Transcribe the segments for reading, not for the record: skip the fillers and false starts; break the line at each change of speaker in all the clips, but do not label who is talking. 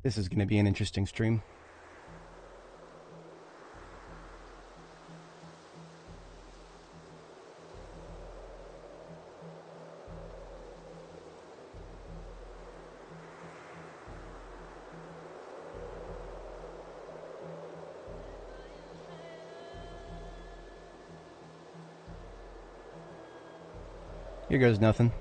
This is going to be an interesting stream. Here goes nothing.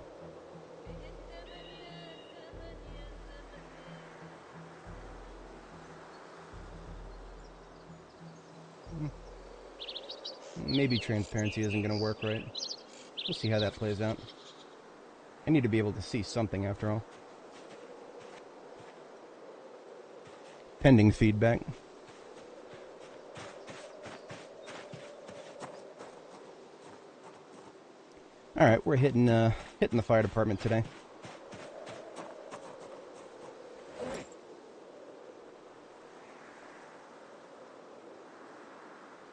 Maybe transparency isn't going to work right. We'll see how that plays out. I need to be able to see something after all. Pending feedback. Alright, we're hitting the fire department today.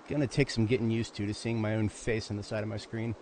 Gonna take some getting used to seeing my own face on the side of my screen.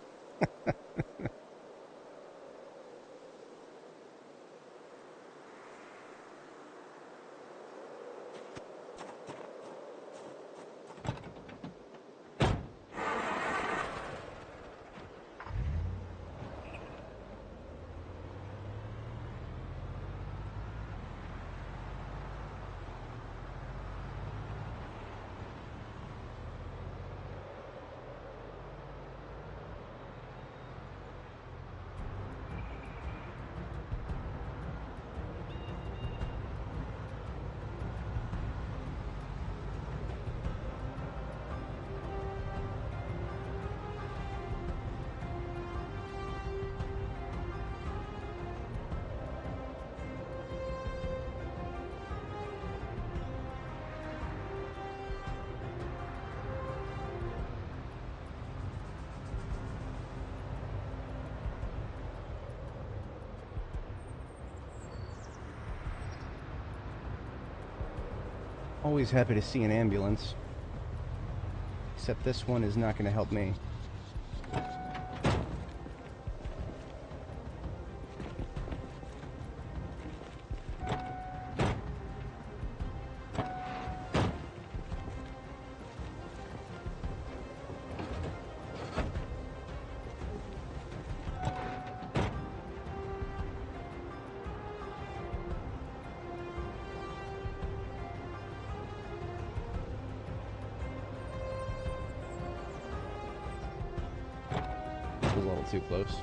Always happy to see an ambulance. Except this one is not going to help me. A little too close.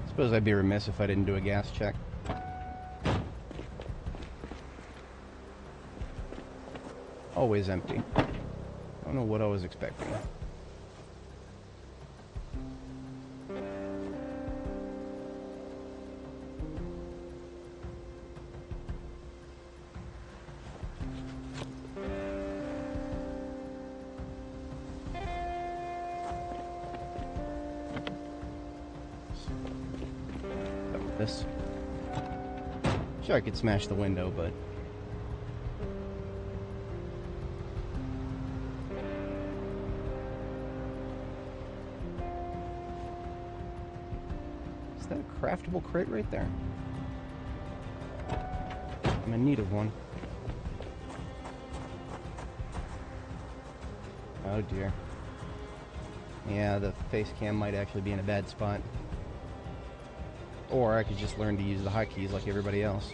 Suppose I'd be remiss if I didn't do a gas check. Always empty. Don't know what I was expecting. This. Sure, I could smash the window, but is that a craftable crate right there? I'm in need of one. Oh dear. Yeah, the face cam might actually be in a bad spot. Or I could just learn to use the hotkeys like everybody else.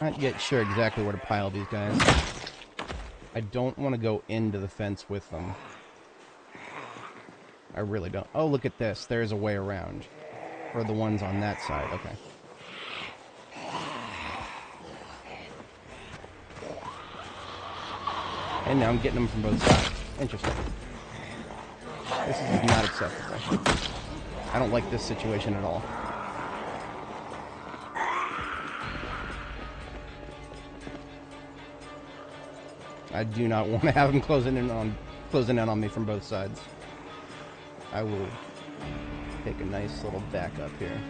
Not yet sure exactly where to pile these guys. I don't want to go into the fence with them. I really don't. Oh, look at this. There's a way around. For the ones on that side. Okay. And now I'm getting them from both sides. Interesting. This is not acceptable. I don't like this situation at all. I do not want to have them closing in on me from both sides. I will take a nice little back up here.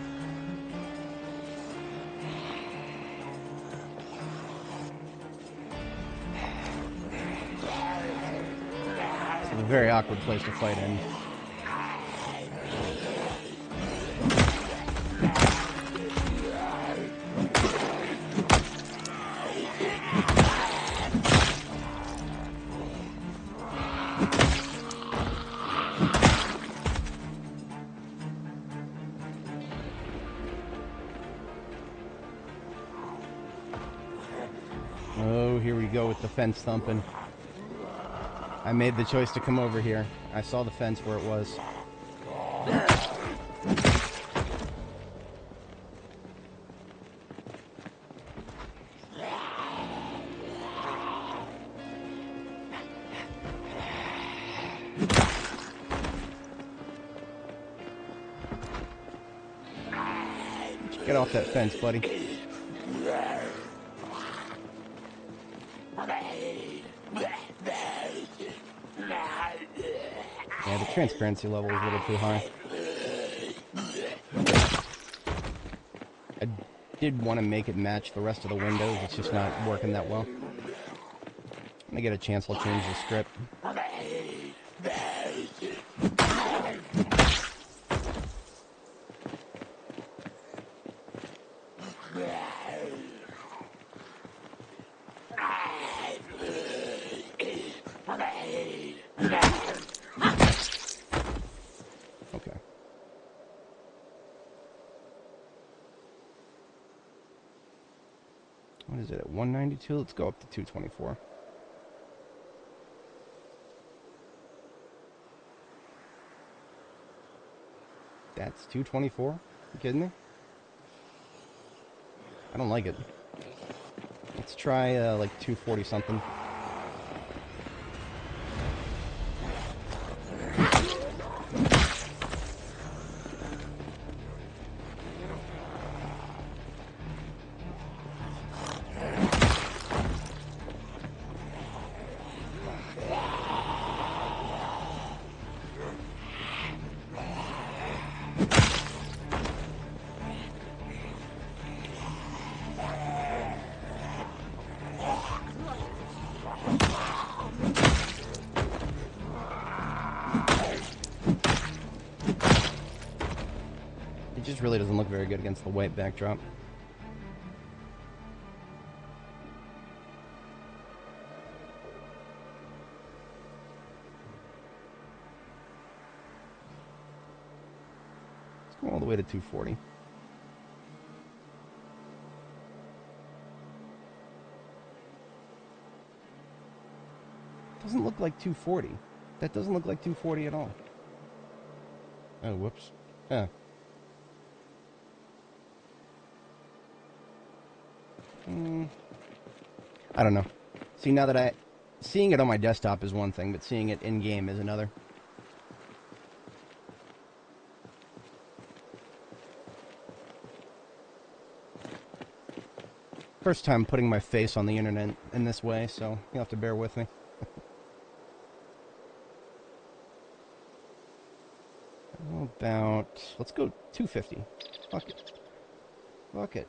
It's a very awkward place to fight in. Oh, here we go with the fence thumping. I made the choice to come over here. I saw the fence where it was. Get off that fence, buddy. Yeah, the transparency level is a little too high. I did want to make it match the rest of the windows. It's just not working that well. When I get a chance, I'll change the script. Okay. What is it at 192? Let's go up to 224. That's 224? You kidding me? I don't like it. Let's try like 240 something. It just really doesn't look very good against the white backdrop. Let's go all the way to 240. Doesn't look like 240. That doesn't look like 240 at all. Oh, whoops. Huh. I don't know. See, now that seeing it on my desktop is one thing, but seeing it in-game is another. First time putting my face on the internet in this way, so you'll have to bear with me. How about... let's go 250. Fuck it. Fuck it.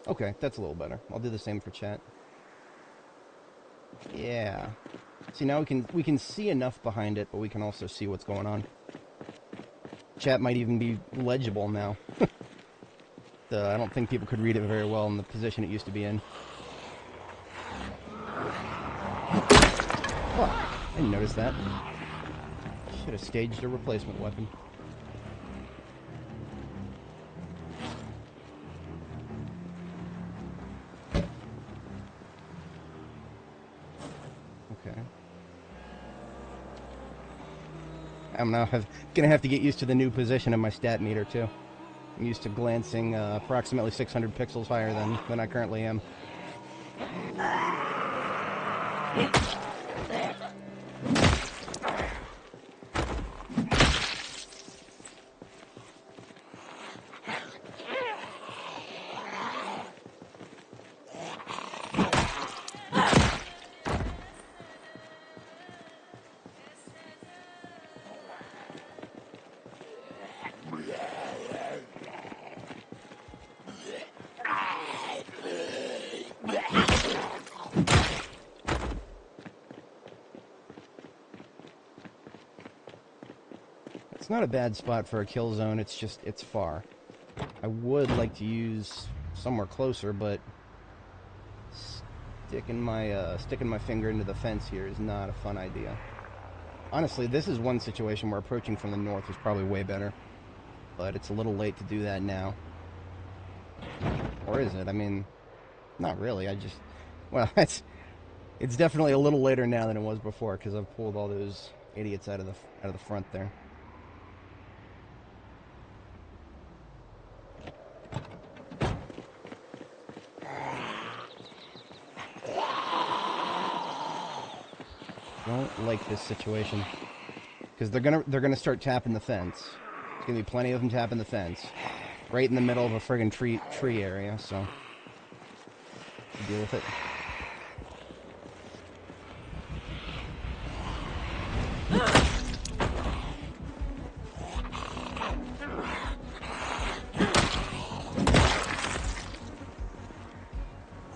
Okay, that's a little better. I'll do the same for chat. Yeah. See, now we can see enough behind it, but we can also see what's going on. Chat might even be legible now. I don't think people could read it very well in the position it used to be in. Fuck, I didn't notice that. Should have staged a replacement weapon. Okay. I'm now gonna have to get used to the new position in my stat meter, too. I'm used to glancing approximately 600 pixels higher than I currently am. It's not a bad spot for a kill zone, it's just, it's far. I would like to use somewhere closer, but sticking my finger into the fence here is not a fun idea. Honestly, this is one situation where approaching from the north is probably way better. But it's a little late to do that now. Or is it? I mean, not really, well, it's definitely a little later now than it was before, because I've pulled all those idiots out of the front there. Don't like this situation, because they're gonna start tapping the fence. There's gonna be plenty of them tapping the fence, right in the middle of a friggin' tree area. So deal with it.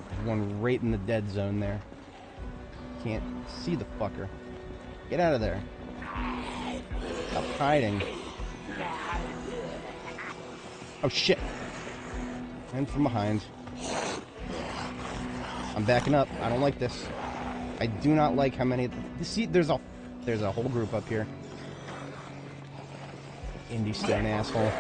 There's one right in the dead zone there. Can't see the fucker. Get out of there. Stop hiding. Oh shit. And from behind. I'm backing up. I don't like this. I do not like how many... See, there's a whole group up here. Indie stone asshole.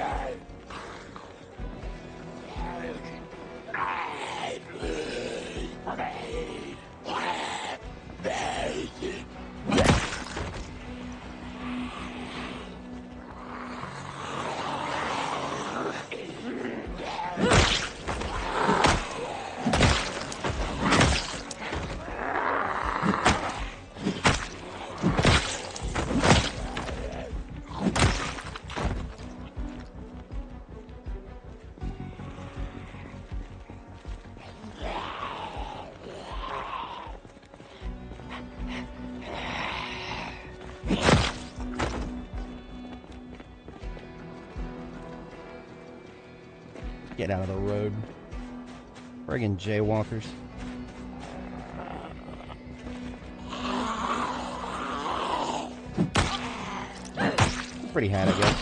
Get out of the road. Friggin' jaywalkers. Pretty hat, I guess.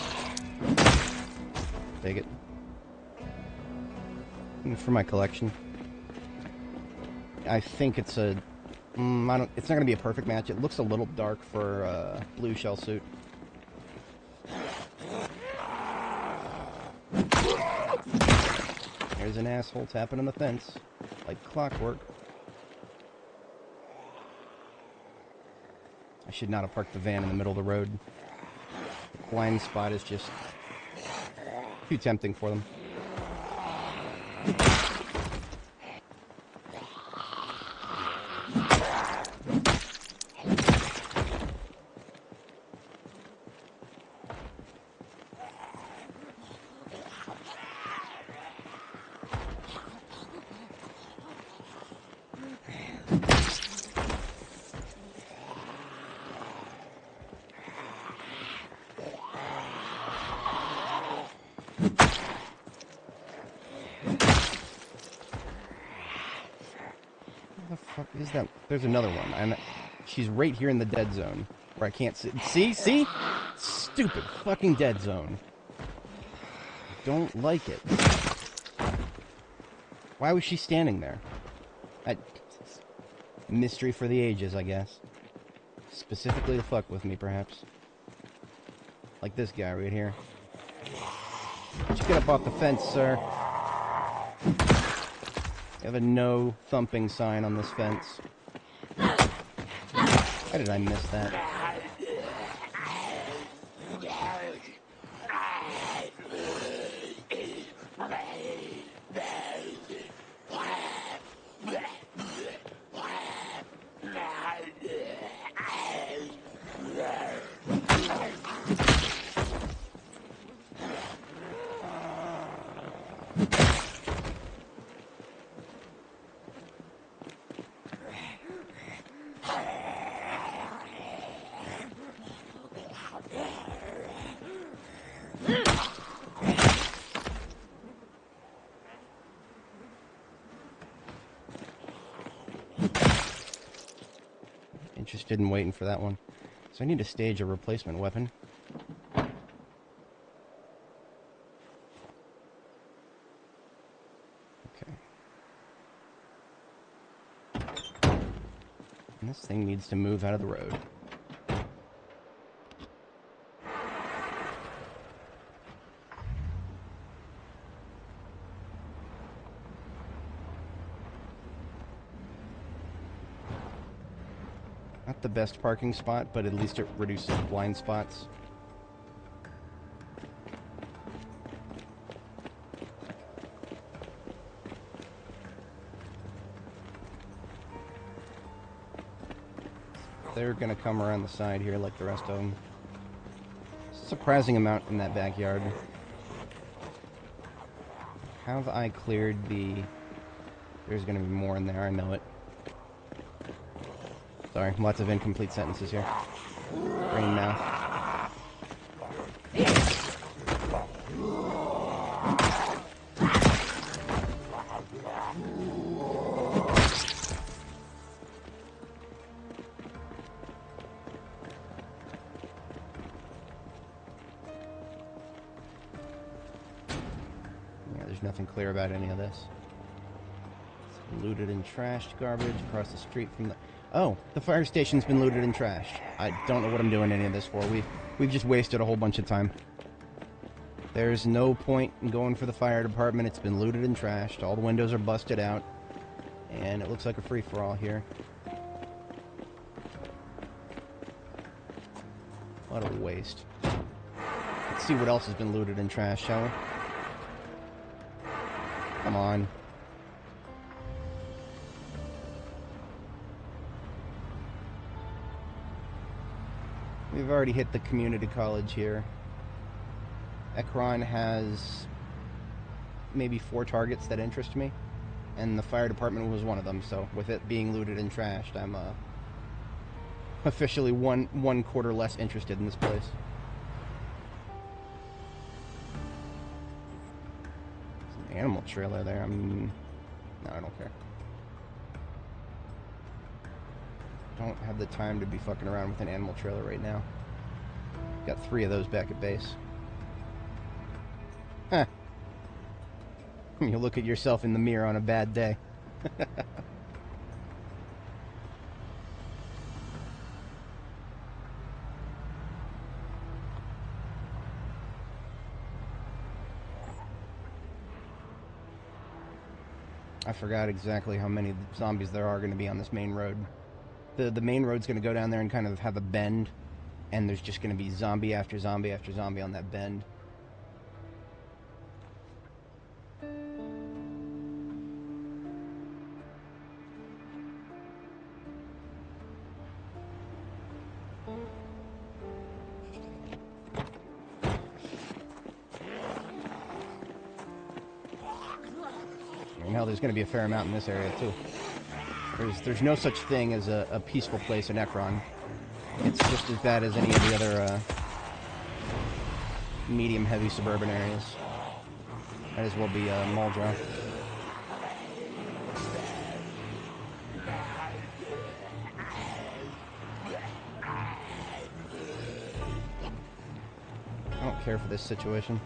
Take it. For my collection. I think it's a... it's not going to be a perfect match. It looks a little dark for a blue shell suit. There's an asshole tapping on the fence, like clockwork. I should not have parked the van in the middle of the road. The blind spot is just too tempting for them. Is that? There's another one, and she's right here in the dead zone where I can't see. See? Stupid fucking dead zone. Don't like it. Why was she standing there? Mystery for the ages, I guess. Specifically to fuck with me, perhaps. Like this guy right here. Why don't you get up off the fence, sir? You have a no thumping sign on this fence. How did I miss that? Interested in waiting for that one. So I need to stage a replacement weapon. Okay. And this thing needs to move out of the road. Not the best parking spot, but at least it reduces blind spots. They're gonna come around the side here like the rest of them. Surprising amount in that backyard. Have I cleared the... There's gonna be more in there, I know it. Sorry, lots of incomplete sentences here. Brain mouth. Yeah, there's nothing clear about any of this. It's looted and trashed garbage across the street from the... Oh, the fire station's been looted and trashed. I don't know what I'm doing any of this for. We've just wasted a whole bunch of time. There's no point in going for the fire department. It's been looted and trashed. All the windows are busted out. And it looks like a free-for-all here. What a waste. Let's see what else has been looted and trashed, shall we? Come on. We've already hit the community college here. Ekron has maybe 4 targets that interest me, and the fire department was one of them, so with it being looted and trashed, I'm officially one quarter less interested in this place. There's an animal trailer there. No, I don't care. Don't have the time to be fucking around with an animal trailer right now. Got 3 of those back at base. Huh. You look at yourself in the mirror on a bad day. I forgot exactly how many zombies there are going to be on this main road. The main road's going to go down there and kind of have a bend, and there's just going to be zombie after zombie after zombie on that bend. I mean, hell, there's going to be a fair amount in this area, too. There's no such thing as a peaceful place in Ekron. It's just as bad as any of the other medium-heavy suburban areas. Might as well be Muldrow. I don't care for this situation.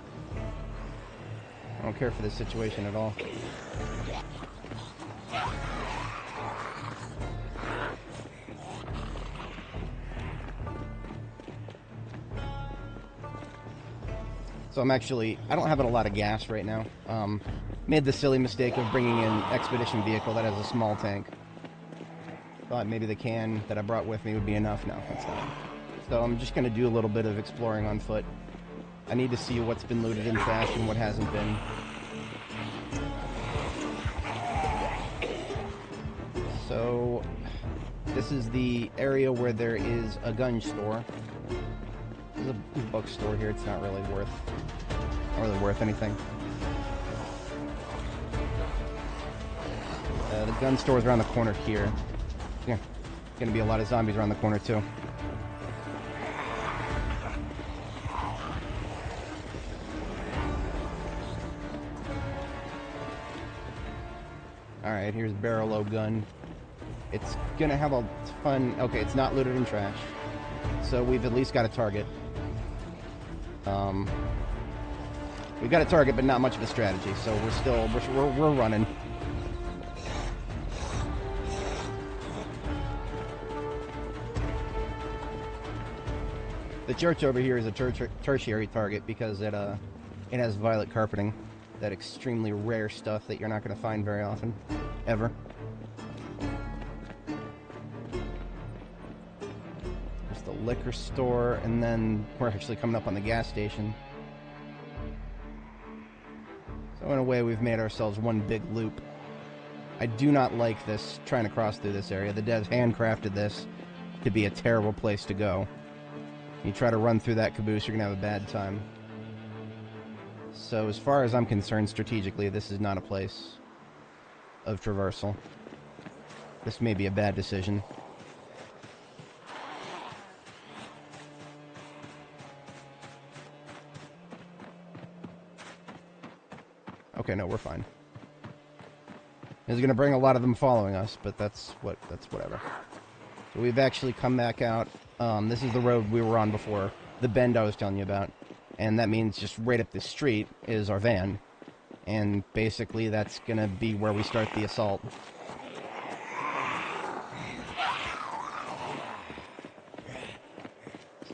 I don't care for this situation at all. So I don't have a lot of gas right now. Made the silly mistake of bringing in Expedition vehicle that has a small tank. thought maybe the can that I brought with me would be enough. No, it's not. So I'm just going to do a little bit of exploring on foot. I need to see what's been looted in trash and what hasn't been. So this is the area where there is a gun store. There's a bookstore here. It's not really worth anything. The gun store is around the corner here. Yeah, going to be a lot of zombies around the corner too. Alright, here's barrel load gun. It's gonna have a fun... Okay, it's not looted in trash. So we've at least got a target. We've got a target, but not much of a strategy, so we're running. The church over here is a tertiary target because it has violet carpeting. That extremely rare stuff that you're not going to find very often. Ever. There's the liquor store, and then we're actually coming up on the gas station. So in a way, we've made ourselves one big loop. I do not like this, trying to cross through this area. The devs handcrafted this to be a terrible place to go. You try to run through that caboose, you're going to have a bad time. So as far as I'm concerned, strategically, this is not a place of traversal. This may be a bad decision. Okay, no, we're fine. It's going to bring a lot of them following us, but that's whatever. So we've actually come back out. This is the road we were on before, the bend I was telling you about. And that means just right up the street is our van. And basically that's going to be where we start the assault.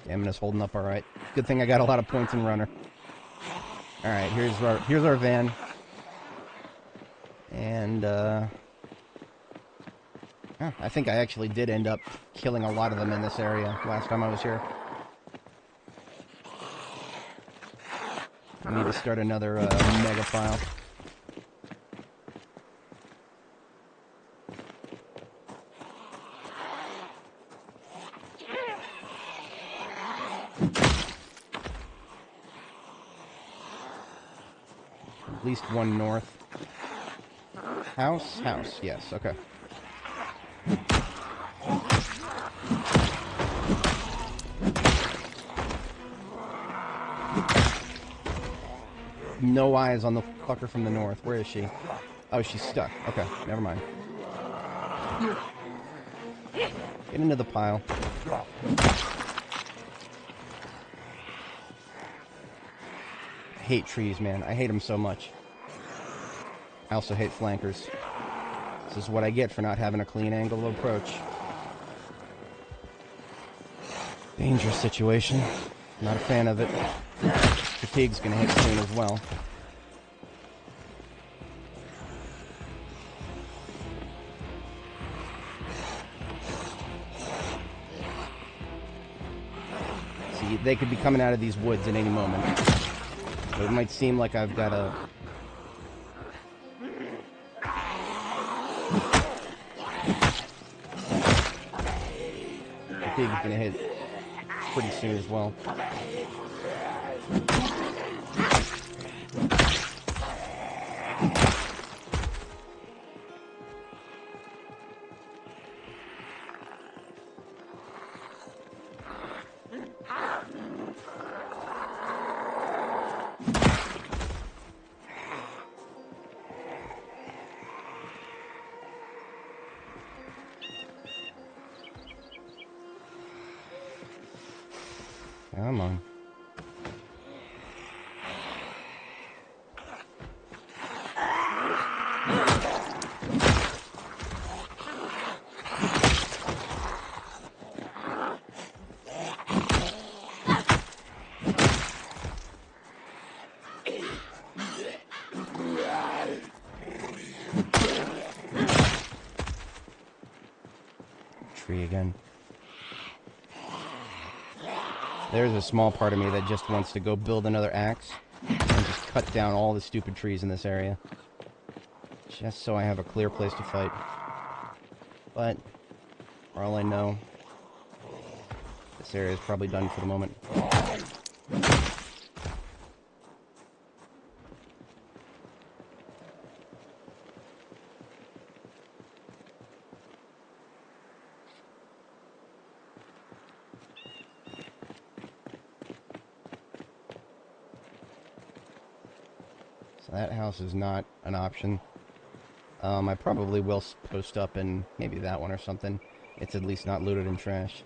Stamina's holding up alright. Good thing I got a lot of points in runner. Alright, here's our van. And, I think I actually did end up killing a lot of them in this area last time I was here. I need to start another mega file. At least one north. House? House, yes, okay. No eyes on the fucker from the north. Where is she? Oh, she's stuck. Okay, never mind. Get into the pile. I hate trees, man. I hate them so much. I also hate flankers. This is what I get for not having a clean angle of approach. Dangerous situation. Not a fan of it. Fatigue's gonna hit soon as well. See, they could be coming out of these woods at any moment. So it might seem like I've got a... Fatigue's gonna hit pretty soon as well. Come on. tree again. There's a small part of me that just wants to go build another axe and just cut down all the stupid trees in this area. Just so I have a clear place to fight. But, for all I know, this area is probably done for the moment. So that house is not an option. I probably will post up in maybe that one or something. It's at least not looted and trashed.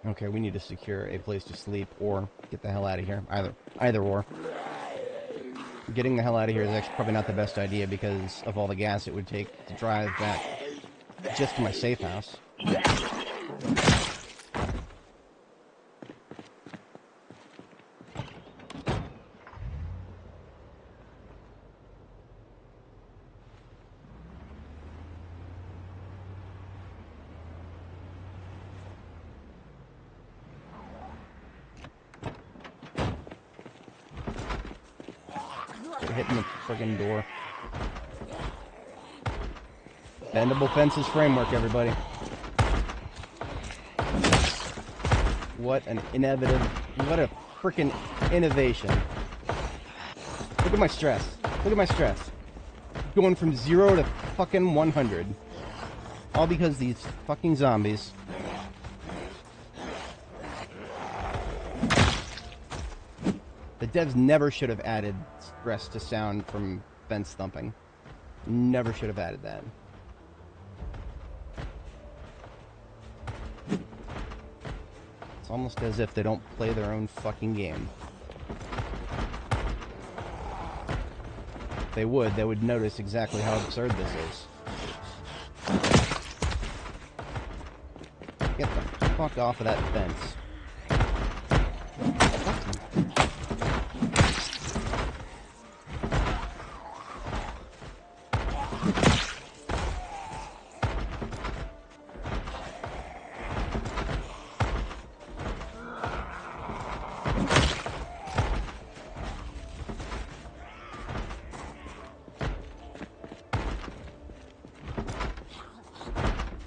Okay, we need to secure a place to sleep or get the hell out of here. Either or. Getting the hell out of here is actually probably not the best idea because of all the gas it would take to drive back just to my safe house. Hitting the friggin' door. Bendable fences framework, everybody. What an innovative, what a frickin' innovation. Look at my stress. Look at my stress. Going from 0 to fucking 100. All because these fucking zombies. The devs never should have added stress to sound from fence thumping. Never should have added that. It's almost as if they don't play their own fucking game. If they would notice exactly how absurd this is. Get the fuck off of that fence.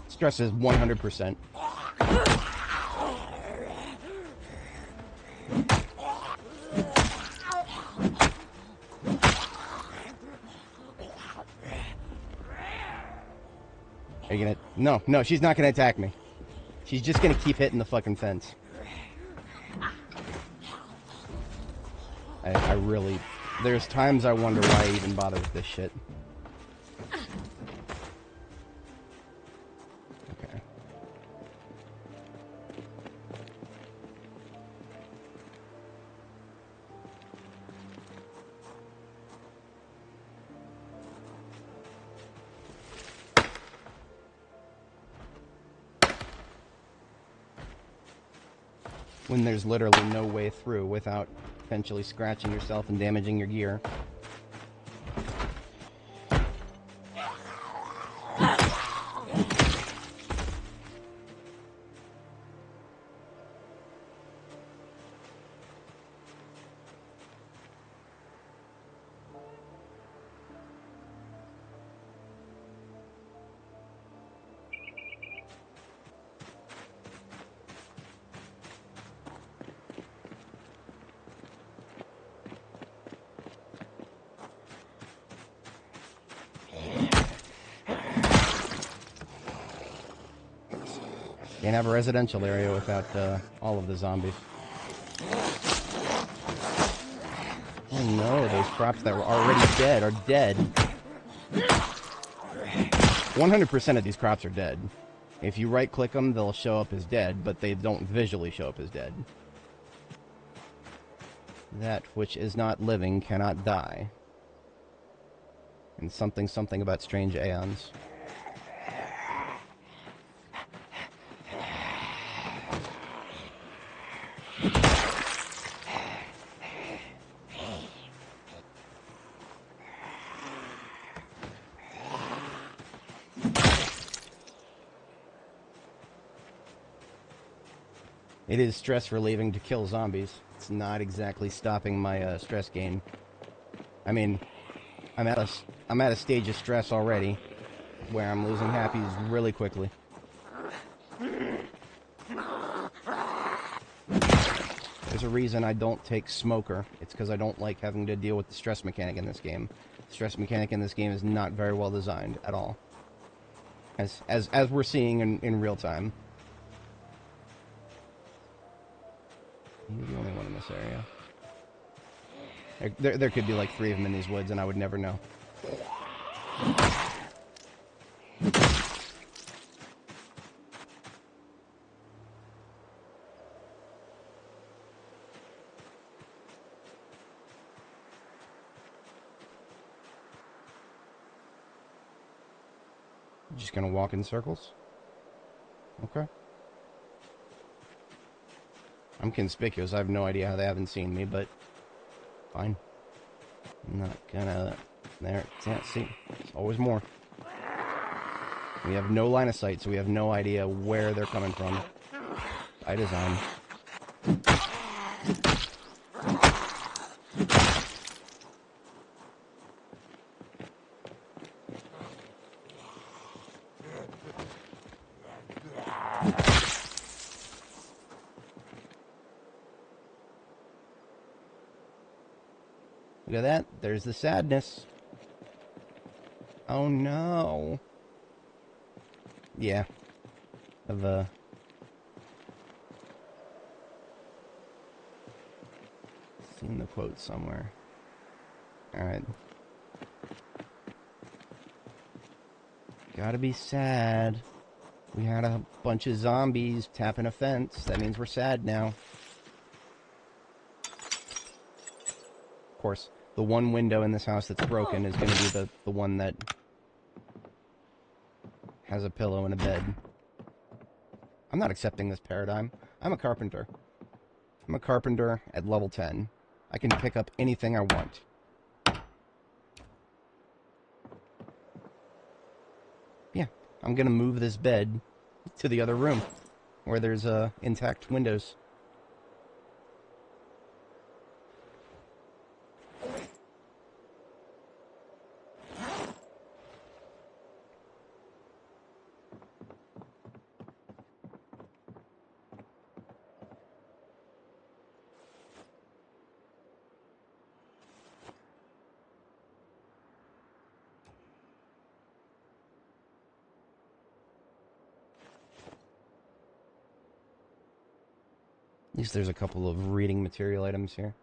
Stress is 100%. Are you gonna... No, she's not gonna attack me. She's just gonna keep hitting the fucking fence. I really... There's times I wonder why I even bother with this shit. When there's literally no way through without potentially scratching yourself and damaging your gear. Can't have a residential area without all of the zombies. no, those crops that were already dead are dead. 100% of these crops are dead. If you right-click them, they'll show up as dead, but they don't visually show up as dead. That which is not living cannot die. And something about strange aeons. It is stress relieving to kill zombies. It's not exactly stopping my stress gain. I mean, I'm at a stage of stress already where I'm losing happies really quickly. There's a reason I don't take smoker. It's because I don't like having to deal with the stress mechanic in this game. The stress mechanic in this game is not very well designed at all. As we're seeing in real time. You're the only one in this area. There could be like 3 of them in these woods, and I would never know. Just gonna walk in circles? Okay. I'm conspicuous. I have no idea how they haven't seen me, but fine. I'm not gonna... There, can't see. There's always more. We have no line of sight, so we have no idea where they're coming from. By design. Look at that. There's the sadness. Oh no. Yeah. I've seen the quote somewhere. Alright. Gotta be sad. We had a bunch of zombies tapping a fence. That means we're sad now. Of course, the one window in this house that's broken is going to be the one that has a pillow and a bed. I'm not accepting this paradigm. I'm a carpenter. I'm a carpenter at level 10. I can pick up anything I want. Yeah, I'm going to move this bed to the other room where there's intact windows. At least there's a couple of reading material items here.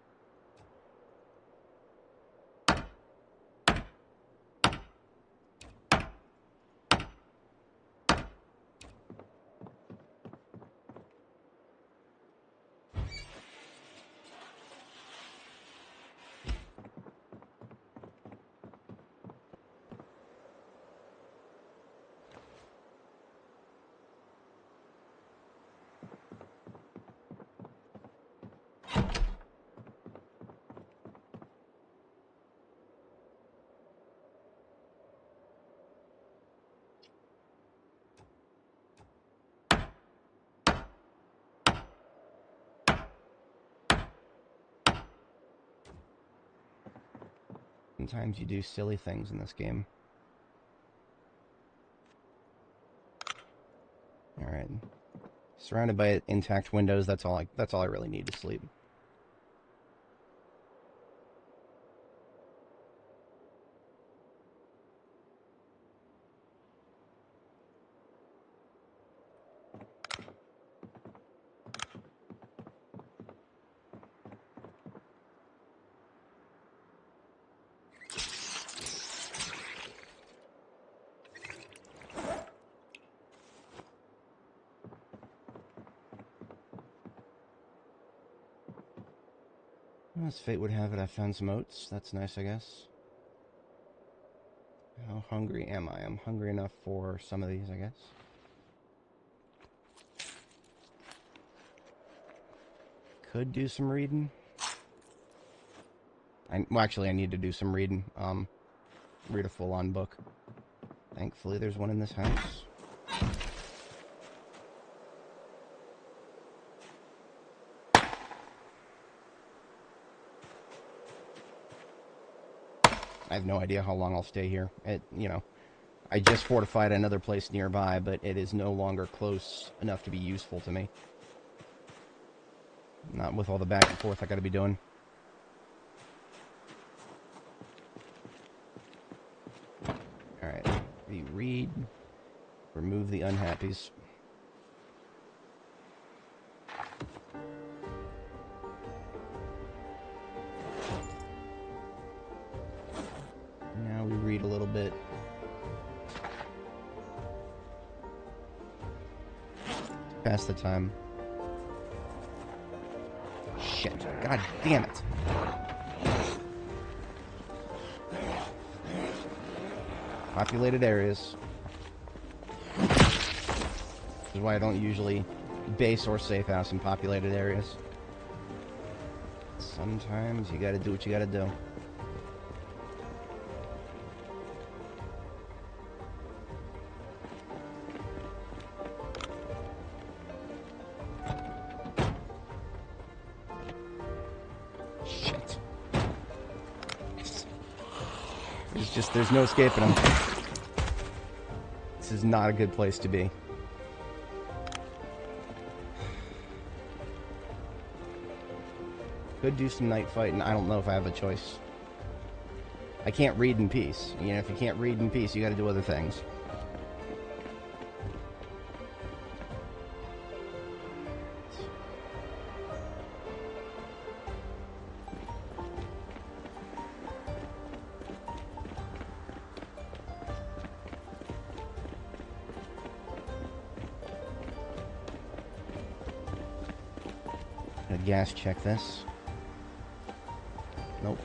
Sometimes you do silly things in this game. Alright. Surrounded by intact windows, that's all I really need to sleep. As fate would have it, I found some oats. That's nice, I guess. How hungry am I? I'm hungry enough for some of these, I guess. Could do some reading. Well, actually, I need to do some reading. Read a full-on book. Thankfully, there's one in this house. I have no idea how long I'll stay here. You know, I just fortified another place nearby, but it is no longer close enough to be useful to me. Not with all the back and forth I gotta be doing. Alright, reread. Remove the unhappies. Now we read a little bit. Pass the time. Shit. God damn it. Populated areas. This is why I don't usually base or safe house in populated areas. Sometimes you gotta do what you gotta do. There's no escaping them. This is not a good place to be. Could do some night fighting. I don't know if I have a choice. I can't read in peace. You know, if you can't read in peace, you gotta do other things. Gas check this. Nope.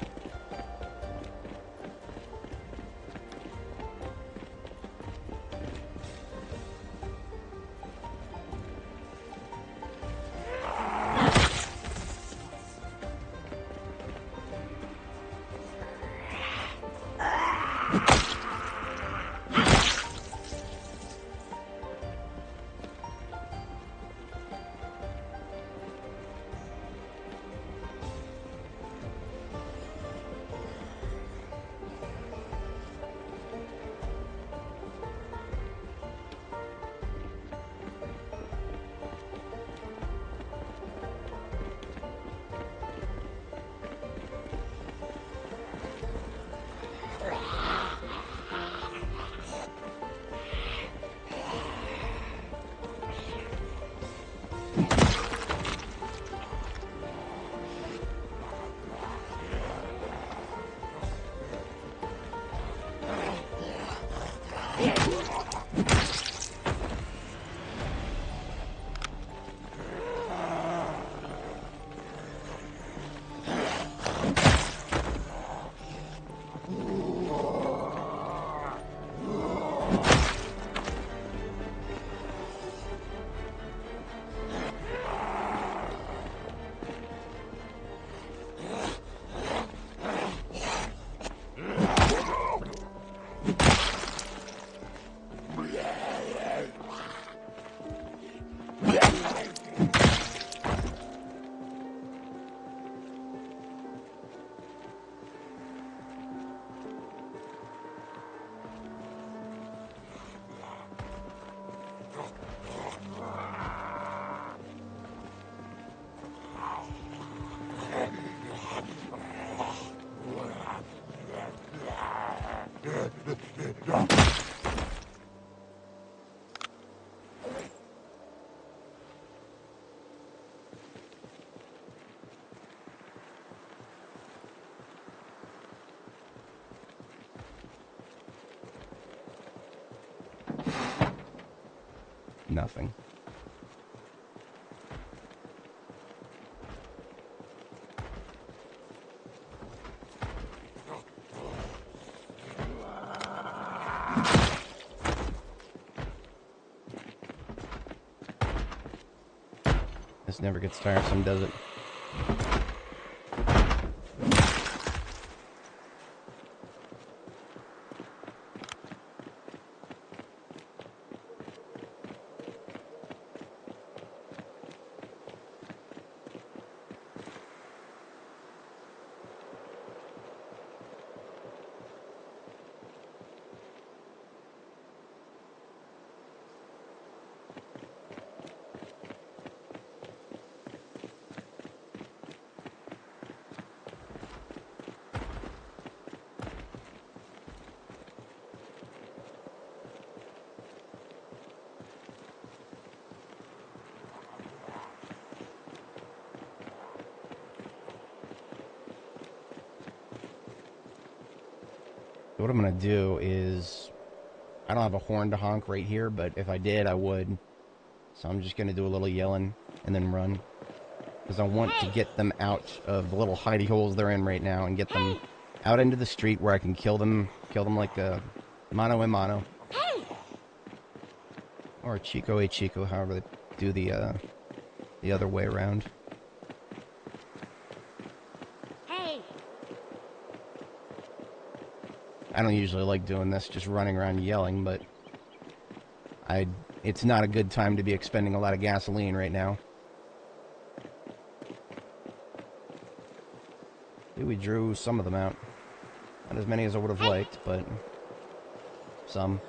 Nothing. This never gets tiresome, does it? What I'm going to do is, I don't have a horn to honk right here, but if I did, I would. So I'm just going to do a little yelling and then run. Because I want to get them out of the little hidey holes they're in right now and get them out into the street where I can kill them like a mano a mano. Or Chico a Chico, however they do the other way around. I don't usually like doing this, just running around yelling, but it's not a good time to be expending a lot of gasoline right now. We drew some of them out. Not as many as I would have liked, but some.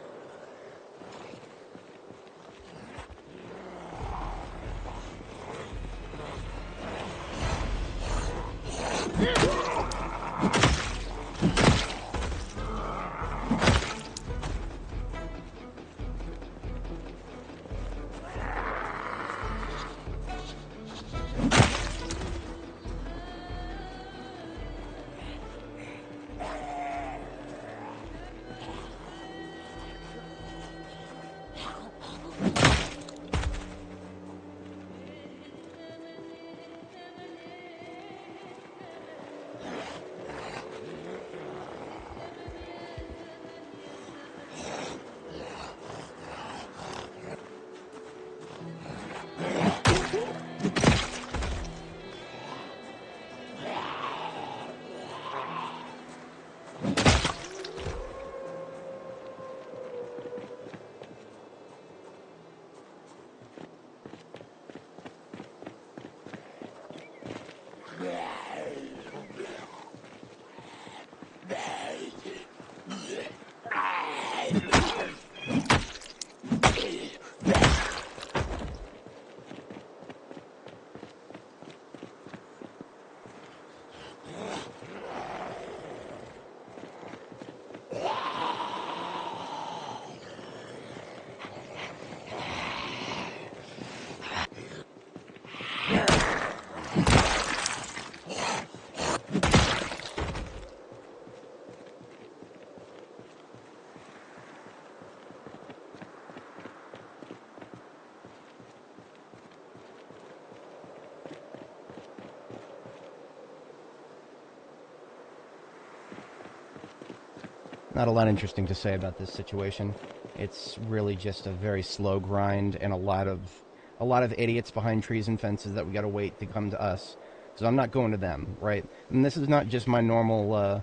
Not a lot interesting to say about this situation. It's really just a very slow grind and a lot of idiots behind trees and fences that we gotta wait to come to us. So I'm not going to them, right? And this is not just my normal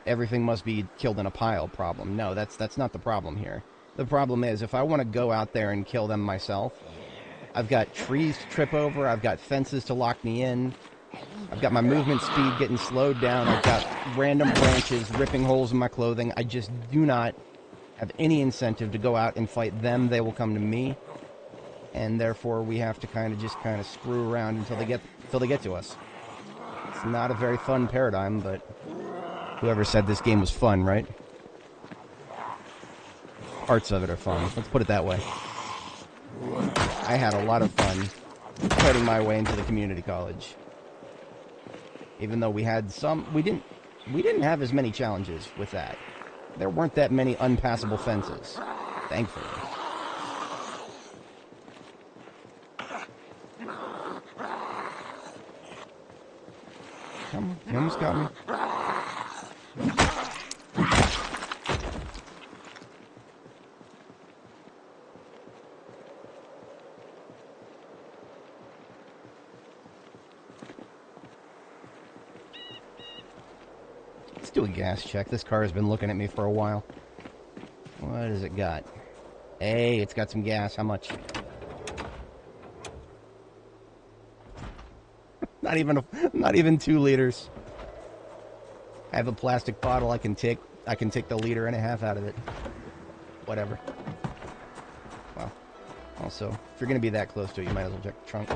everything must be killed in a pile problem. No, that's not the problem here. The problem is if I want to go out there and kill them myself, I've got trees to trip over, I've got fences to lock me in, I've got my movement speed getting slowed down. I've got random branches ripping holes in my clothing. I just do not have any incentive to go out and fight them. They will come to me. And therefore, we have to kind of screw around until they get to us. It's not a very fun paradigm, but whoever said this game was fun, right? Parts of it are fun. Let's put it that way. I had a lot of fun fighting my way into the community college. Even though we had some, we didn't have as many challenges with that. There weren't that many unpassable fences, thankfully. Come on, you almost got me. Let's do a gas check. This car has been looking at me for a while. What has it got? Hey, it's got some gas. How much? Not even 2 liters. I have a plastic bottle. I can take the liter and a half out of it. Whatever. Well, also, if you're gonna be that close to it, you might as well check the trunk.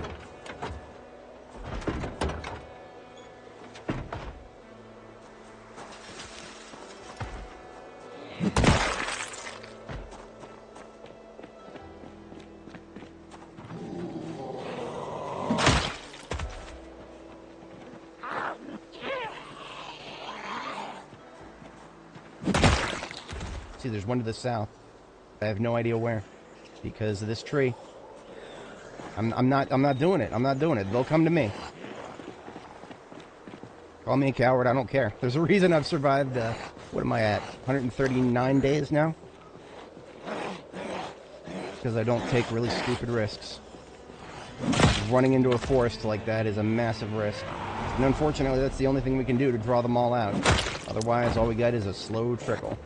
See, there's one to the south. I have no idea where, because of this tree. I'm not doing it. I'm not doing it. They'll come to me. Call me a coward. I don't care. There's a reason I've survived. What am I at? 139 days now. Because I don't take really stupid risks. Running into a forest like that is a massive risk. And unfortunately, that's the only thing we can do to draw them all out. Otherwise, all we got is a slow trickle.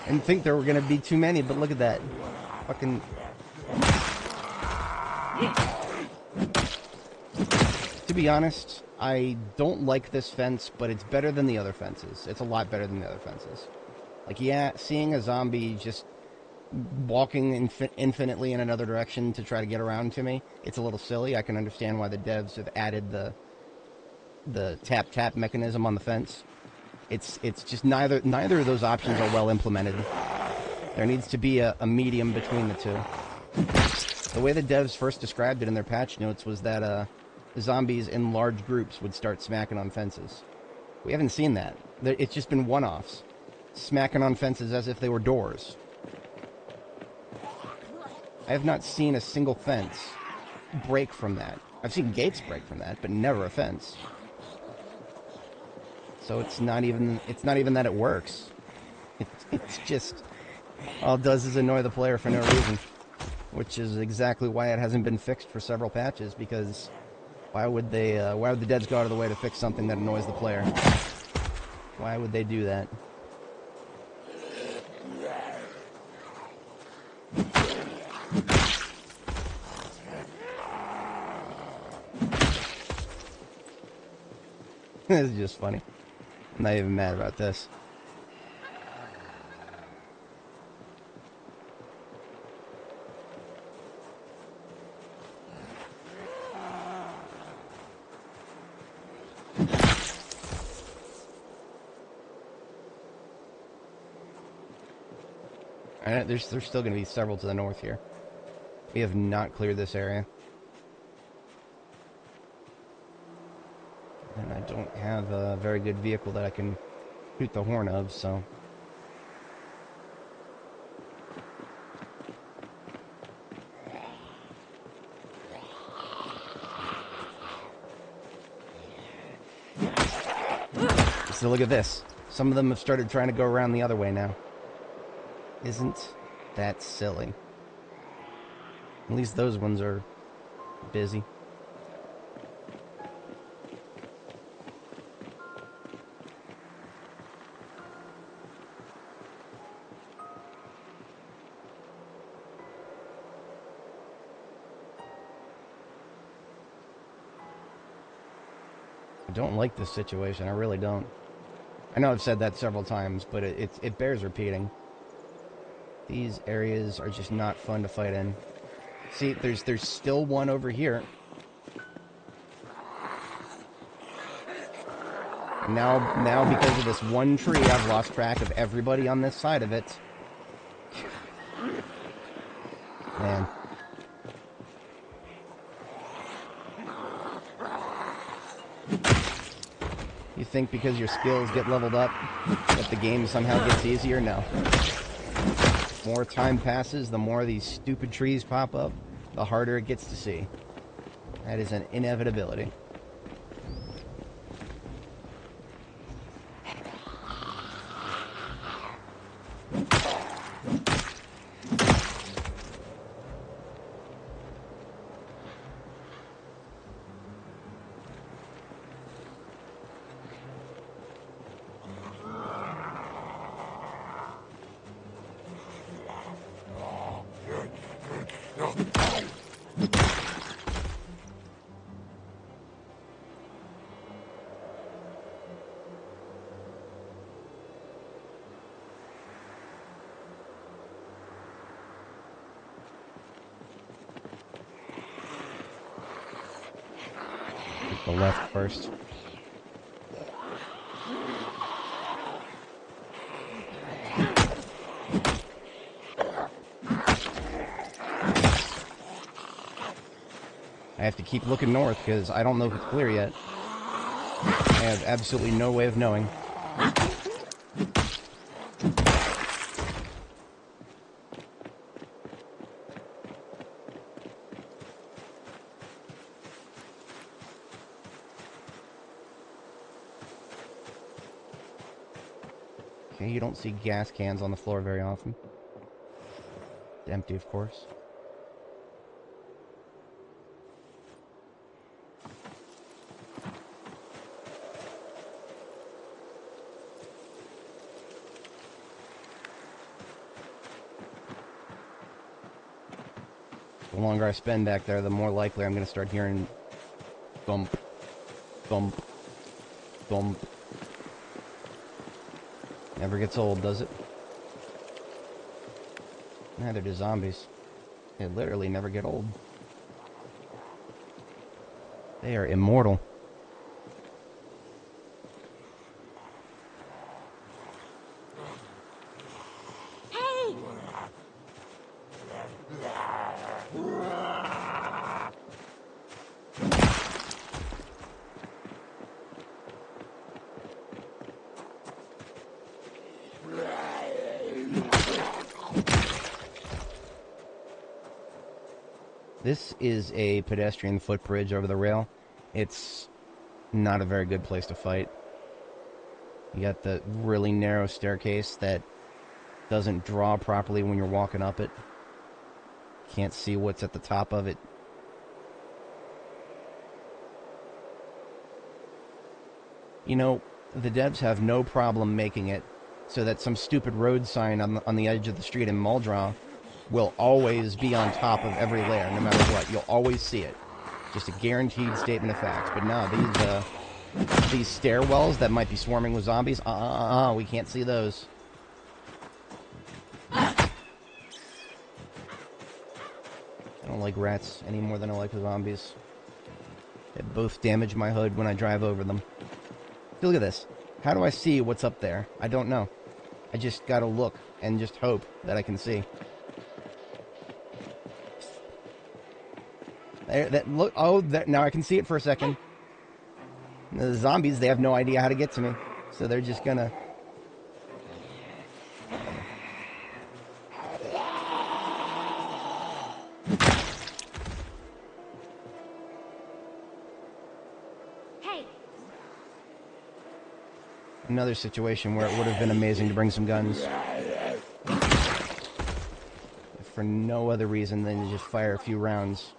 I didn't think there were going to be too many, but look at that. Fucking... To be honest, I don't like this fence, but it's better than the other fences. It's a lot better than the other fences. Like, yeah, seeing a zombie just walking infinitely in another direction to try to get around to me, it's a little silly. I can understand why the devs have added the tap-tap mechanism on the fence. It's just neither of those options are well implemented. There needs to be a medium between the two. The way the devs first described it in their patch notes was that the zombies in large groups would start smacking on fences. We haven't seen that. It's just been one-offs. Smacking on fences as if they were doors. I have not seen a single fence break from that. I've seen gates break from that, but never a fence. So it's not even that it works. It's just all it does is annoy the player for no reason, which is exactly why it hasn't been fixed for several patches. Because why would the devs go out of the way to fix something that annoys the player? Why would they do that? This is just funny. I'm not even mad about this. And there's still going to be several to the north here. We have not cleared this area. And I don't have a very good vehicle that I can shoot the horn of, so... So look at this. Some of them have started trying to go around the other way now. Isn't that silly? At least those ones are busy. I don't like this situation. I really don't. I know I've said that several times, but it bears repeating. These areas are just not fun to fight in. See, there's still one over here. Now because of this one tree, I've lost track of everybody on this side of it. Man. You think because your skills get leveled up, that the game somehow gets easier? No. More time passes, the more these stupid trees pop up, the harder it gets to see. That is an inevitability. The left first. I have to keep looking north because I don't know if it's clear yet. I have absolutely no way of knowing. Okay, you don't see gas cans on the floor very often. Empty, of course. The longer I spend back there, the more likely I'm going to start hearing thump, thump, thump. Never gets old, does it? Neither do zombies. They literally never get old. They are immortal. This is a pedestrian footbridge over the rail. It's not a very good place to fight. You got the really narrow staircase that doesn't draw properly when you're walking up it. Can't see what's at the top of it. You know, the devs have no problem making it so that some stupid road sign on the edge of the street in Muldraw will always be on top of every layer, no matter what. You'll always see it. Just a guaranteed statement of facts. But no, these stairwells that might be swarming with zombies, we can't see those. I don't like rats any more than I like the zombies. They both damage my hood when I drive over them. Look at this. How do I see what's up there? I don't know. I just gotta look and just hope that I can see. There, that look. Oh, that, now I can see it for a second. The zombies, they have no idea how to get to me, so they're just gonna.
Hey.
Another situation where it would have been amazing to bring some guns. For no other reason than to just fire a few rounds.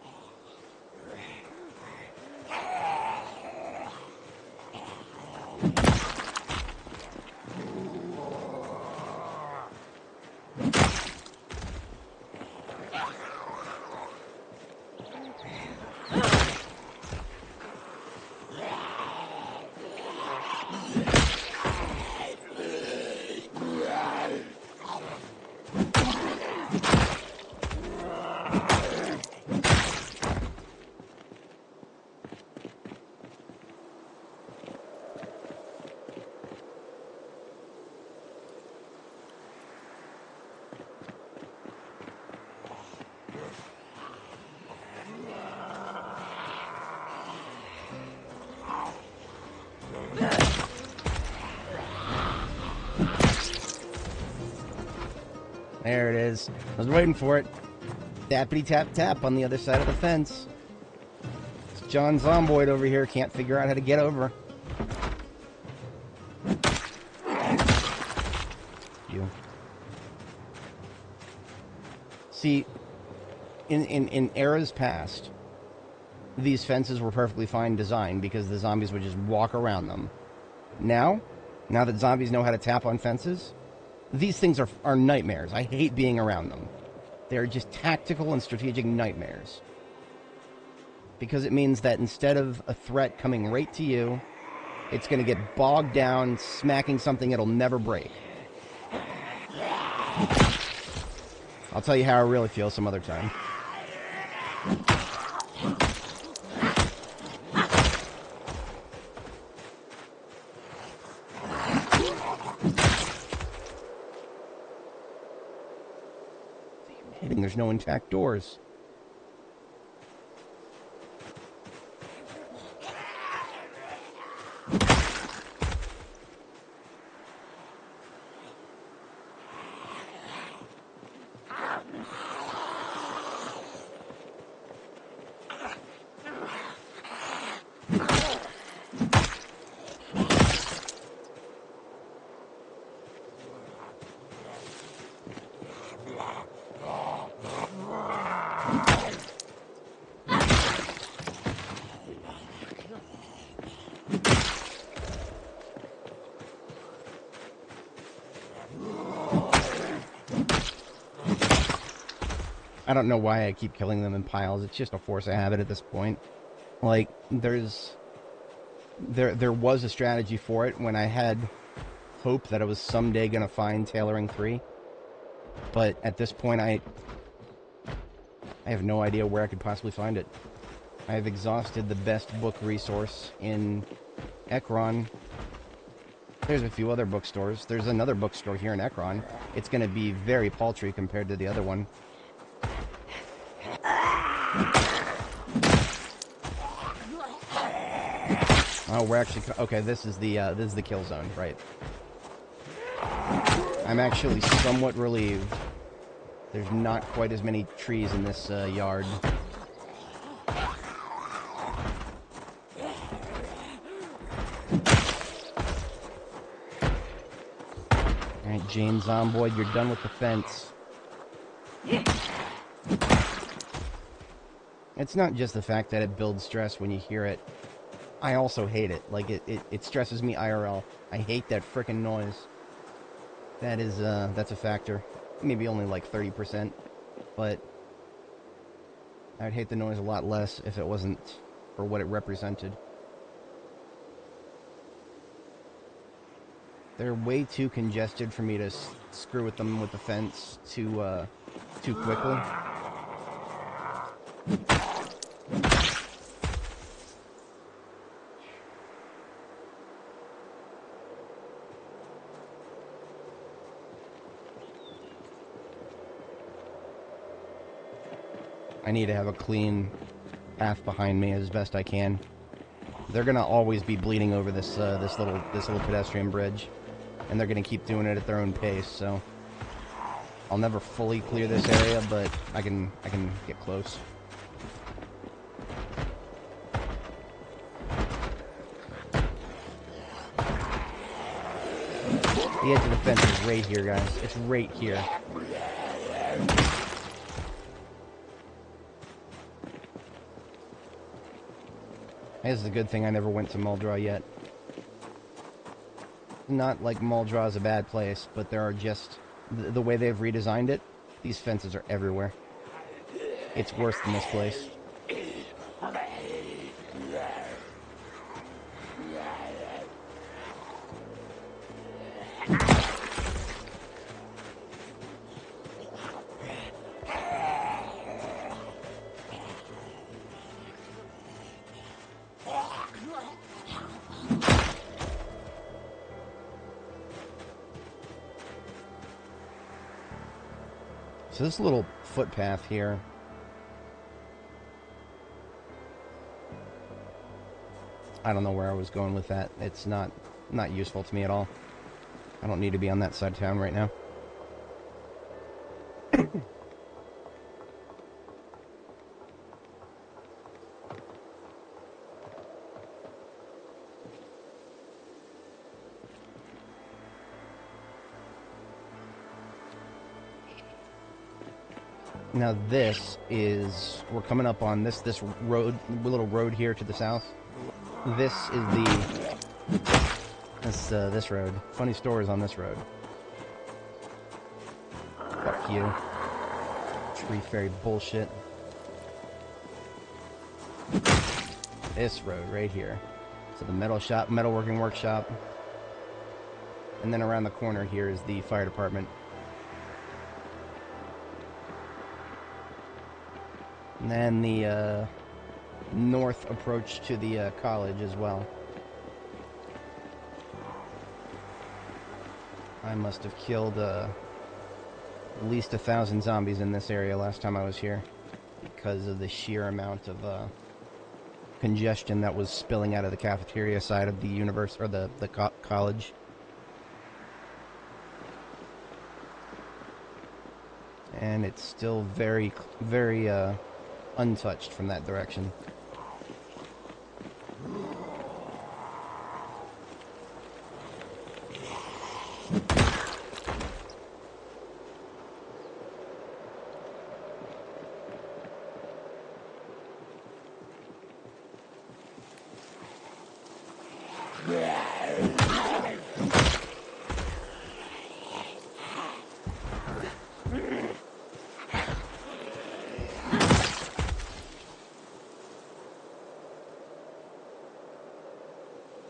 There it is. I was waiting for it. Tappity tap tap on the other side of the fence. It's John Zomboid over here. Can't figure out how to get over. You. See, in eras past, these fences were perfectly fine designed because the zombies would just walk around them. Now that zombies know how to tap on fences, these things are nightmares. I hate being around them. They're just tactical and strategic nightmares. Because it means that instead of a threat coming right to you, it's going to get bogged down, smacking something it'll never break. I'll tell you how I really feel some other time. There's no intact doors. I don't know why I keep killing them in piles. It's just a force of habit at this point. Like, there was a strategy for it when I had hope that I was someday going to find Tailoring 3. But at this point, I have no idea where I could possibly find it. I have exhausted the best book resource in Ekron. There's a few other bookstores. There's another bookstore here in Ekron. It's going to be very paltry compared to the other one. Oh, we're actually okay. This is the kill zone, right? I'm actually somewhat relieved. There's not quite as many trees in this yard. Alright, Jane Zomboid, you're done with the fence. It's not just the fact that it builds stress when you hear it. I also hate it. Like, it stresses me IRL. I hate that frickin' noise. That is, that's a factor. Maybe only like 30%. But I'd hate the noise a lot less if it wasn't for what it represented. They're way too congested for me to screw with them with the fence too quickly. I need to have a clean path behind me as best I can. They're gonna always be bleeding over this this little pedestrian bridge, and they're gonna keep doing it at their own pace. So I'll never fully clear this area, but I can get close. The edge of the fence is right here, guys. It's right here. This is a good thing I never went to Muldraugh yet. Not like Muldraugh is a bad place, but there are just... the way they've redesigned it, these fences are everywhere. It's worse than this place. So this little footpath here, I don't know where I was going with that. It's not useful to me at all. I don't need to be on that side of town right now. Now this is, we're coming up on this road, little road here to the south. This is this road. Funny stories on this road. Fuck you. Tree fairy bullshit. This road right here. So the metalworking workshop. And then around the corner here is the fire department. And then the north approach to the college as well. I must have killed at least 1,000 zombies in this area last time I was here, because of the sheer amount of congestion that was spilling out of the cafeteria side of the university, or the college. And it's still very, very untouched from that direction.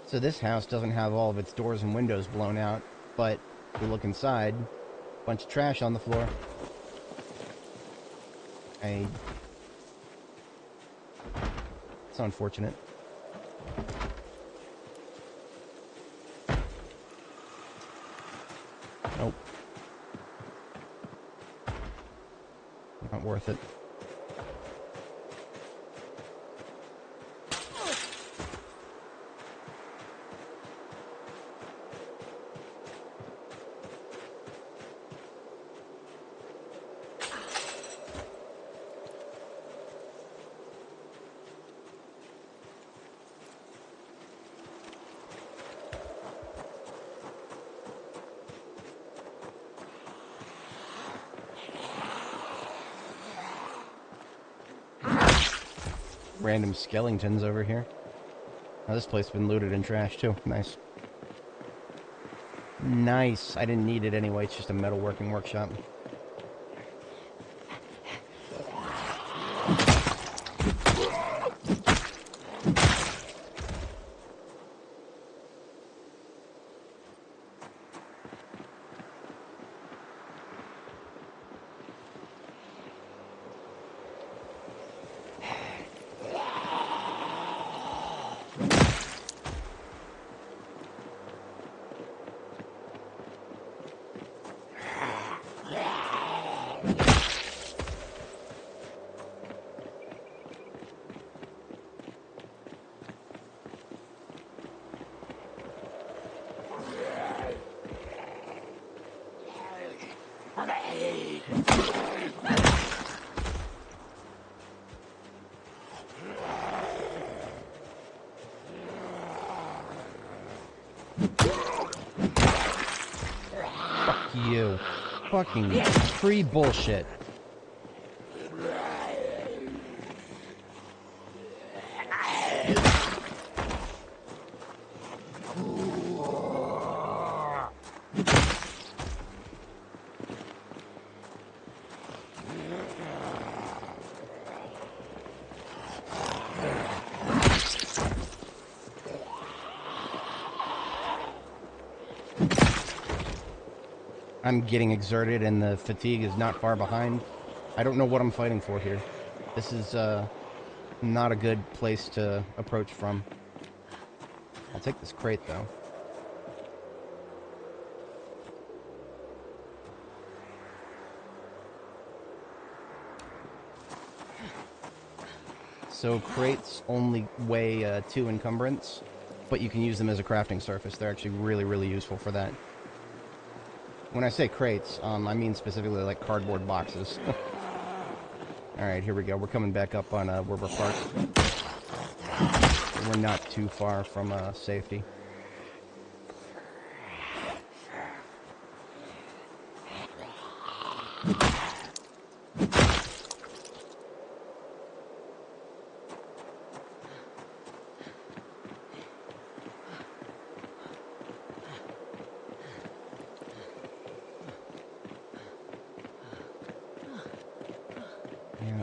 So this house doesn't have all of its doors and windows blown out, but if you look inside, a bunch of trash on the floor. It's unfortunate. Nope. Not worth it. Random skeletons over here. Now this place has been looted and trashed too. Nice. Nice. I didn't need it anyway. It's just a metalworking workshop. Fuck you. Fucking free bullshit. I'm getting exerted and the fatigue is not far behind. I don't know what I'm fighting for here. This is not a good place to approach from. I'll take this crate though. So crates only weigh 2 encumbrance, but you can use them as a crafting surface. They're actually really, really useful for that. When I say crates, I mean specifically like cardboard boxes. Alright, here we go. We're coming back up on where we're parked. We're not too far from safety.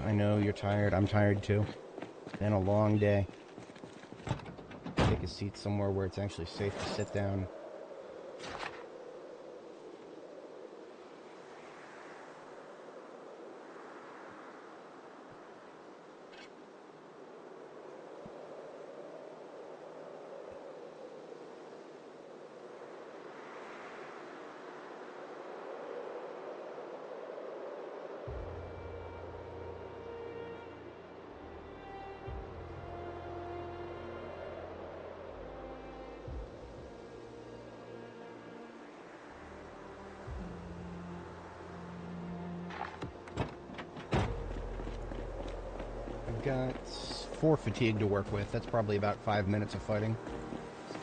I know you're tired. I'm tired too. It's been a long day. Take a seat somewhere where it's actually safe to sit down. Got 4 fatigue to work with. That's probably about 5 minutes of fighting.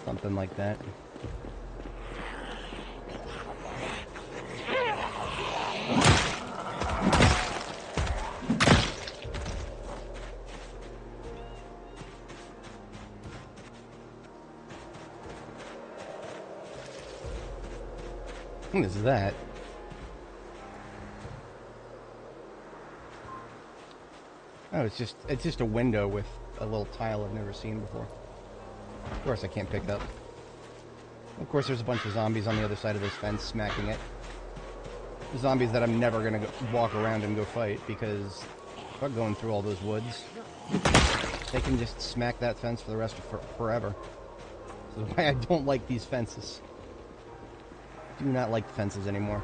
Something like that. What is that? Oh, it's just a window with a little tile I've never seen before. Of course I can't pick it up. Of course there's a bunch of zombies on the other side of this fence smacking it. Zombies that I'm never gonna walk around and go fight because I'm going through all those woods. They can just smack that fence for the rest of forever. So that's why I don't like these fences. Do not like fences anymore.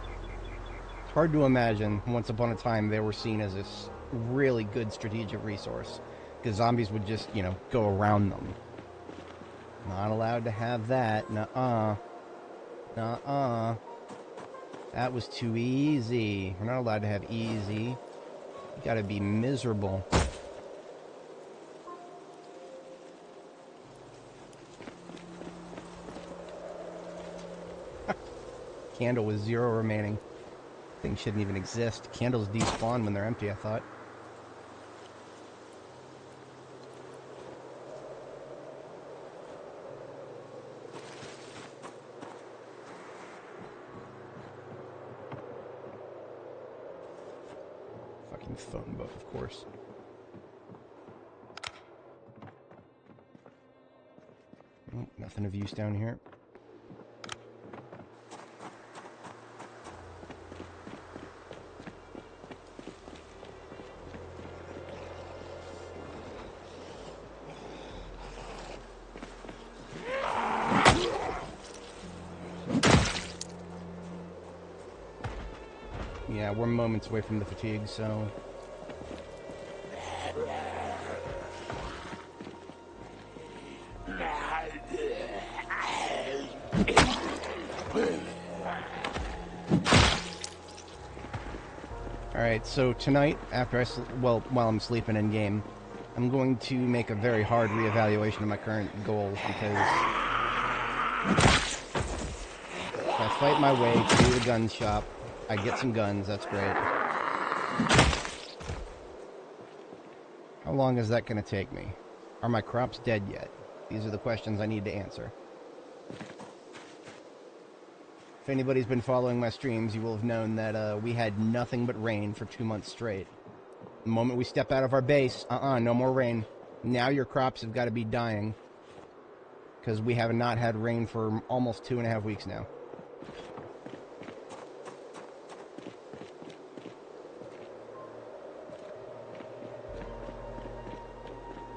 It's hard to imagine once upon a time they were seen as this really good strategic resource, because zombies would just, you know, go around them. Not allowed to have that. Nuh-uh. Nuh-uh. That was too easy. We're not allowed to have easy. You gotta be miserable. Candle with 0 remaining. Things shouldn't even exist. Candles despawn when they're empty, I thought. Fucking phone book, of course. Oh, nothing of use down here. Yeah, we're moments away from the fatigue, so... Alright, so tonight, after while I'm sleeping in game, I'm going to make a very hard reevaluation of my current goals because if I fight my way to the gun shop, I get some guns, that's great. How long is that going to take me? Are my crops dead yet? These are the questions I need to answer. If anybody's been following my streams, you will have known that we had nothing but rain for 2 months straight. The moment we step out of our base, no more rain. Now your crops have got to be dying. Because we have not had rain for almost 2.5 weeks now.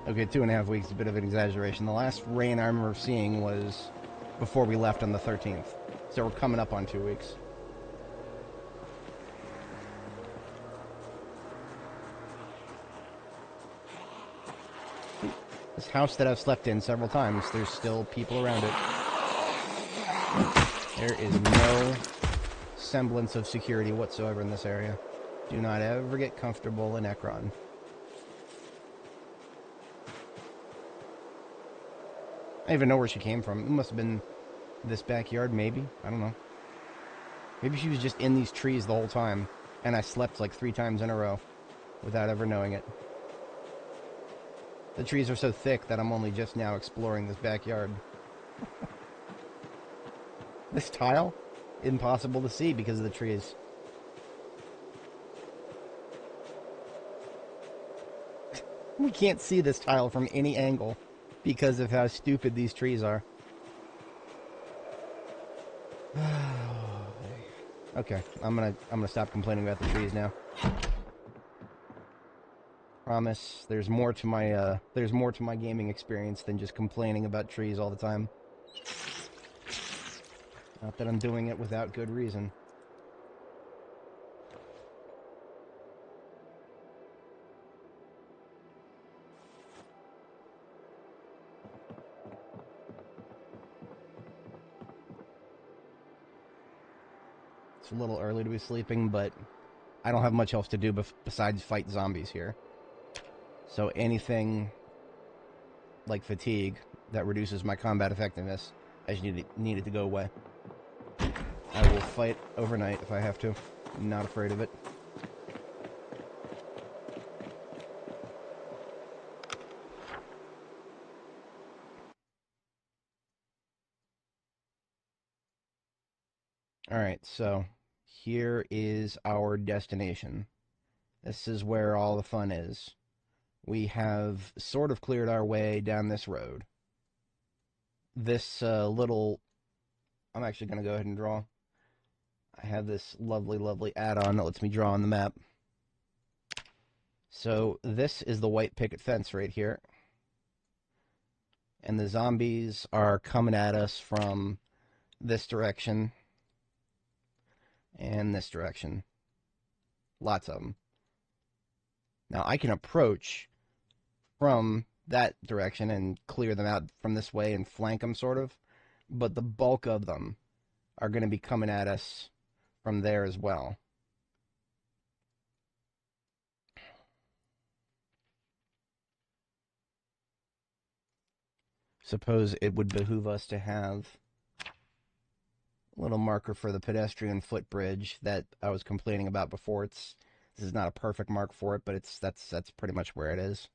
Okay, 2.5 weeks is a bit of an exaggeration. The last rain I remember seeing was before we left on the 13th. So we're coming up on 2 weeks. This house that I've slept in several times, there's still people around it. There is no semblance of security whatsoever in this area. Do not ever get comfortable in Ekron. I don't even know where she came from. It must have been this backyard, maybe. I don't know. Maybe she was just in these trees the whole time, and I slept like 3 times in a row without ever knowing it. The trees are so thick that I'm only just now exploring this backyard. This tile? Impossible to see because of the trees. We can't see this tile from any angle because of how stupid these trees are. Okay, I'm gonna stop complaining about the trees now. Promise, there's more to my gaming experience than just complaining about trees all the time. Not that I'm doing it without good reason. It's a little early to be sleeping, but I don't have much else to do besides fight zombies here. So anything like fatigue that reduces my combat effectiveness, I just need it to go away. I will fight overnight if I have to. I'm not afraid of it. Alright, so here is our destination. This is where all the fun is. We have sort of cleared our way down this road. This little... I'm actually going to go ahead and draw. I have this lovely, lovely add-on that lets me draw on the map. So this is the white picket fence right here. And the zombies are coming at us from this direction and this direction. Lots of them. Now I can approach from that direction and clear them out from this way and flank them, sort of. But the bulk of them are going to be coming at us from there as well. Suppose it would behoove us to have a little marker for the pedestrian footbridge that I was complaining about before. This is not a perfect mark for it, but that's pretty much where it is.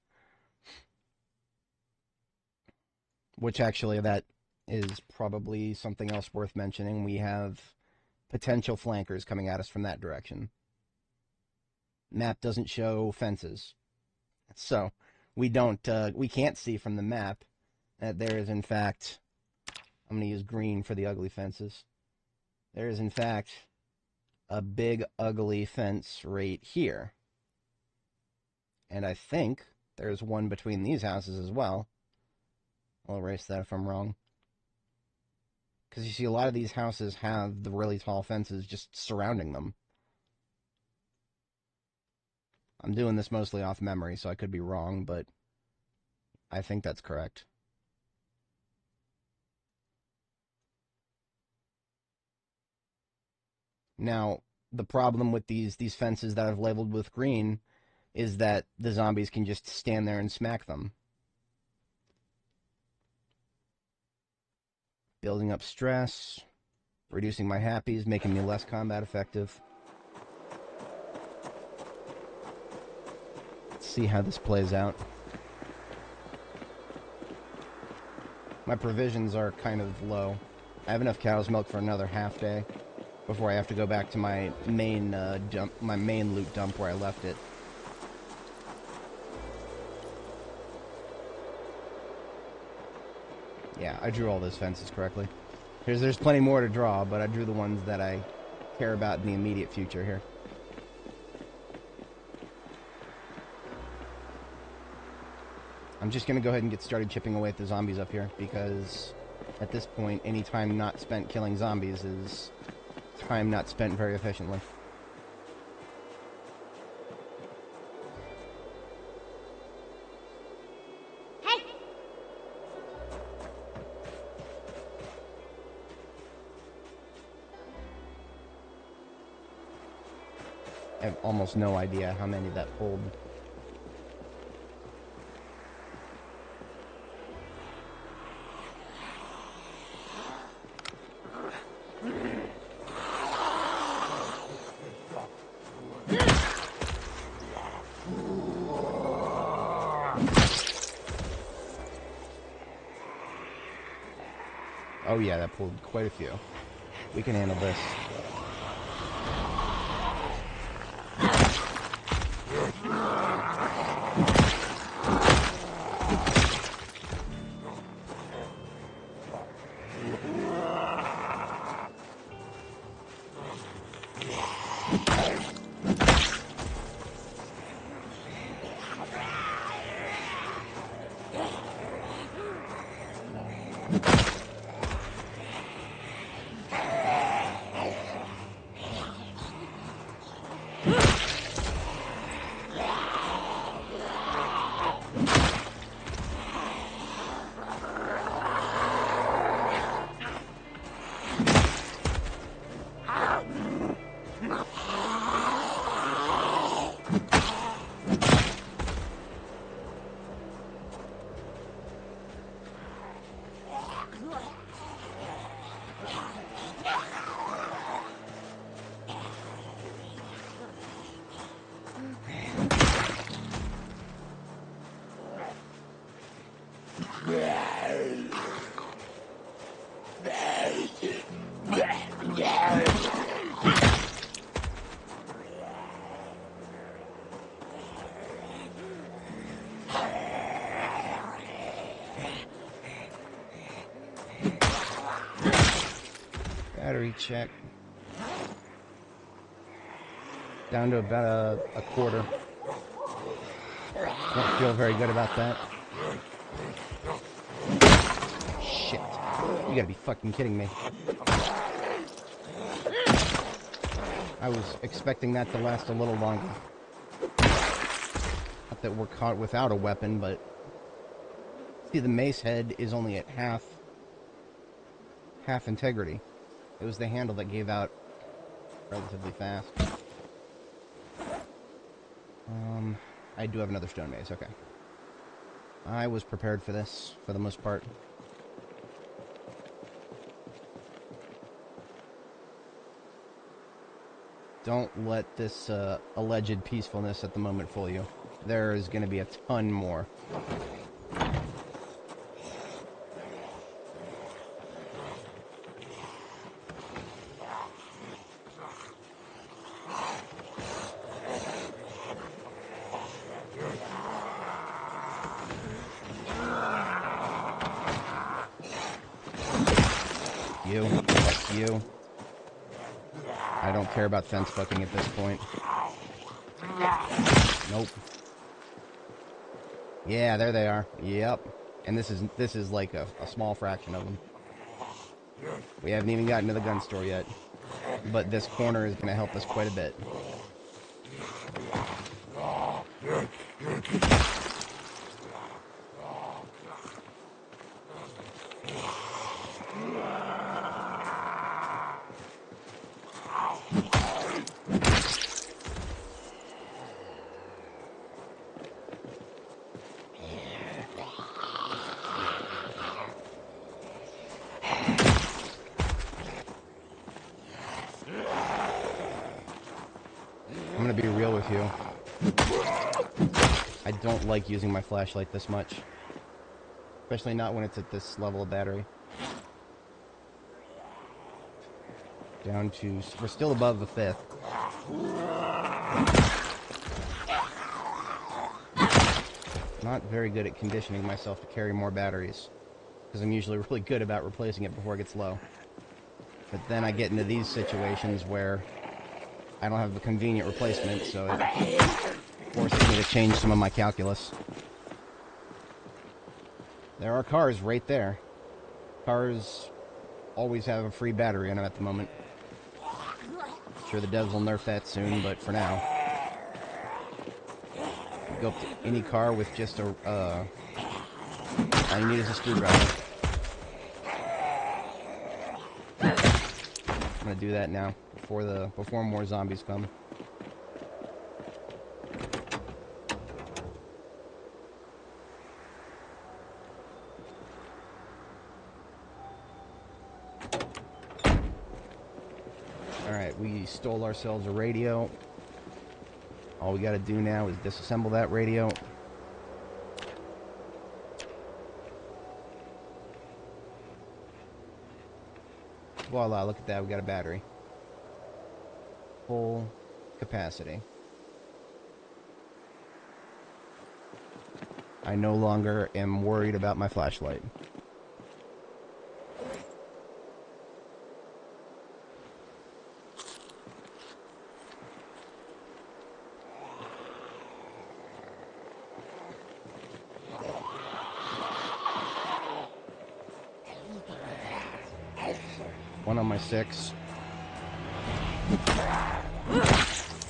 Which actually, that is probably something else worth mentioning. We have potential flankers coming at us from that direction. Map doesn't show fences, so we can't see from the map that there is, in fact, I'm going to use green for the ugly fences. There is, in fact, a big, ugly fence right here. And I think there's one between these houses as well. I'll erase that if I'm wrong. Because you see, a lot of these houses have the really tall fences just surrounding them. I'm doing this mostly off memory, so I could be wrong, but I think that's correct. Now, the problem with these fences that I've labeled with green is that the zombies can just stand there and smack them. Building up stress, reducing my happies, making me less combat effective. Let's see how this plays out. My provisions are kind of low. I have enough cow's milk for another half day before I have to go back to my main my main loot dump where I left it. Yeah, I drew all those fences correctly. There's plenty more to draw, but I drew the ones that I care about in the immediate future here. I'm just going to go ahead and get started chipping away at the zombies up here, because at this point, any time not spent killing zombies is time not spent very efficiently.
Hey!
I have almost no idea how many that pulled. Oh yeah, that pulled quite a few. We can handle this. Battery check. Down to about a quarter. Don't feel very good about that. Shit. You gotta be fucking kidding me. I was expecting that to last a little longer. Not that we're caught without a weapon, but... See, the mace head is only at half integrity. It was the handle that gave out relatively fast. I do have another stone mace, okay. I was prepared for this, for the most part. Don't let this alleged peacefulness at the moment fool you. There is going to be a ton more. You. I don't care about fence fucking at this point. Nope. Yeah, there they are. Yep. And this is like a small fraction of them. We haven't even gotten to the gun store yet. But this corner is going to help us quite a bit. I'm gonna be real with you. I don't like using my flashlight this much. Especially not when it's at this level of battery. Down to... We're still above the 5th. Not very good at conditioning myself to carry more batteries. Because I'm usually really good about replacing it before it gets low. But then I get into these situations where I don't have a convenient replacement, so it forces me to change some of my calculus. There are cars right there. Cars always have a free battery in them at the moment. I'm sure the devs will nerf that soon, but for now. Go up to any car with just a, all you need is a screwdriver. I'm gonna do that now, before more zombies come. Alright, we stole ourselves a radio. All we gotta do now is disassemble that radio. Voila, look at that, we got a battery. Full capacity. I no longer am worried about my flashlight. One on my 6.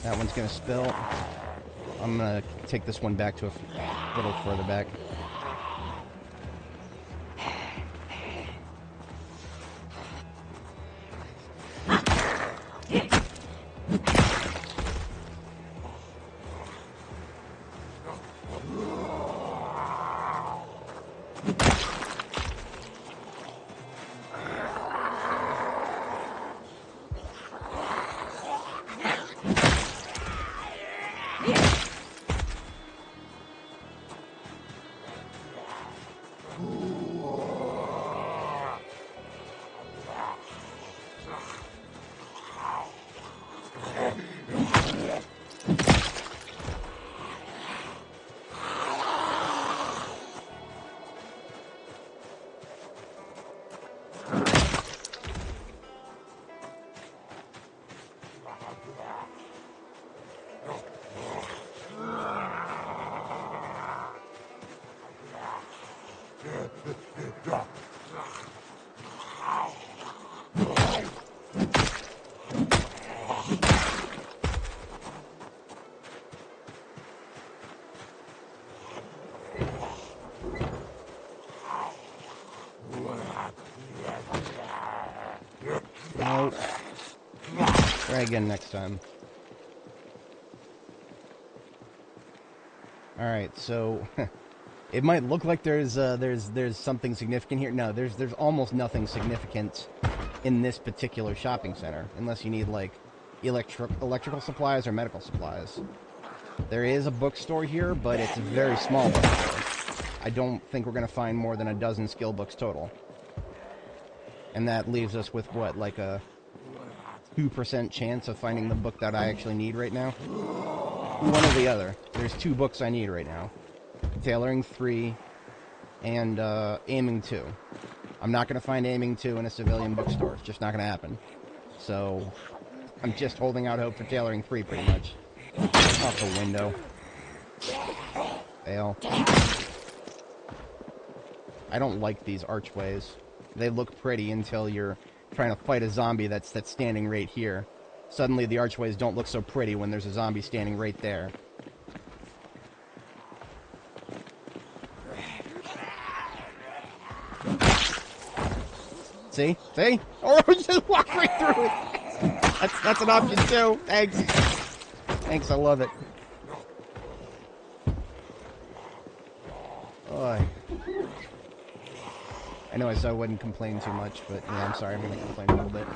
That one's gonna spill. I'm gonna take this one back to a little further back. Nope. Try again next time. Alright, so it might look like there's something significant here. No, there's almost nothing significant in this particular shopping center, unless you need like electrical supplies or medical supplies. There is a bookstore here, but it's a very small bookstore. I don't think we're gonna find more than a dozen skill books total. And that leaves us with what, like a 2% chance of finding the book that I actually need right now? One or the other. There's 2 books I need right now. Tailoring 3 and Aiming 2. I'm not going to find Aiming 2 in a civilian bookstore. It's just not going to happen. So, I'm just holding out hope for Tailoring 3 pretty much. Off the window. Fail. I don't like these archways. They look pretty until you're trying to fight a zombie that's standing right here. Suddenly the archways don't look so pretty when there's a zombie standing right there. See? See? Oh, just walk right through it! That's an option too. Thanks. Thanks, I love it. Oh, I know I said I wouldn't complain too much, but yeah, I'm sorry, I'm gonna complain a little bit.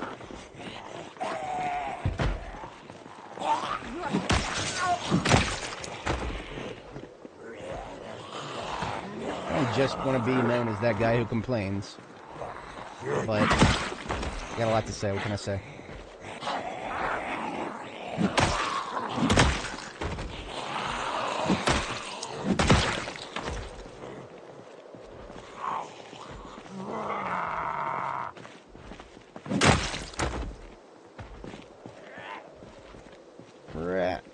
I don't just want to be known as that guy who complains. But I got a lot to say. What can I say? Rat.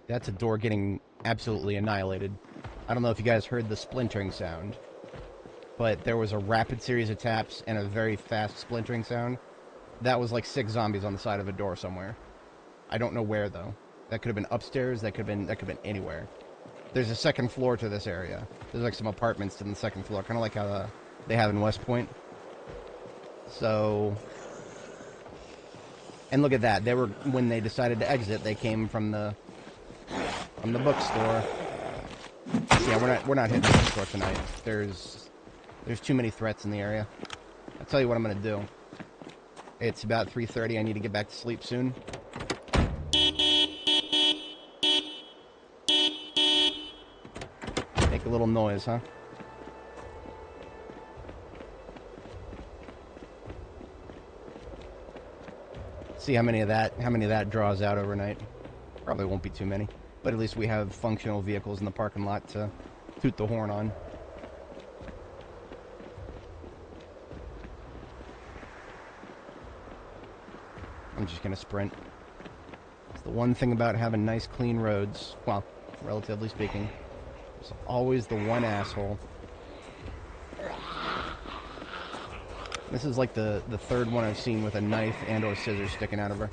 That's a door getting absolutely annihilated. I don't know if you guys heard the splintering sound, but there was a rapid series of taps and a very fast splintering sound. That was like 6 zombies on the side of a door somewhere. I don't know where though. That could have been upstairs. That could have been anywhere. There's a second floor to this area. There's like some apartments in the second floor, kind of like how they have in West Point. So, and look at that. They were, when they decided to exit, they came from the bookstore. Yeah, we're not hitting the bookstore tonight. There's too many threats in the area. I'll tell you what I'm gonna do. It's about 3:30. I need to get back to sleep soon. Make a little noise, huh? See how many of that draws out overnight. Probably won't be too many. But at least we have functional vehicles in the parking lot to toot the horn on. I'm just gonna sprint. It's the one thing about having nice, clean roads. Well, relatively speaking. There's always the one asshole. This is like the third one I've seen with a knife and or scissors sticking out of her.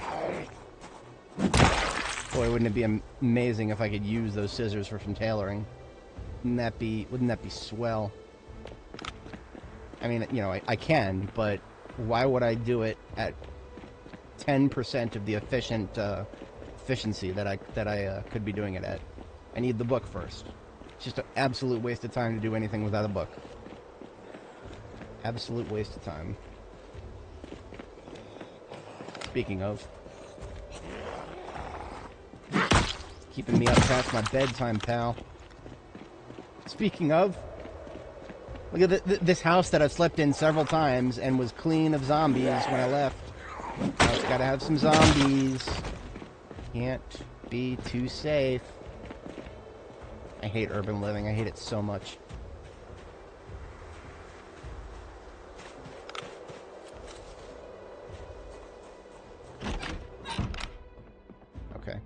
Boy, wouldn't it be amazing if I could use those scissors for some tailoring? Wouldn't that be swell? I mean, you know, I can, but why would I do it at 10% of the efficiency that I could be doing it at? I need the book first. It's just an absolute waste of time to do anything without a book. Absolute waste of time. Speaking of, keeping me up past my bedtime, pal. Speaking of, look at this house that I've slept in several times and was clean of zombies when I left. Now it's gotta have some zombies. Can't be too safe. I hate urban living. I hate it so much. Okay.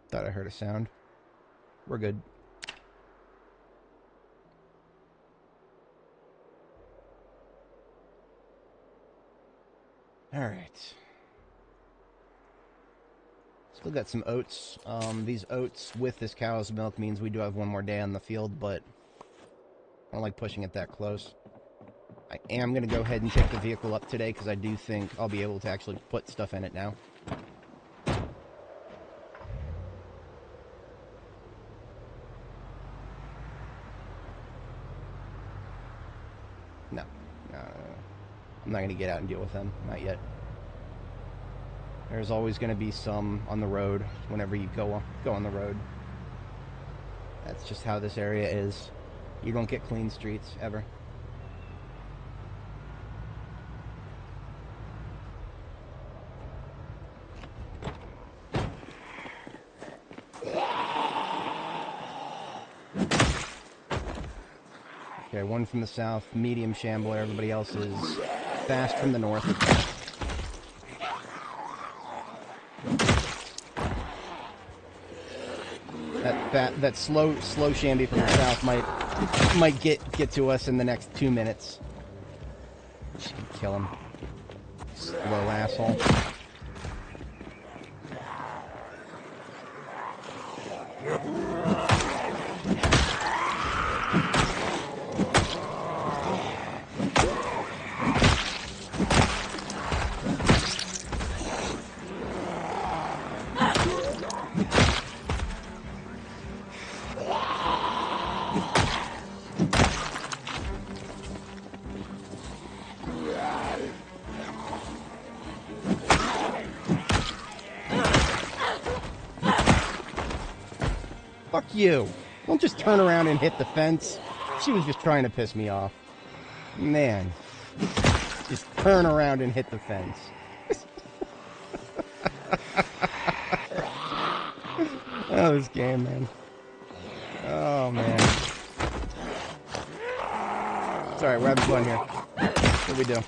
Thought I heard a sound. We're good. Alright. Still got some oats. These oats with this cow's milk means we do have one more day on the field, but I don't like pushing it that close. I am going to go ahead and take the vehicle up today because I do think I'll be able to actually put stuff in it now. No. I'm not going to get out and deal with them. Not yet. There's always going to be some on the road whenever you go on the road. That's just how this area is. You don't get clean streets, ever. Okay, one from the south, medium shambler. Everybody else is fast from the north. That slow shamby from the south might get to us in the next 2 minutes. She can kill him. Slow asshole. Fuck you. Don't just turn around and hit the fence. She was just trying to piss me off. Man. Just turn around and hit the fence. Oh, this game, man. Oh, man. It's alright, we're having fun here. What do we do?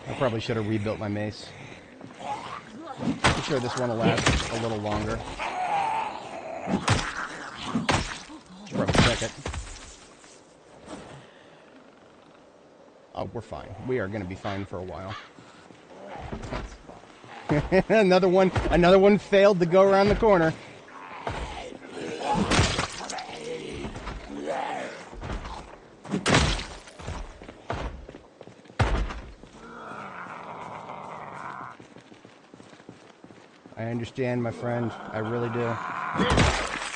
I probably should have rebuilt my mace. I'm sure this one will last a little longer. Should probably check it. Oh, we're fine. We are going to be fine for a while. Another one failed to go around the corner. I understand, my friend. I really do.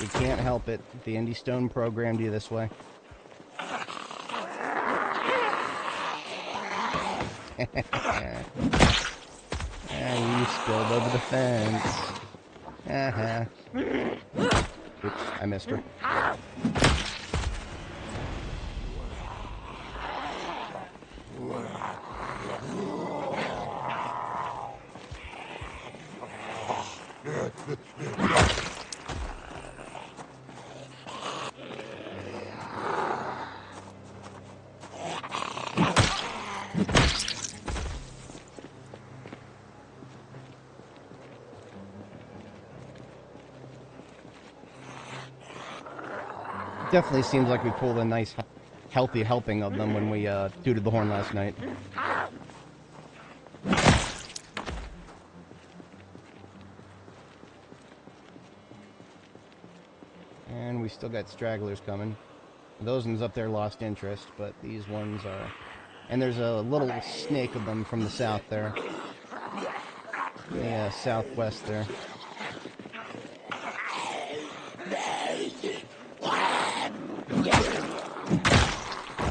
You can't help it. The Indie Stone programmed you this way. You spilled over the fence. Oops, I missed her. Definitely seems like we pulled a nice, healthy helping of them when we tooted the horn last night. And we still got stragglers coming. Those ones up there lost interest, but these ones are... And there's a little snake of them from the south there. Yeah, southwest there.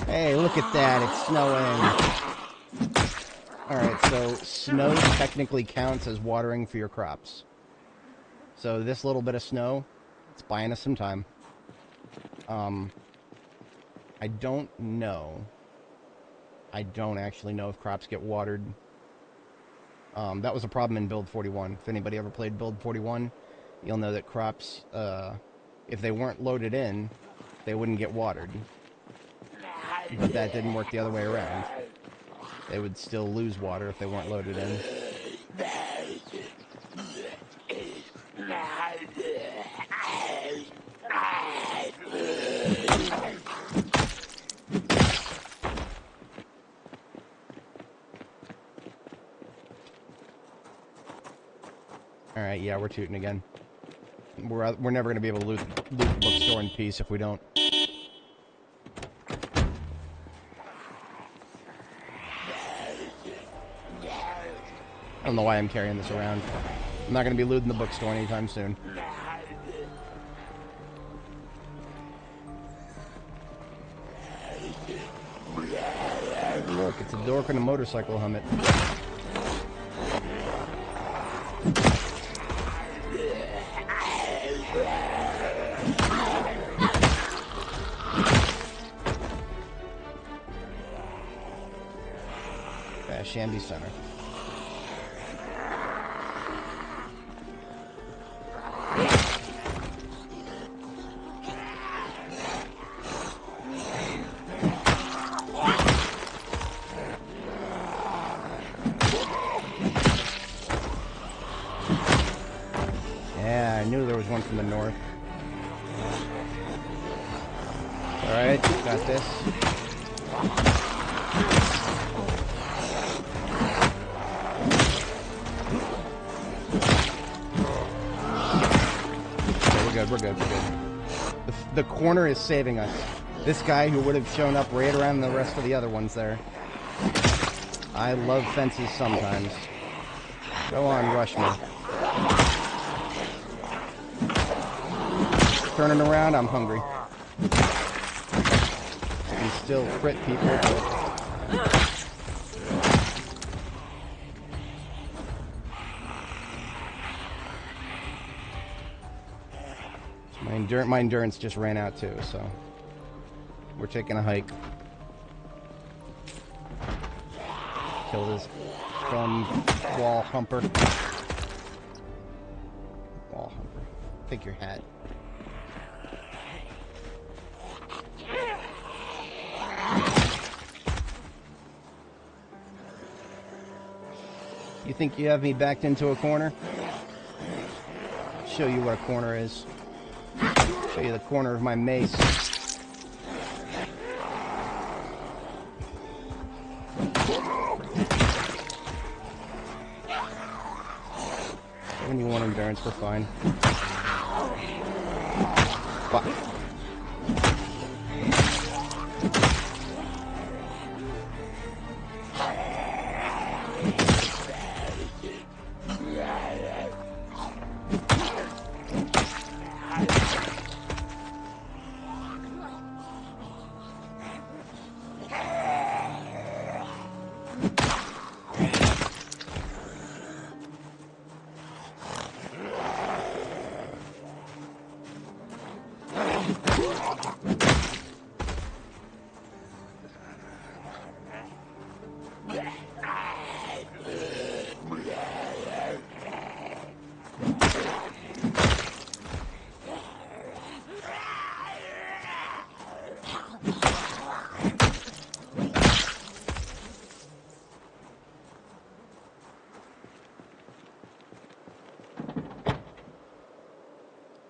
Hey, look at that, it's snowing. Alright, so snow technically counts as watering for your crops. So this little bit of snow, it's buying us some time. I don't know. I don't actually know if crops get watered. That was a problem in Build 41. If anybody ever played Build 41, you'll know that crops, if they weren't loaded in, they wouldn't get watered. But that didn't work the other way around. They would still lose water if they weren't loaded in. Alright, yeah, we're tooting again. We're never going to be able to loot the bookstore in peace if we don't. I don't know why I'm carrying this around. I'm not going to be looting the bookstore anytime soon. Look, it's a dork and a motorcycle helmet. Shandy Center. Yeah, I knew there was one from the north. Alright, got this. We're good. The corner is saving us. This guy who would have shown up right around the rest of the other ones there. I love fences sometimes. Go on, rush me. Turning around, I'm hungry. I can still crit people. my endurance just ran out too, so we're taking a hike. Kill this dumb wall humper. Wall humper. Take your hat. You think you have me backed into a corner? Show you what a corner is. Show you the corner of my mace. 71 endurance, we're fine. Fuck.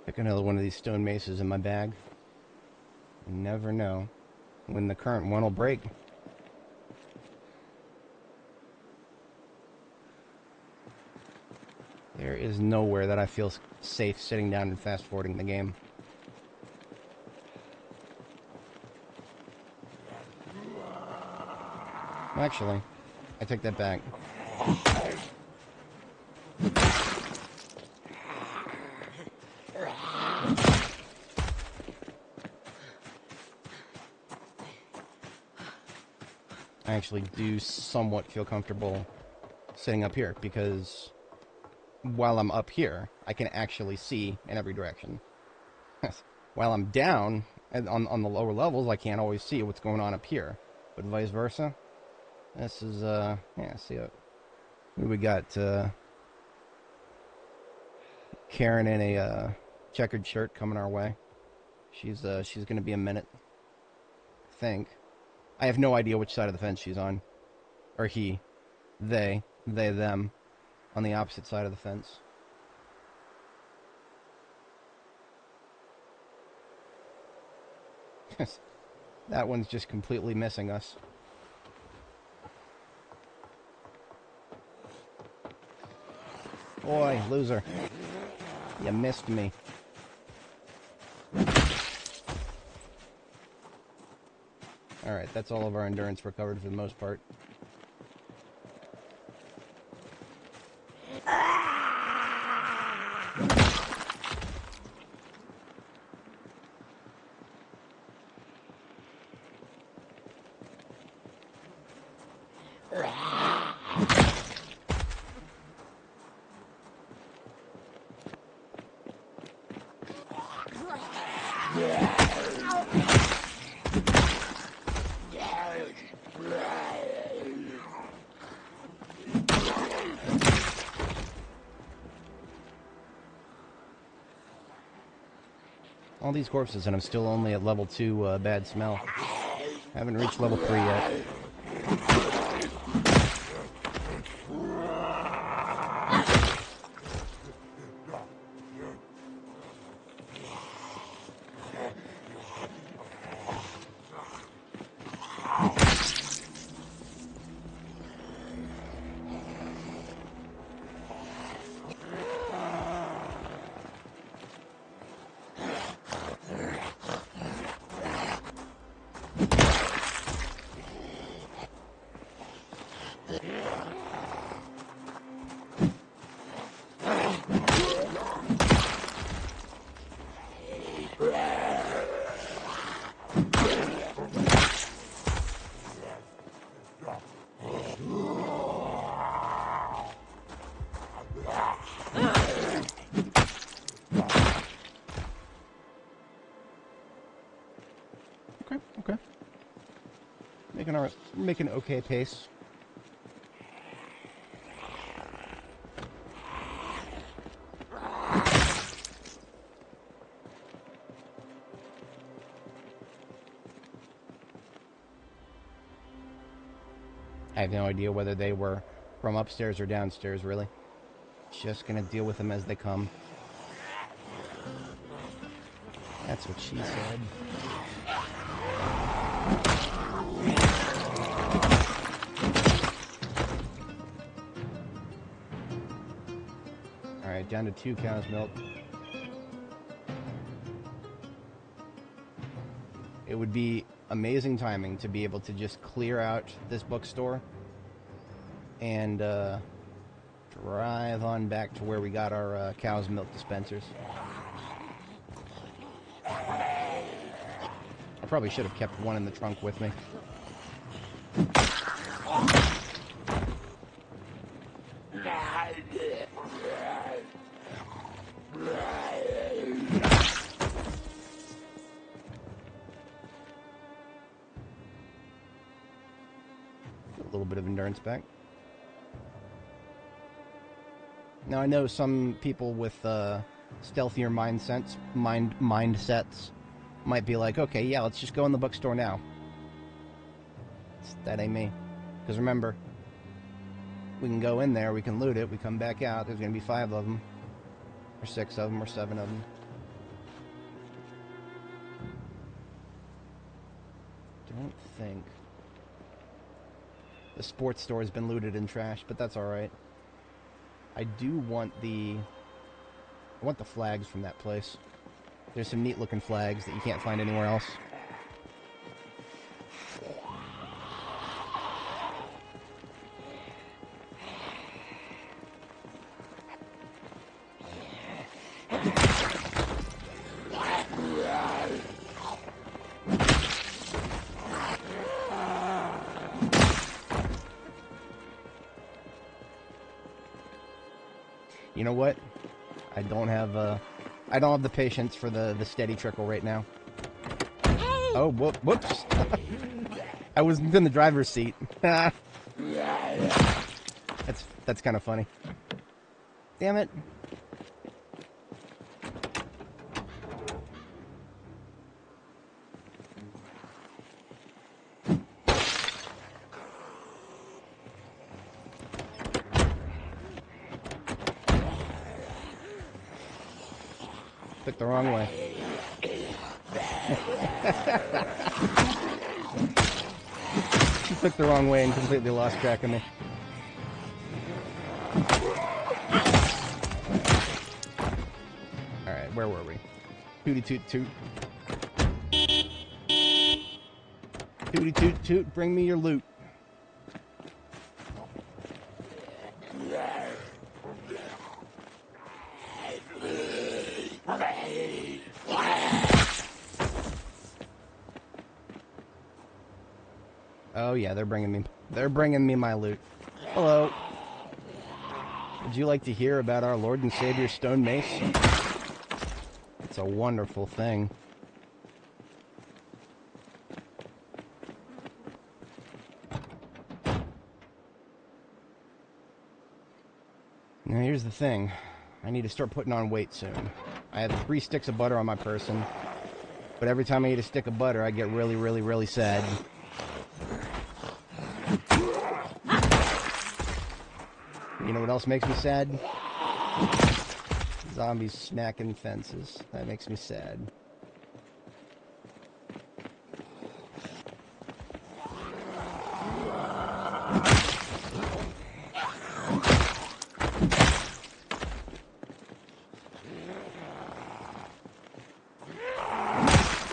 Pick another one of these stone maces in my bag. You never know when the current one will break. There is nowhere that I feel safe sitting down and fast forwarding the game. Actually, I take that back. I actually do somewhat feel comfortable sitting up here because while I'm up here, I can actually see in every direction. While I'm down and on the lower levels, I can't always see what's going on up here, but vice versa. This is yeah, see it. We got Karen in a checkered shirt coming our way. She's gonna be a minute, I think. I have no idea which side of the fence she's on. Or he. They, them. On the opposite side of the fence. That one's just completely missing us. Boy, loser. You missed me. Alright, that's all of our endurance recovered for the most part. All these corpses, and I'm still only at level 2 bad smell. Haven't reached level 3 yet. Making okay pace. I have no idea whether they were from upstairs or downstairs, really. Just gonna deal with them as they come. That's what she said. Alright, down to 2 cow's milk. It would be amazing timing to be able to just clear out this bookstore and drive on back to where we got our cow's milk dispensers. I probably should have kept one in the trunk with me. A little bit of endurance back. Now I know some people with stealthier mindsets might be like, okay, yeah, let's just go in the bookstore now. That ain't me. Because remember, we can go in there, we can loot it, we come back out, there's going to be 5 of them, or 6 of them, or 7 of them. Don't think the sports store has been looted and trashed, but that's alright. I do want the flags from that place. There's some neat looking flags that you can't find anywhere else. You know what? I don't have the patience for the steady trickle right now. Oh, whoops. I was in the driver's seat. That's kind of funny. Damn it. Took the wrong way. She took the wrong way and completely lost track of me. Alright, where were we? Tootie toot toot. Tootie toot toot, bring me your loot. Oh yeah, they're bringing me my loot. Hello. Would you like to hear about our Lord and Savior Stone Mace? It's a wonderful thing. Now here's the thing. I need to start putting on weight soon. I have 3 sticks of butter on my person, but every time I eat a stick of butter, I get really, really, really sad. You know what else makes me sad? Zombies smacking fences. That makes me sad.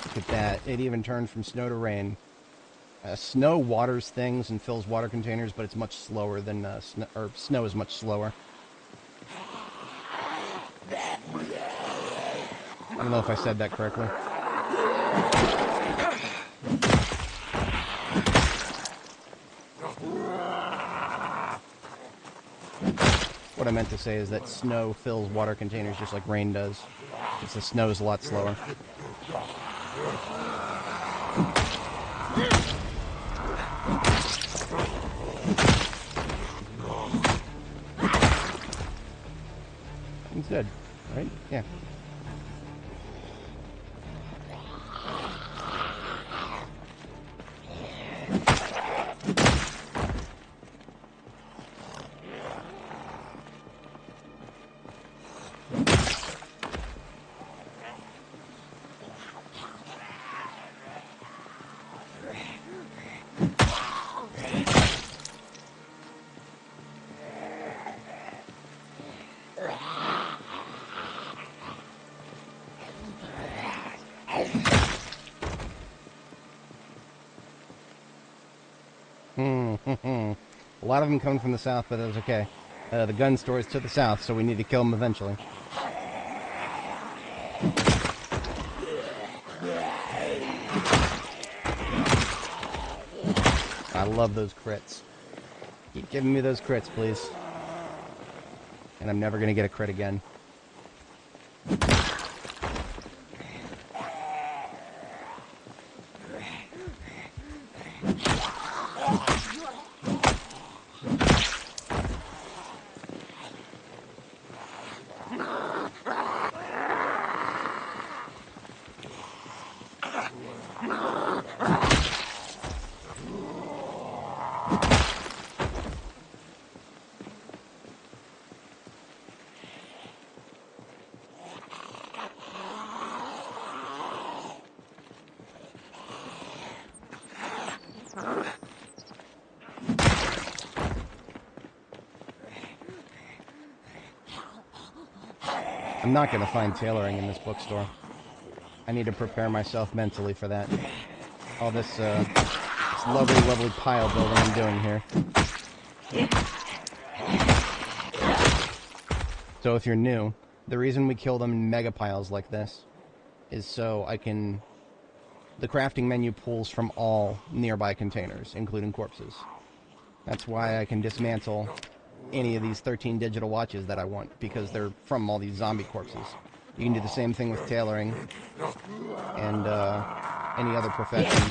Look at that. It even turned from snow to rain. Snow waters things and fills water containers, but it's much slower than snow is much slower. I don't know if I said that correctly. What I meant to say is that snow fills water containers just like rain does. Just the snow is a lot slower. good, right? Yeah. A lot of them coming from the south, but that's okay. The gun store is to the south, so we need to kill them eventually. I love those crits. Keep giving me those crits, please. And I'm never going to get a crit again. I'm not going to find tailoring in this bookstore. I need to prepare myself mentally for that. All this lovely, lovely pile building I'm doing here. So if you're new, the reason we kill them in mega piles like this is so I can... The crafting menu pulls from all nearby containers, including corpses. That's why I can dismantle any of these 13 digital watches that I want, because they're from all these zombie corpses. You can do the same thing with tailoring and any other profession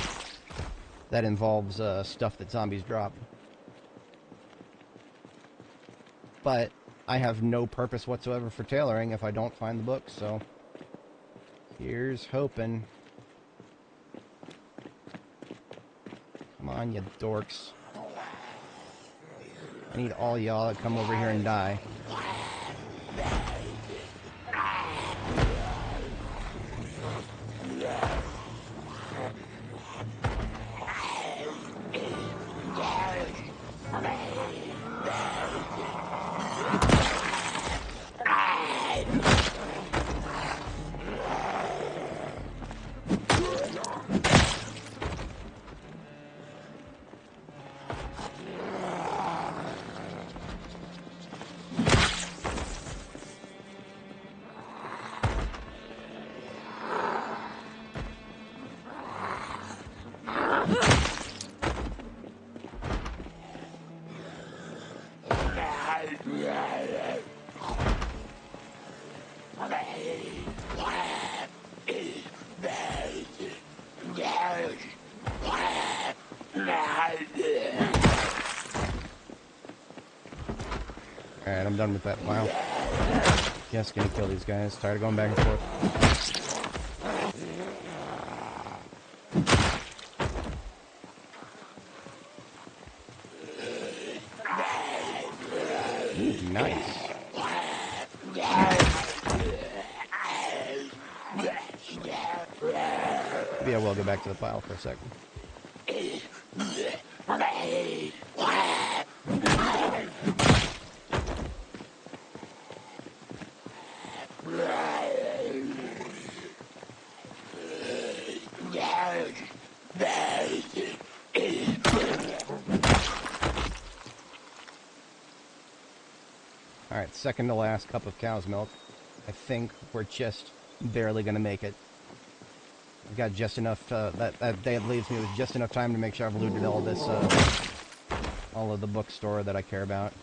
that involves stuff that zombies drop. But I have no purpose whatsoever for tailoring if I don't find the book, so here's hoping. Come on, you dorks. I need all y'all to come over here and die. Alright, I'm done with that pile. Just gonna kill these guys. Tired of going back and forth. Ooh, nice. Maybe I will go back to the pile for a second. Alright, second to last cup of cow's milk. I think we're just barely gonna make it. I've got just enough, that day leaves me with just enough time to make sure I've looted all this, all of the bookstore that I care about.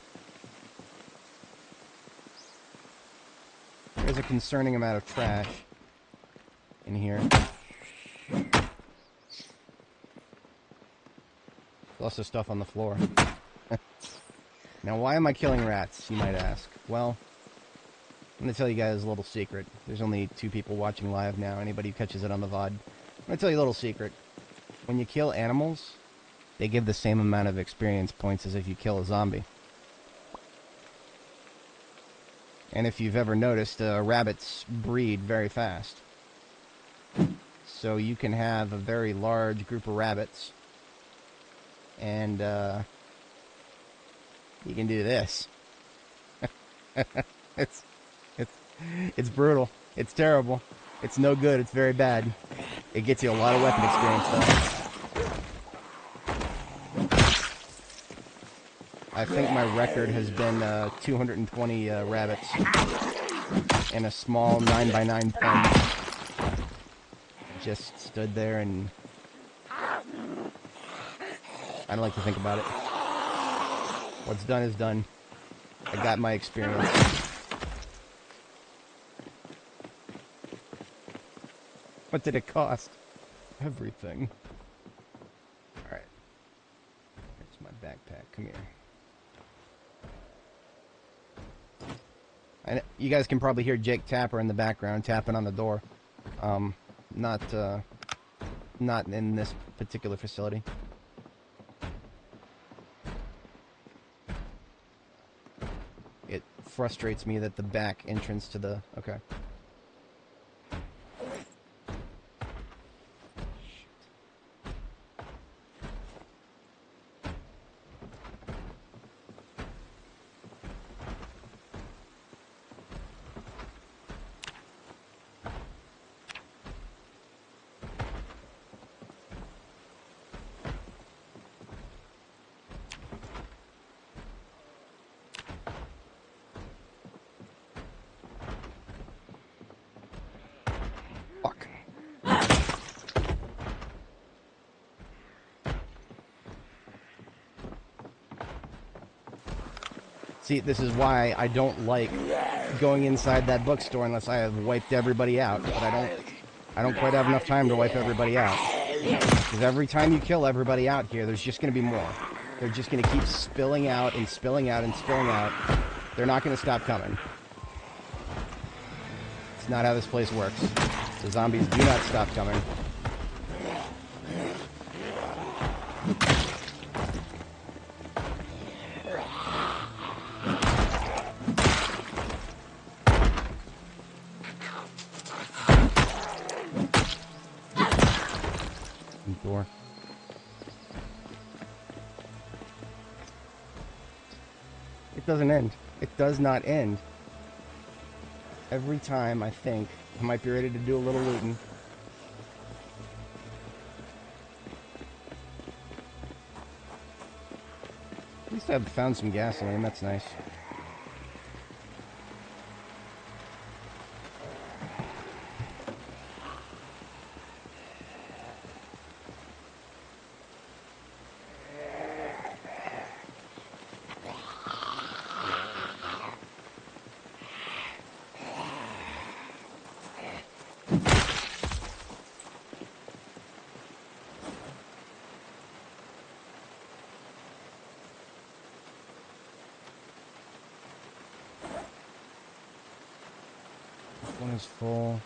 There's a concerning amount of trash in here. Lots of stuff on the floor. Now, why am I killing rats, you might ask? Well, I'm going to tell you guys a little secret. There's only 2 people watching live now. Anybody who catches it on the VOD. I'm going to tell you a little secret. When you kill animals, they give the same amount of experience points as if you kill a zombie. And if you've ever noticed, rabbits breed very fast. So you can have a very large group of rabbits. And you can do this. It's brutal. It's terrible. It's no good. It's very bad. It gets you a lot of weapon experience, though. I think my record has been 220 rabbits in a small 9x9 pen. Just stood there and I don't like to think about it. What's done is done. I got my experience. What did it cost? Everything. Alright. Here's my backpack. Come here. You guys can probably hear Jake Tapper in the background tapping on the door. Not in this particular facility. It frustrates me that the back entrance to the... Okay. See, this is why I don't like going inside that bookstore unless I have wiped everybody out. But I don't quite have enough time to wipe everybody out. Because every time you kill everybody out here, there's just going to be more. They're just going to keep spilling out and spilling out and spilling out. They're not going to stop coming. It's not how this place works. The zombies do not stop coming. Door. It doesn't end. It does not end. Every time I think I might be ready to do a little looting. At least I've found some gasoline. That's nice. One is full,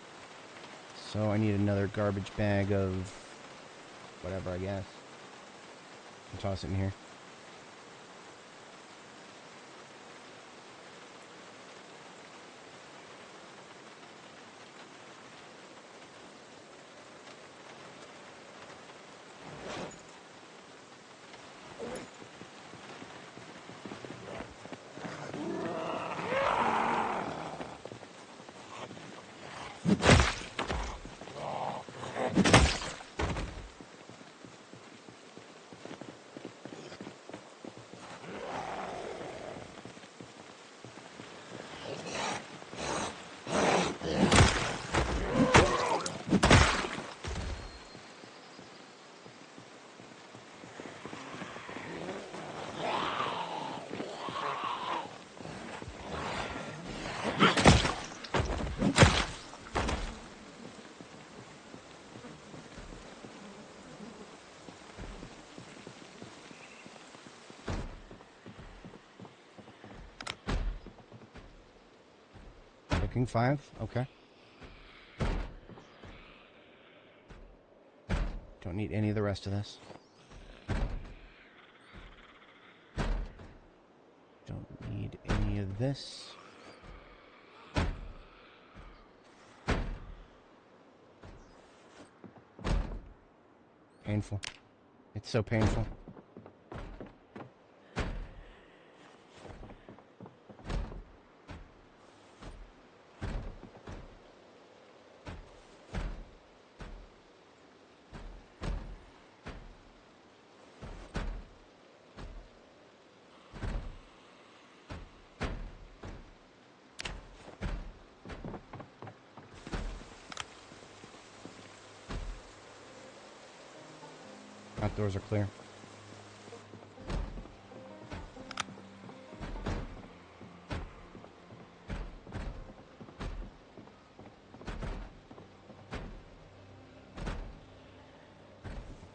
so I need another garbage bag of whatever, I guess. I'll toss it in here. Cooking 5? Okay. Don't need any of the rest of this. Don't need any of this. Painful. It's so painful. Outdoors are clear.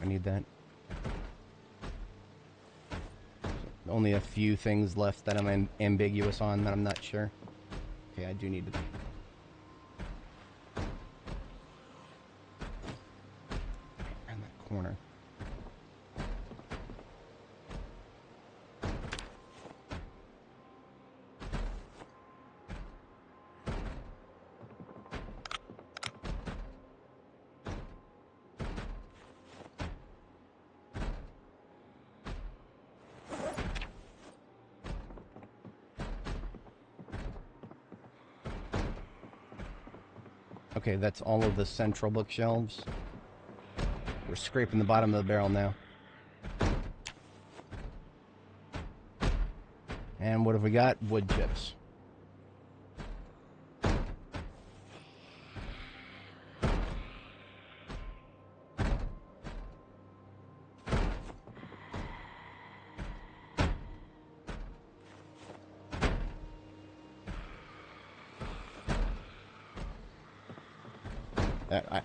I need that. Only a few things left that I'm ambiguous on that I'm not sure. Okay, I do need to... around that corner. Okay, that's all of the central bookshelves. We're scraping the bottom of the barrel now. And what have we got? Wood chips.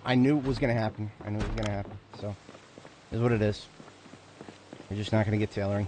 I knew it was going to happen. I knew it was going to happen. So, it is what it is. We're just not going to get tailoring.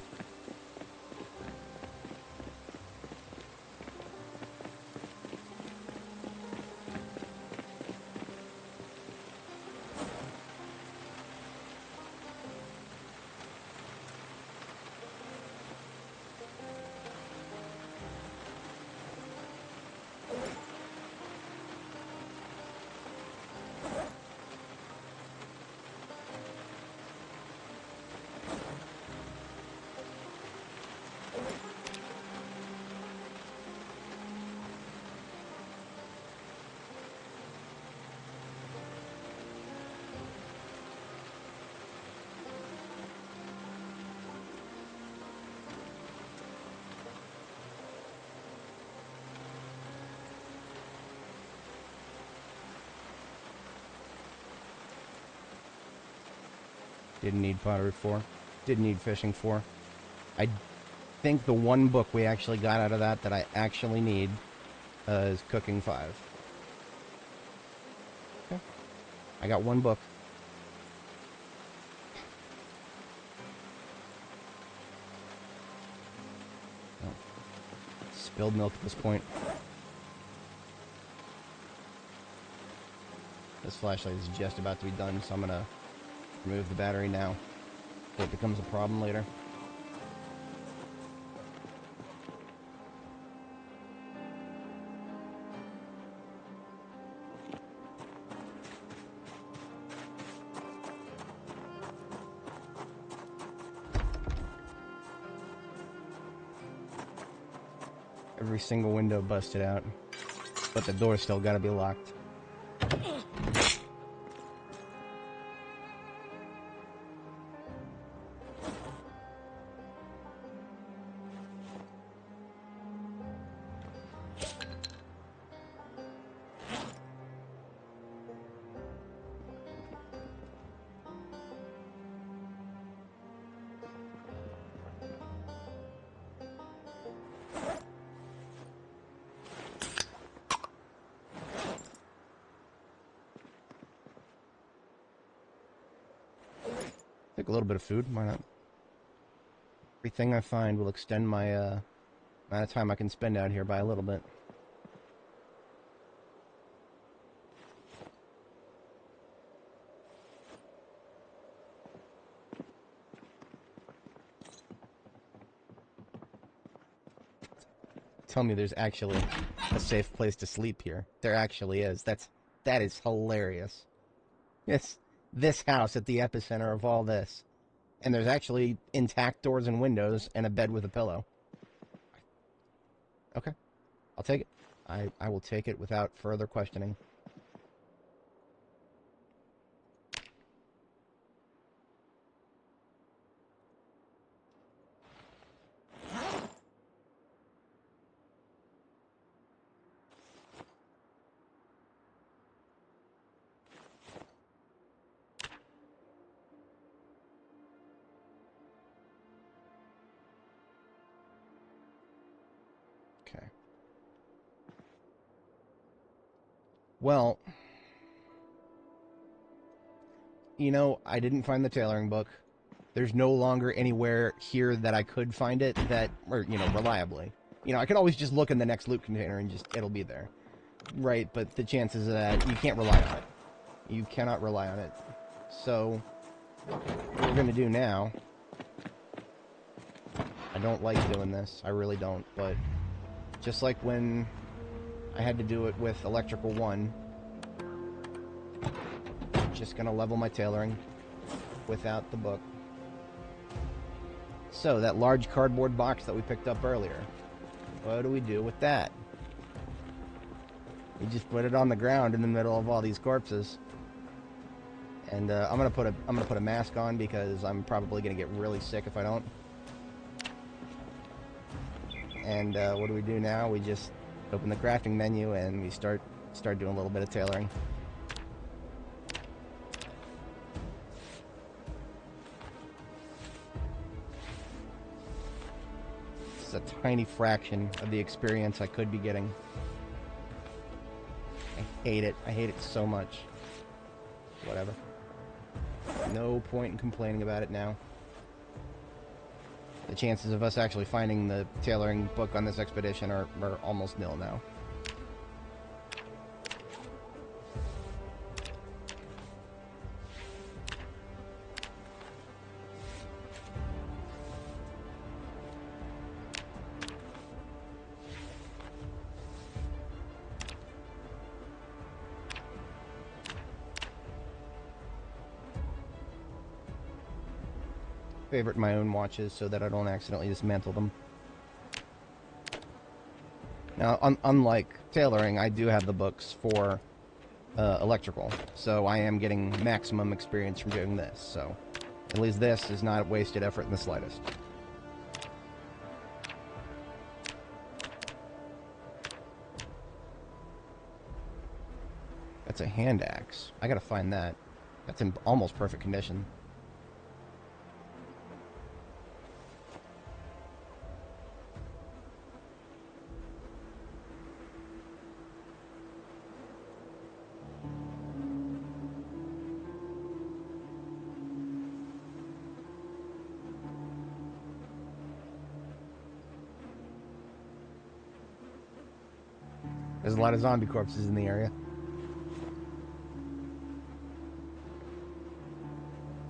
Didn't need pottery 4. Didn't need fishing 4. I think the one book we actually got out of that I actually need is cooking 5. Okay. I got one book. Oh. Spilled milk at this point. This flashlight is just about to be done, so I'm gonna remove the battery now, so it becomes a problem later. Every single window busted out, but the door's still gotta be locked. Take a little bit of food, why not? Everything I find will extend my amount of time I can spend out here by a little bit. tell me there's actually a safe place to sleep here. There actually is. That is hilarious. It's this house at the epicenter of all this. And there's actually intact doors and windows and a bed with a pillow. Okay. I'll take it. I will take it without further questioning. Okay. Well, you know, I didn't find the tailoring book. There's no longer anywhere here that I could find it that, or, you know, reliably. You know, I could always just look in the next loot container and just, it'll be there. Right, but the chances of that, you can't rely on it. You cannot rely on it. So, what we're going to do now, I don't like doing this, I really don't, but just like when I had to do it with Electrical 1, just going to level my tailoring without the book. So, that large cardboard box that we picked up earlier, what do we do with that? We just put it on the ground in the middle of all these corpses. And I'm gonna put a mask on because I'm probably gonna get really sick if I don't. And what do we do now? We just open the crafting menu and we start doing a little bit of tailoring. It's a tiny fraction of the experience I could be getting. I hate it. I hate it so much. Whatever. No point in complaining about it now. The chances of us actually finding the tailoring book on this expedition are almost nil now. Favorite my own watches so that I don't accidentally dismantle them. Now, unlike tailoring, I do have the books for electrical, so I am getting maximum experience from doing this, so at least this is not wasted effort in the slightest. That's a hand axe. I gotta find that. That's in almost perfect condition. There's a lot of zombie corpses in the area.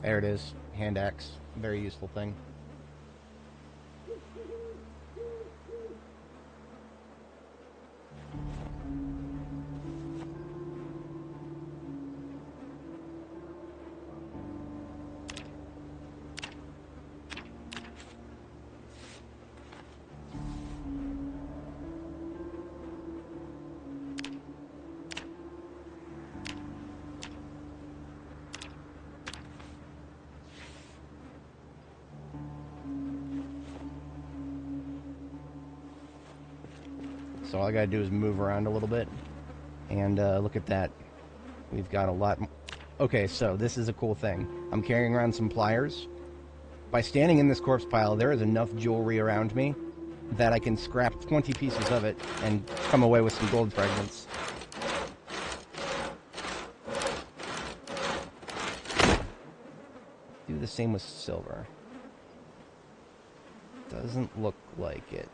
There it is. Hand axe. Very useful thing. So all I gotta do is move around a little bit. And look at that. We've got a lot. Okay, so this is a cool thing. I'm carrying around some pliers. By standing in this corpse pile, there is enough jewelry around me that I can scrap 20 pieces of it and come away with some gold fragments. Do the same with silver. Doesn't look like it.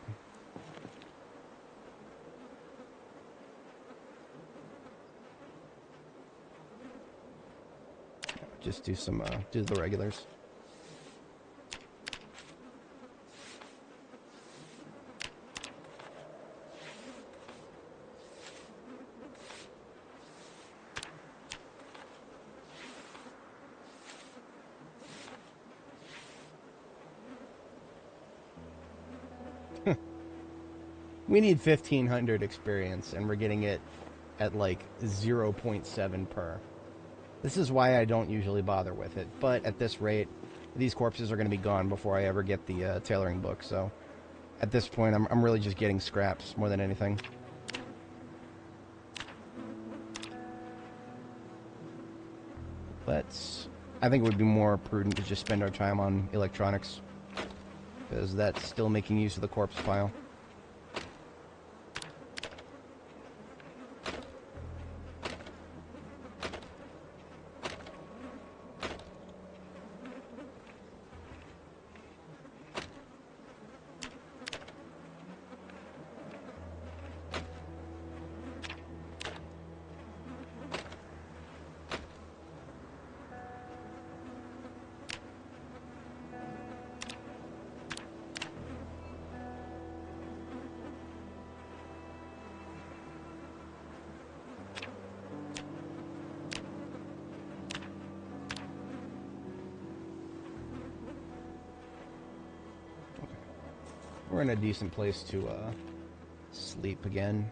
Just do some, do the regulars. We need 1,500 experience, and we're getting it at like 0.7 per. This is why I don't usually bother with it, but at this rate, these corpses are going to be gone before I ever get the tailoring book, so at this point I'm really just getting scraps more than anything. But I think it would be more prudent to just spend our time on electronics, because that's still making use of the corpse pile. We're in a decent place to sleep again.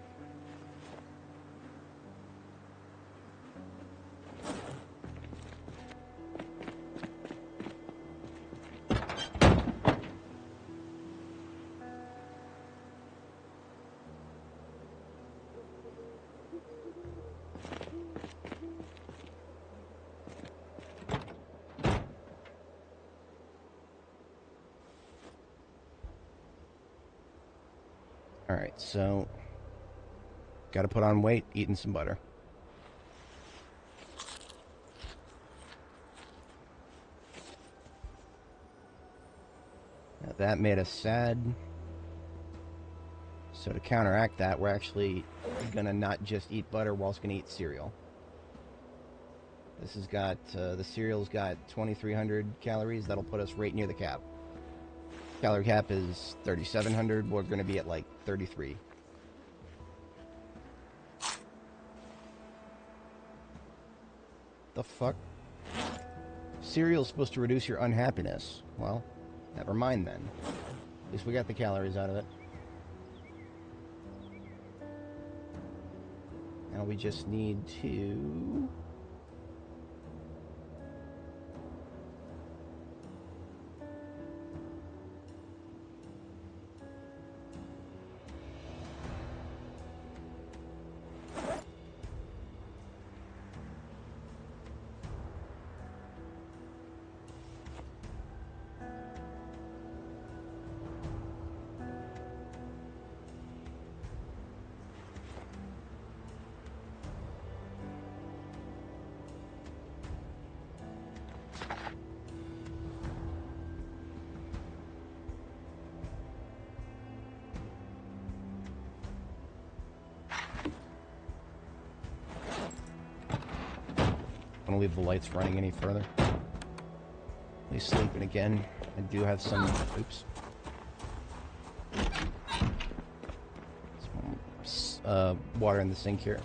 Alright, so gotta put on weight, eating some butter. Now that made us sad. So to counteract that, we're actually gonna not just eat butter, we're also gonna eat cereal. This has got, the cereal's got 2,300 calories. That'll put us right near the cap. Calorie cap is 3,700. We're going to be at like 33. The fuck? Cereal's supposed to reduce your unhappiness. Well, never mind then. At least we got the calories out of it. Now we just need to... I don't leave the lights running any further. He's sleeping again. I do have some... Oops. Some, water in the sink here.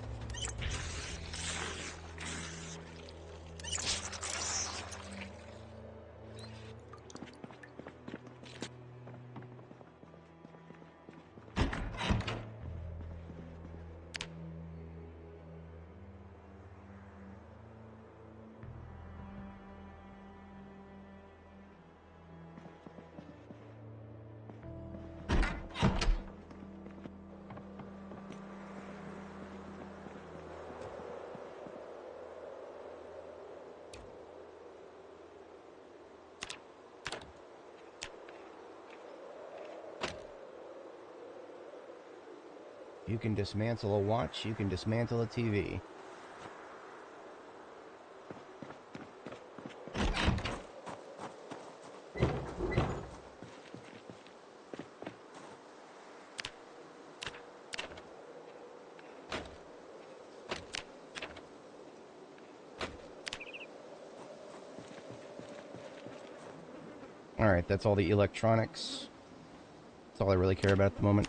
You can dismantle a watch, you can dismantle a TV. Alright, that's all the electronics. That's all I really care about at the moment.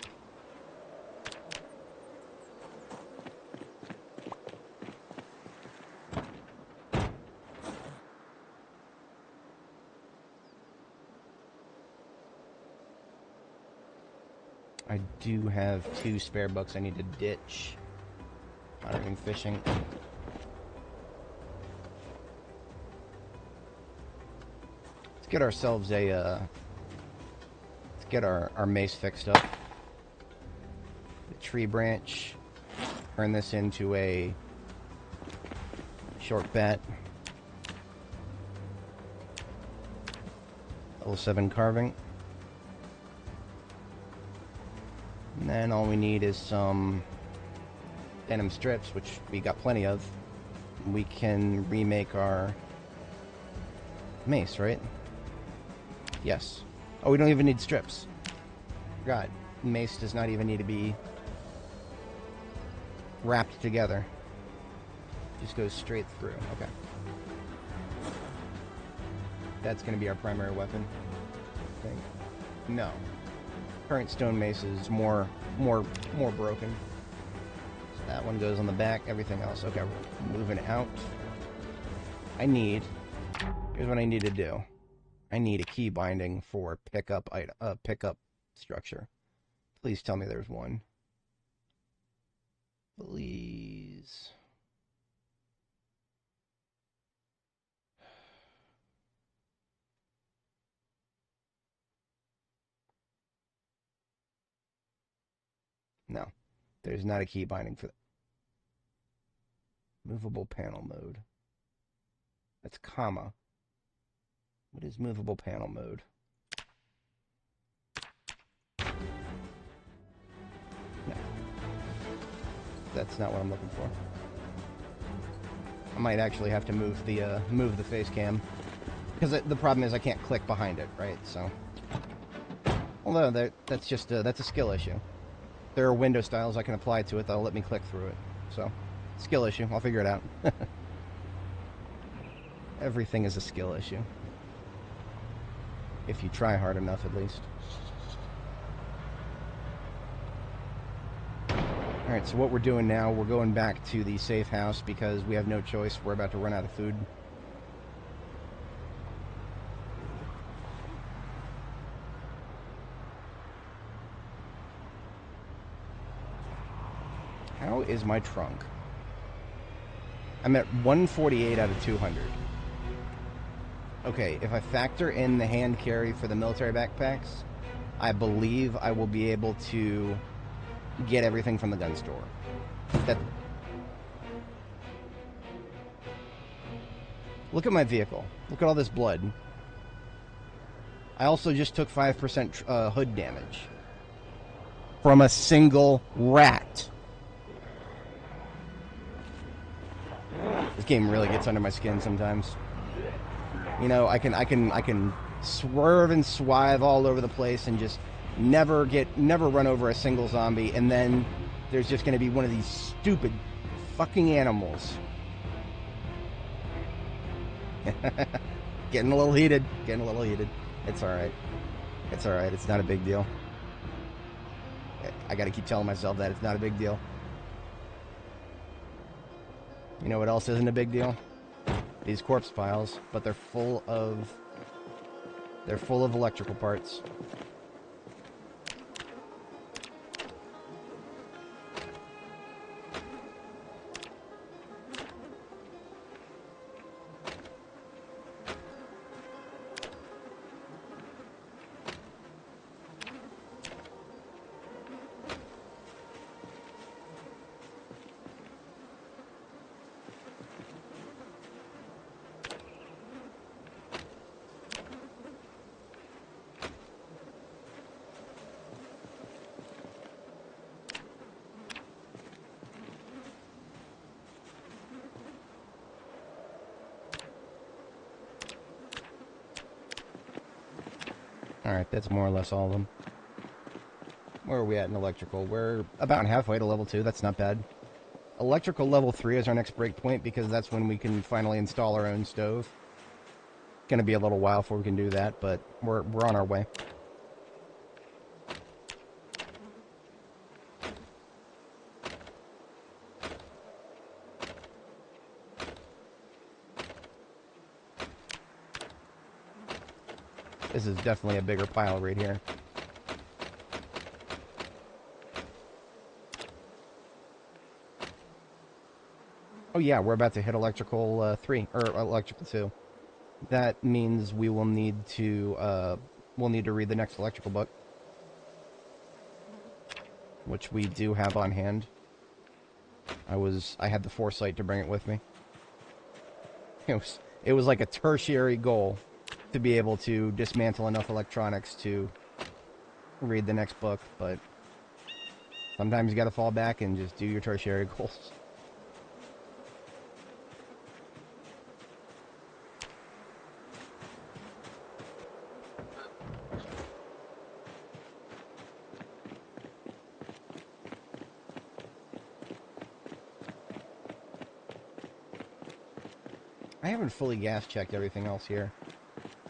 I do have 2 spare bucks I need to ditch. Not even fishing. Let's get ourselves a, let's get our mace fixed up. The tree branch. Turn this into a short bat. Level 7 carving. And then all we need is some denim strips, which we got plenty of. We can remake our mace, right? Yes. Oh, we don't even need strips. Forgot. Mace does not even need to be wrapped together. Just goes straight through. Okay. That's going to be our primary weapon, I think. No. Current stone mace is more broken. So that one goes on the back. Everything else. Okay, we're moving out. Here's what I need to do. I need a key binding for pickup structure. Please tell me there's one. Please. No, there's not a key binding for that. Movable panel mode. That's comma. What is movable panel mode? No. That's not what I'm looking for. I might actually have to move the face cam. Because the problem is I can't click behind it, right? So, although that's just that's a skill issue. There are window styles I can apply to it that'll let me click through it. So, skill issue. I'll figure it out. Everything is a skill issue. If you try hard enough, at least. Alright, so what we're doing now, we're going back to the safe house because we have no choice. We're about to run out of food. How is my trunk? I'm at 148 out of 200. Okay, if I factor in the hand carry for the military backpacks, I believe I will be able to get everything from the gun store. Look at my vehicle. Look at all this blood. I also just took 5% hood damage from a single rat. This game really gets under my skin sometimes. You know, I can swerve and swive all over the place and just never run over a single zombie, and then there's just going to be one of these stupid fucking animals. Getting a little heated. It's alright. It's alright. It's not a big deal. I gotta keep telling myself that it's not a big deal. You know what else isn't a big deal? These corpse piles, but they're full of electrical parts. Alright, that's more or less all of them. Where are we at in electrical? We're about halfway to level 2. That's not bad. Electrical level 3 is our next breakpoint because that's when we can finally install our own stove. Gonna be a little while before we can do that, but we're on our way. This is definitely a bigger pile right here. Oh yeah, we're about to hit electrical 3 or electrical 2. That means we will need to read the next electrical book, which we do have on hand. I had the foresight to bring it with me. It was like a tertiary goal to be able to dismantle enough electronics to read the next book, but sometimes you gotta fall back and just do your tertiary goals. I haven't fully gas checked everything else here.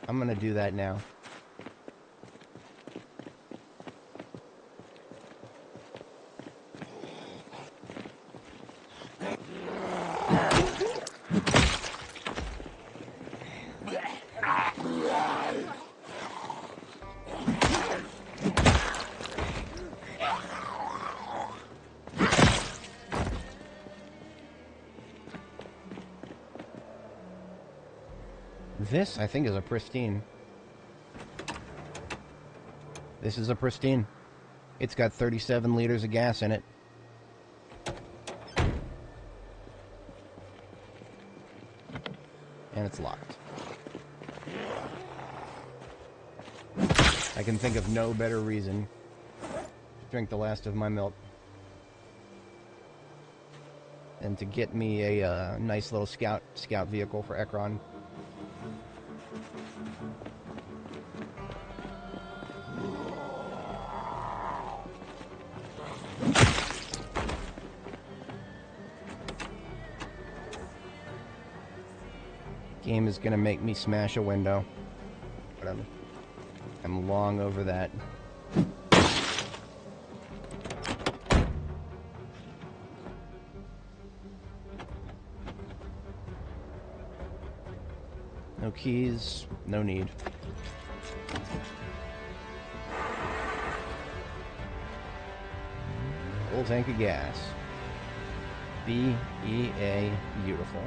I'm gonna do that now. This, I think, is a pristine. This is a pristine. It's got 37 liters of gas in it. And it's locked. I can think of no better reason to drink the last of my milk than to get me a nice little scout vehicle for Ekron. Game is gonna make me smash a window. Whatever. I'm long over that. No keys, no need. Full tank of gas. B-E-A, beautiful.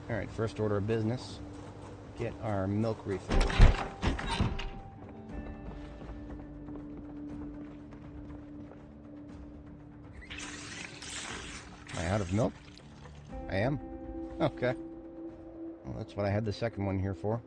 Alright, first order of business. Get our milk refill. Am I out of milk? I am? Okay. Well, that's what I had the second one here for.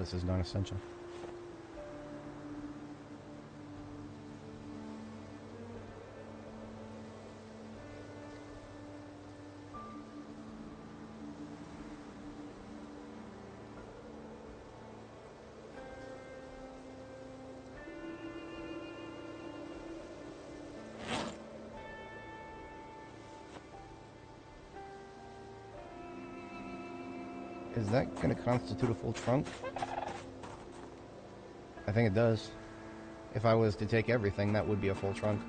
this is non-essential. Is that going to constitute a full trunk? I think it does. If I was to take everything, that would be a full trunk.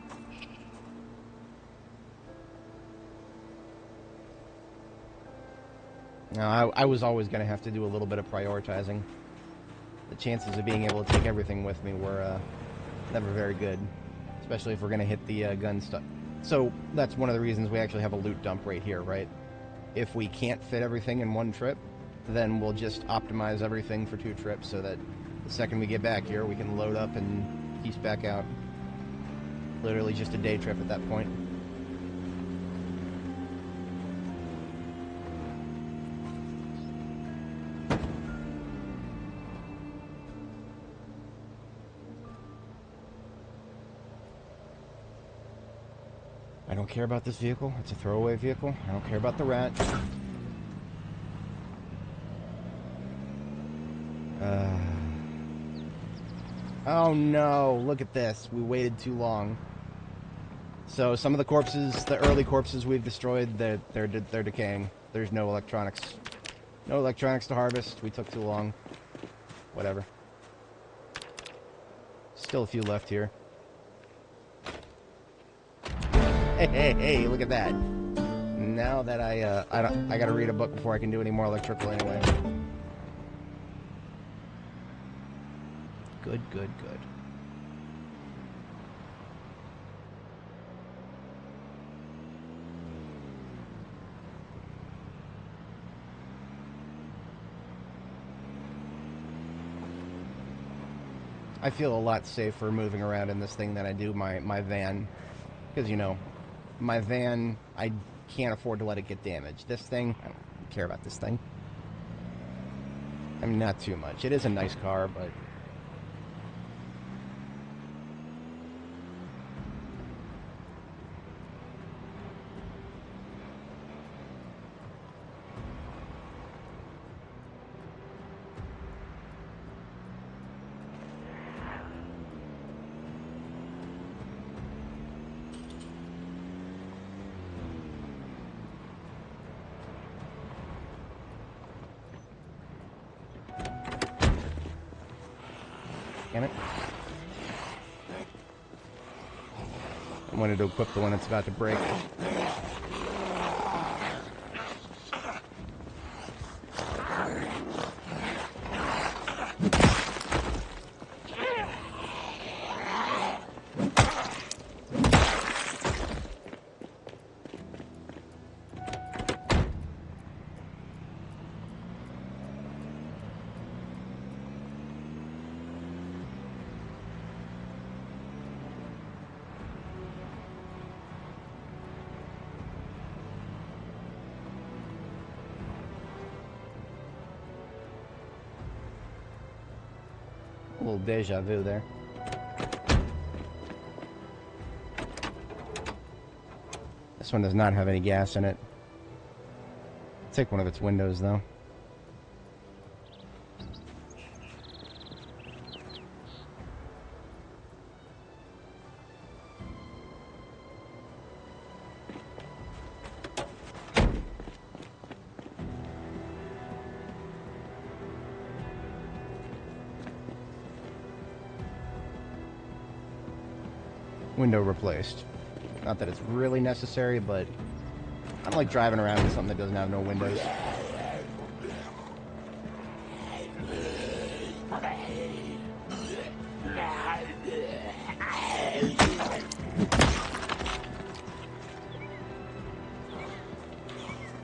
Now, I was always going to have to do a little bit of prioritizing. The chances of being able to take everything with me were never very good, especially if we're going to hit the gun stuff. So that's one of the reasons we actually have a loot dump right here, right? If we can't fit everything in one trip, then we'll just optimize everything for 2 trips so that the second we get back here, we can load up and piece back out. Literally just a day trip at that point. I don't care about this vehicle. It's a throwaway vehicle. I don't care about the rat. Oh no, look at this. We waited too long. So some of the corpses, the early corpses we've destroyed, they're decaying. There's no electronics. No electronics to harvest. We took too long. Whatever. Still a few left here. Hey, look at that. Now that I gotta read a book before I can do any more electrical anyway. Good. I feel a lot safer moving around in this thing than I do my van. Because, you know, my van, I can't afford to let it get damaged. This thing, I don't care about this thing. I mean, not too much. It is a nice car, but... Damn it. I wanted to equip the one that's about to break. A little deja vu there. This one does not have any gas in it. I'll take one of its windows, though. Window replaced. Not that it's really necessary, but I don't like driving around with something that doesn't have no windows.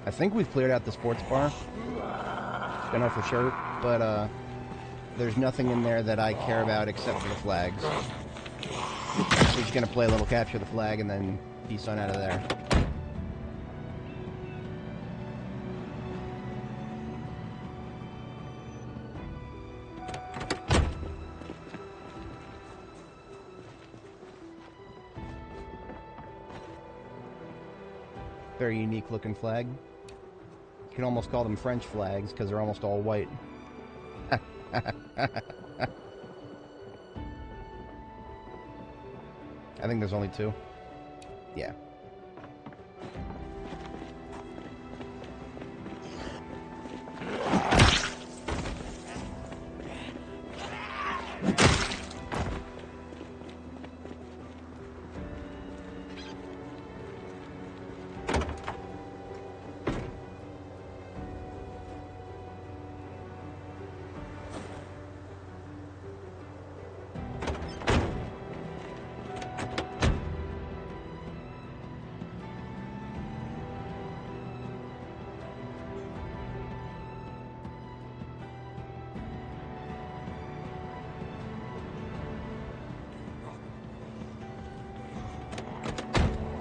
I think we've cleared out the sports bar. Don't know for sure, but there's nothing in there that I care about except for the flags. We're just gonna play a little capture the flag and then peace on out of there. Very unique looking flag. You can almost call them French flags because they're almost all white. I think there's only 2. Yeah.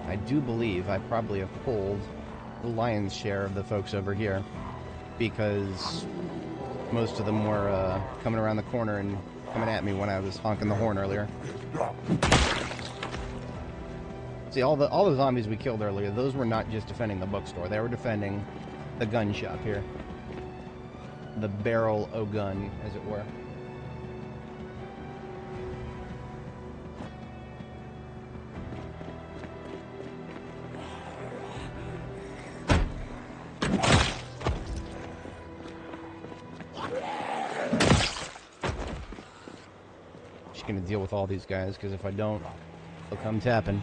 I do believe I probably have pulled the lion's share of the folks over here, because most of them were coming around the corner and coming at me when I was honking the horn earlier. See, all the zombies we killed earlier, those were not just defending the bookstore, they were defending the gun shop here. The barrel o' gun, as it were. Gonna deal with all these guys, because if I don't, they'll come tapping.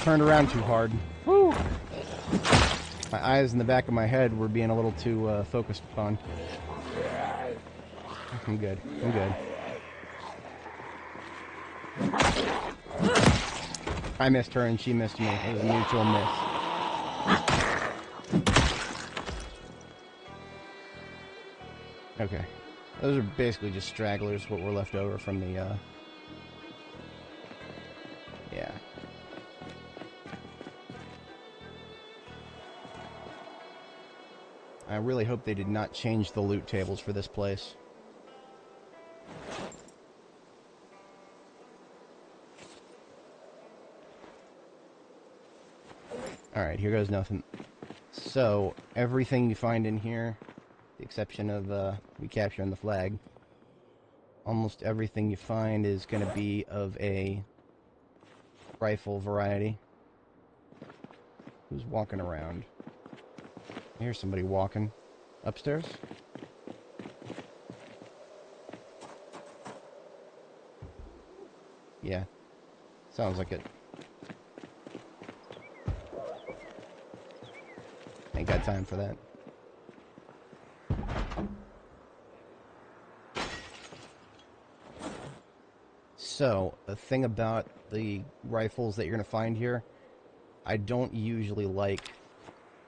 Turned around too hard. Woo! My eyes in the back of my head were being a little too focused upon. I'm good. I'm good. I missed her and she missed me. It was a mutual miss. Okay. Those are basically just stragglers, what were left over from the, yeah. I really hope they did not change the loot tables for this place. Alright, here goes nothing. So, everything you find in here, with the exception of recapturing the flag, almost everything you find is going to be of a rifle variety. Who's walking around? I hear somebody walking. Upstairs? Yeah. Sounds like it. Ain't got time for that. So, the thing about the rifles that you're going to find here, I don't usually like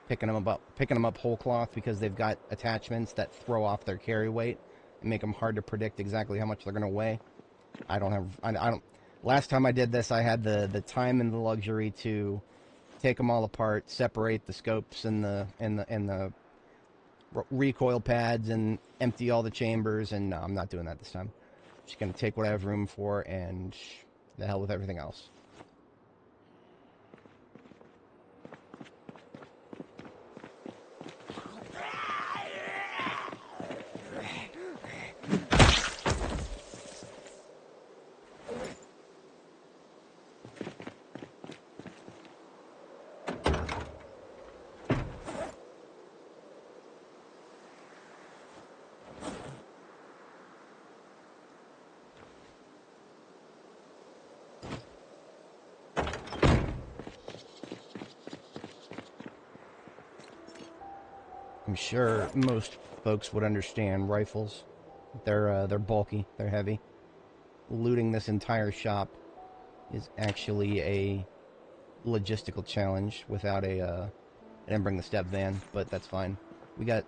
picking them up whole cloth, because they've got attachments that throw off their carry weight and make them hard to predict exactly how much they're going to weigh. I don't. Last time I did this, I had the time and the luxury to take them all apart, separate the scopes and the recoil pads, and empty all the chambers. And no, I'm not doing that this time. I'm just going to take what I have room for, and the hell with everything else. I'm sure most folks would understand rifles. They're bulky, they're heavy. Looting this entire shop is actually a logistical challenge without a I didn't bring the step van, but that's fine. We got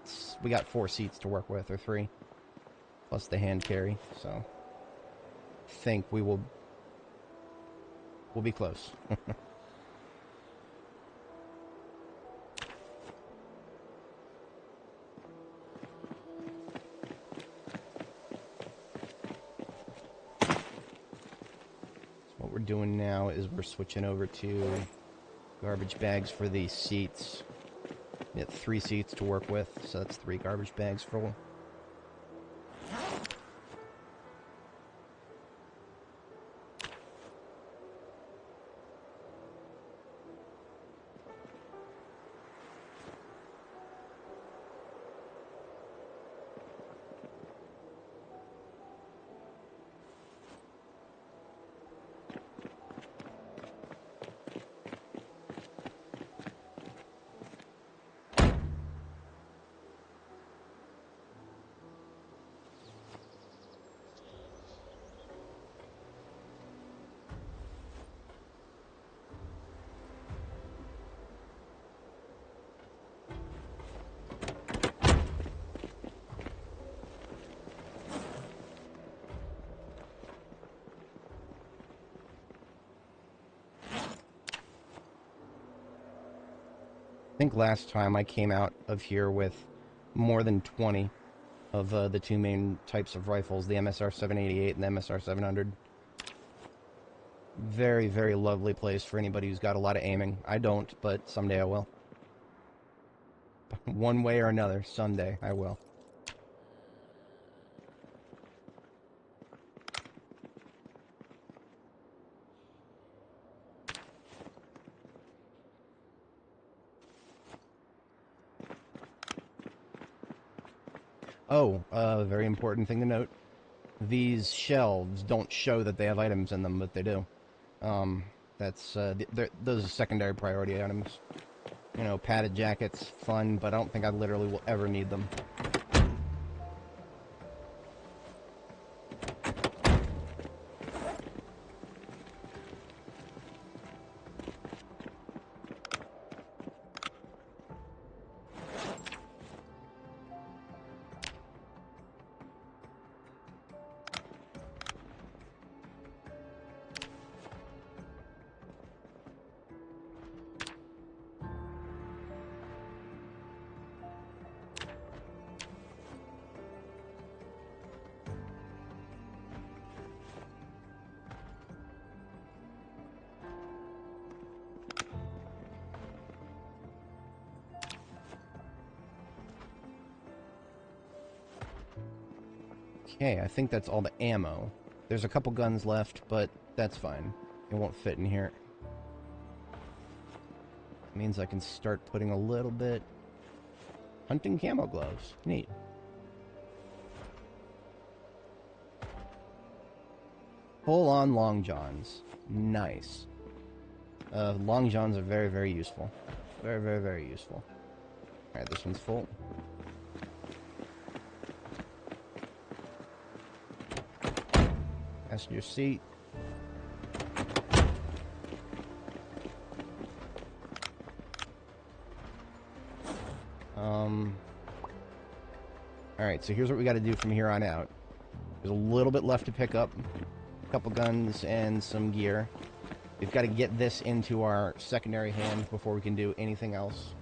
4 seats to work with, or 3, plus the hand carry, so I think we will We'll be close. What we're doing now is we're switching over to garbage bags for the seats. We have 3 seats to work with, so that's 3 garbage bags full. I think last time I came out of here with more than 20 of the 2 main types of rifles, the MSR 788 and the MSR 700. Very, very lovely place for anybody who's got a lot of aiming. I don't, but someday I will. One way or another, someday I will. Oh, very important thing to note. These shelves don't show that they have items in them, but they do. Those are secondary priority items. You know, padded jackets, fun, but I don't think I literally will ever need them. Okay, I think that's all the ammo. There's a couple guns left, but that's fine. It won't fit in here. It means I can start putting a little bit... Hunting camo gloves. Neat. Full-on long johns. Nice. Long johns are very, very useful. Very, very, very useful. Alright, this one's full. Passenger seat. Alright, so here's what we got to do from here on out. There's a little bit left to pick up. A couple guns and some gear. We've got to get this into our secondary hand before we can do anything else.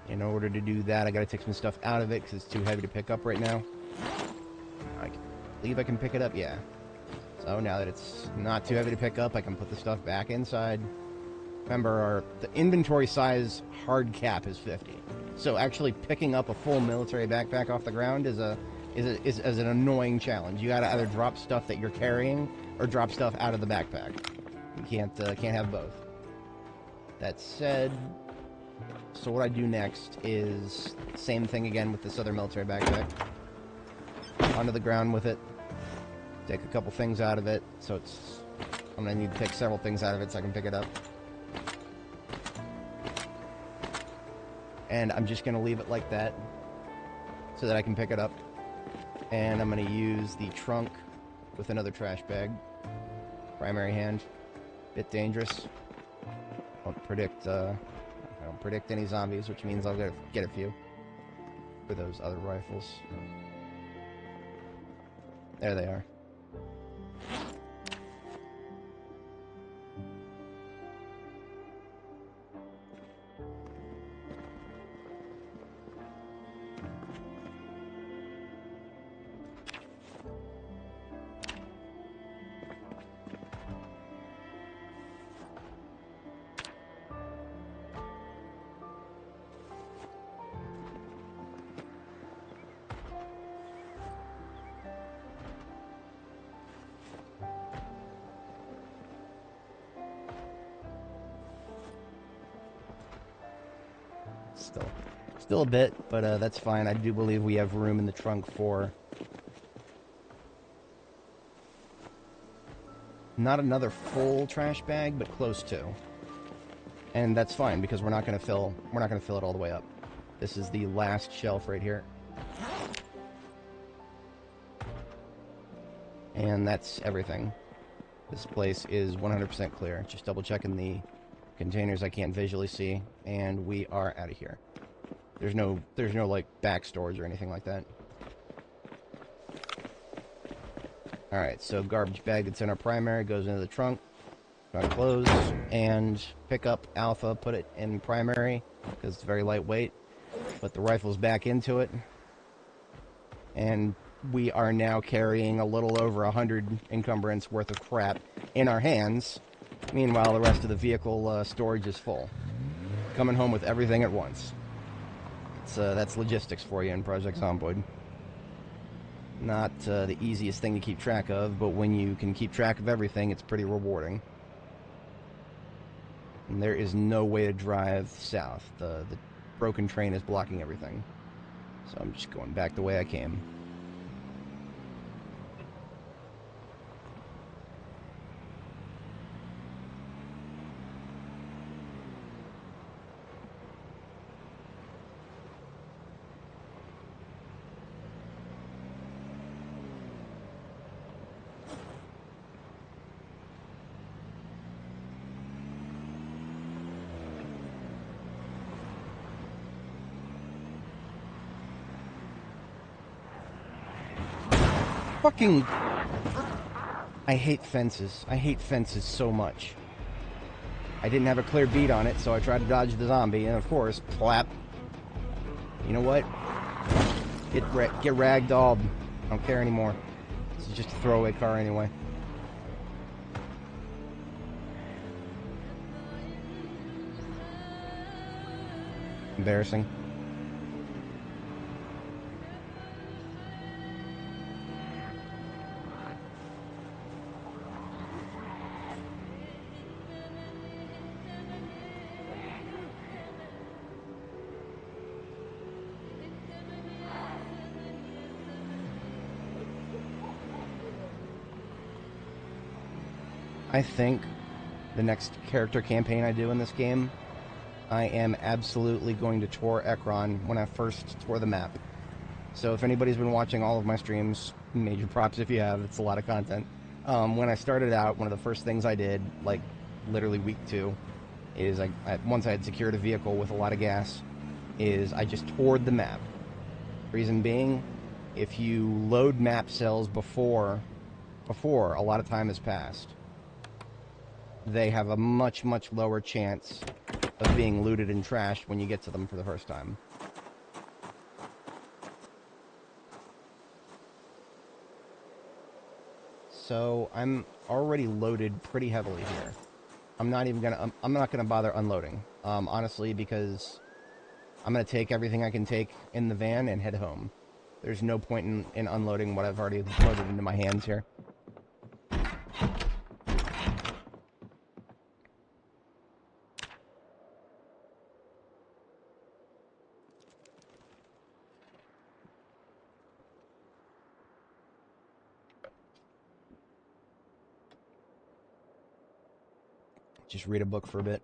In order to do that, I got to take some stuff out of it because it's too heavy to pick up right now. I believe I can pick it up, yeah. So now that it's not too heavy to pick up, I can put the stuff back inside. Remember, the inventory size hard cap is 50. So actually picking up a full military backpack off the ground is an annoying challenge. You gotta either drop stuff that you're carrying or drop stuff out of the backpack. You can't have both. That said, so what I do next is same thing again with this other military backpack. Onto the ground with it. Take a couple things out of it. So I'm gonna need to take several things out of it so I can pick it up. And I'm just going to leave it like that so that I can pick it up. And I'm going to use the trunk with another trash bag. Primary hand. Bit dangerous. I don't predict any zombies, which means I'll get a few for those other rifles. There they are. Still a bit, but that's fine. I do believe we have room in the trunk for not another full trash bag, but close to. And that's fine because we're not going to fill it all the way up. This is the last shelf right here. And that's everything. This place is 100% clear. Just double checking the containers I can't visually see, and we are out of here. There's no like back storage or anything like that. Alright, so garbage bag that's in our primary goes into the trunk. Gotta close and pick up Alpha, put it in primary because it's very lightweight. Put the rifles back into it. And we are now carrying a little over 100 encumbrance worth of crap in our hands. Meanwhile, the rest of the vehicle storage is full. Coming home with everything at once. That's logistics for you in Project Zomboid. Not the easiest thing to keep track of, but when you can keep track of everything, it's pretty rewarding. And there is no way to drive south. The broken train is blocking everything. So I'm just going back the way I came. Fucking... I hate fences. I hate fences so much. I didn't have a clear beat on it, so I tried to dodge the zombie, and of course, plap. You know what? Get ragdolled. I don't care anymore. This is just a throwaway car anyway. Embarrassing. I think the next character campaign I do in this game, I am absolutely going to tour Ekron when I first tour the map. So if anybody's been watching all of my streams, major props if you have, it's a lot of content. When I started out, one of the first things I did, like literally week 2, is once I had secured a vehicle with a lot of gas, is I just toured the map. Reason being, if you load map cells before a lot of time has passed, they have a much, much lower chance of being looted and trashed when you get to them for the first time. So I'm already loaded pretty heavily here. I'm not gonna bother unloading, honestly, because I'm gonna take everything I can take in the van and head home. There's no point in unloading what I've already loaded into my hands here. Just read a book for a bit.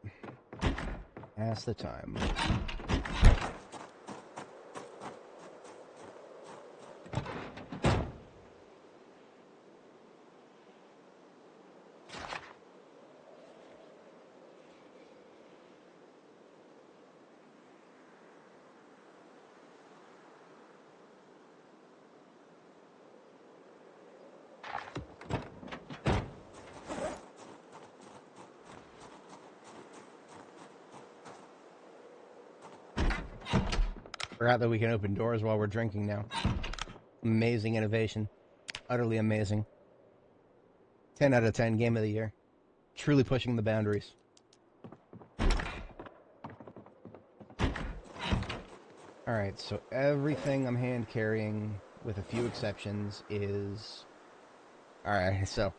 Pass the time. Forgot that we can open doors while we're drinking now. Amazing innovation. Utterly amazing. 10 out of 10 game of the year. Truly pushing the boundaries. Alright, so everything I'm hand carrying, with a few exceptions, is... Alright, so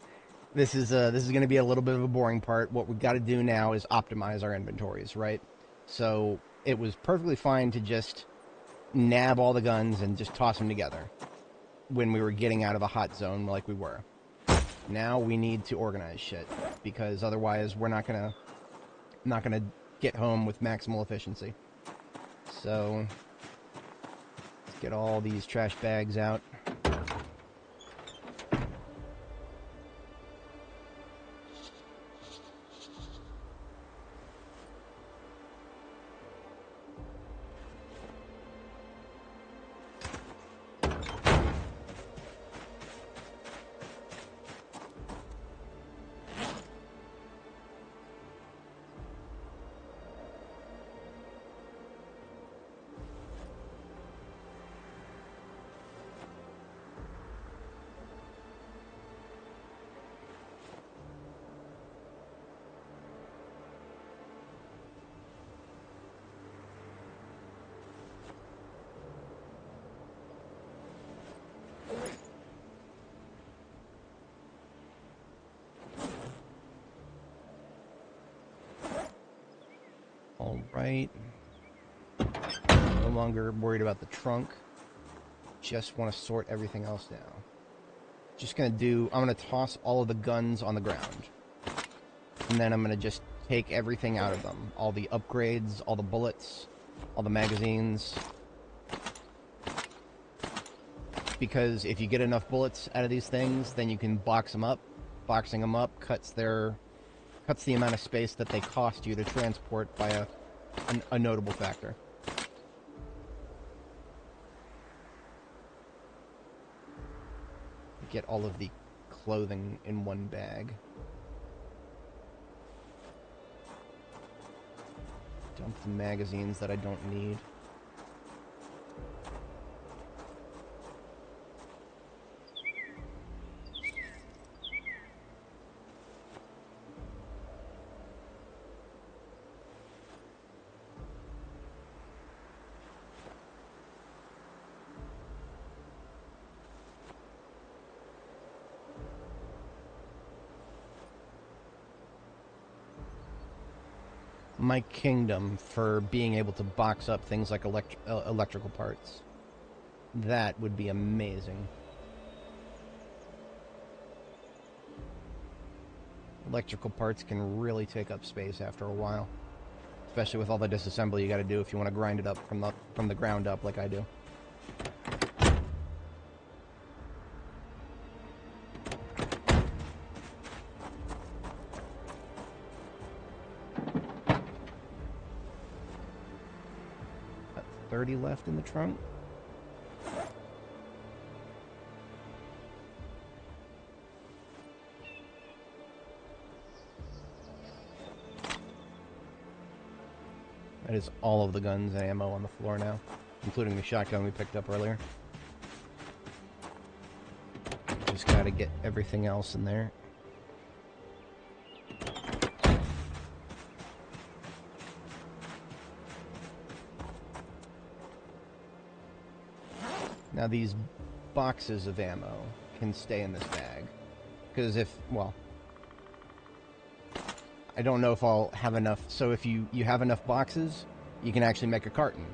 this is going to be a little bit of a boring part. What we've got to do now is optimize our inventories, right? So it was perfectly fine to just nab all the guns and just toss them together when we were getting out of a hot zone like we were. Now we need to organize shit, because otherwise we're not gonna get home with maximal efficiency. So let's get all these trash bags out. Alright. No longer worried about the trunk. Just want to sort everything else now. I'm going to toss all of the guns on the ground. And then I'm going to just take everything out of them. All the upgrades, all the bullets, all the magazines. Because if you get enough bullets out of these things, then you can box them up. Boxing them up cuts the amount of space that they cost you to transport by a notable factor. Get all of the clothing in one bag. Dump the magazines that I don't need. My kingdom for being able to box up things like electrical parts. That would be amazing. Electrical parts can really take up space after a while. Especially with all the disassembly you gotta do if you want to grind it up from the ground up like I do. Got 30 left in the trunk. That is all of the guns and ammo on the floor now, including the shotgun we picked up earlier. Just gotta get everything else in there. Now these boxes of ammo can stay in this bag. Because I don't know if I'll have enough. So if you have enough boxes, you can actually make a carton.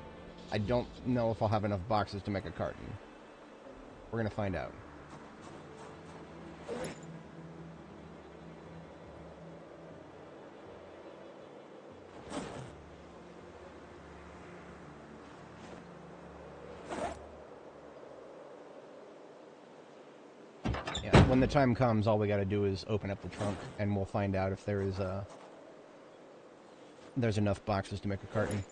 I don't know if I'll have enough boxes to make a carton. We're going to find out. Yeah, when the time comes, all we got to do is open up the trunk, and we'll find out if there's enough boxes to make a carton.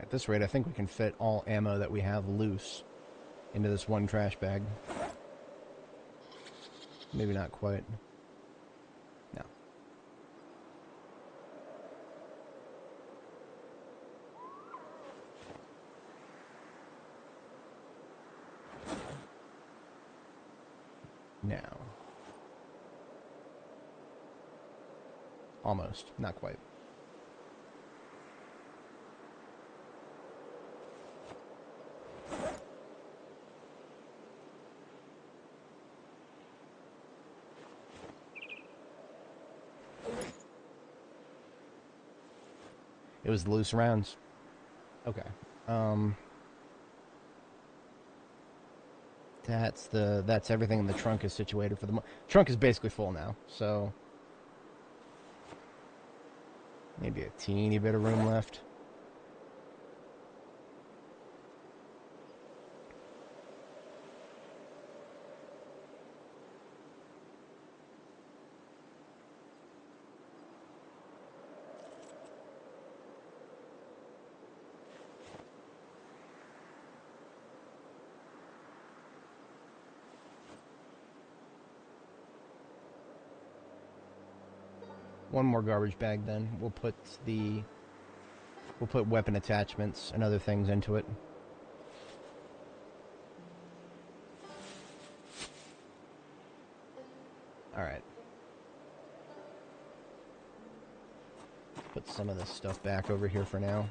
At this rate, I think we can fit all ammo that we have loose into this one trash bag. Maybe not quite. No. Now. Almost. Not quite. It was loose rounds. Okay. That's everything in the trunk is situated for the trunk is basically full now, so maybe a teeny bit of room left. One more garbage bag, then we'll put weapon attachments and other things into it. All right. Put some of this stuff back over here for now.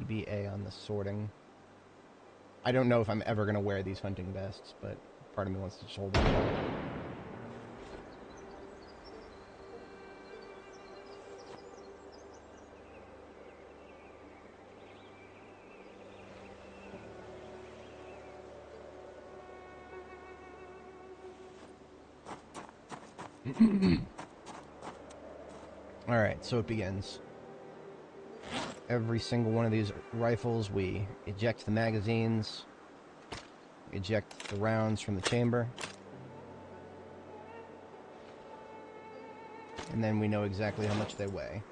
TBA on the sorting. I don't know if I'm ever going to wear these hunting vests, but part of me wants to just hold them. Alright, so it begins. Every single one of these rifles, we eject the magazines, eject the rounds from the chamber, and then we know exactly how much they weigh.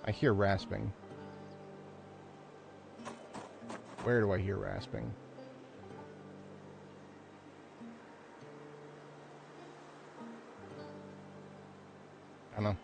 I hear rasping. Where do I hear rasping? I don't know.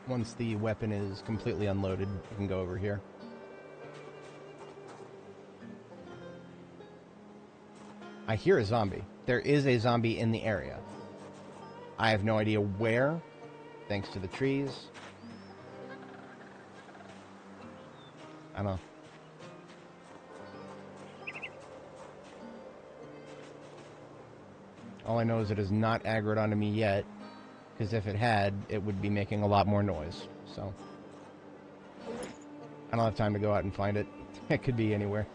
Once the weapon is completely unloaded, you can go over here. I hear a zombie. There is a zombie in the area. I have no idea where, thanks to the trees. I don't know. All I know is it has not aggroed onto me yet, because if it had, it would be making a lot more noise. So, I don't have time to go out and find it. It could be anywhere.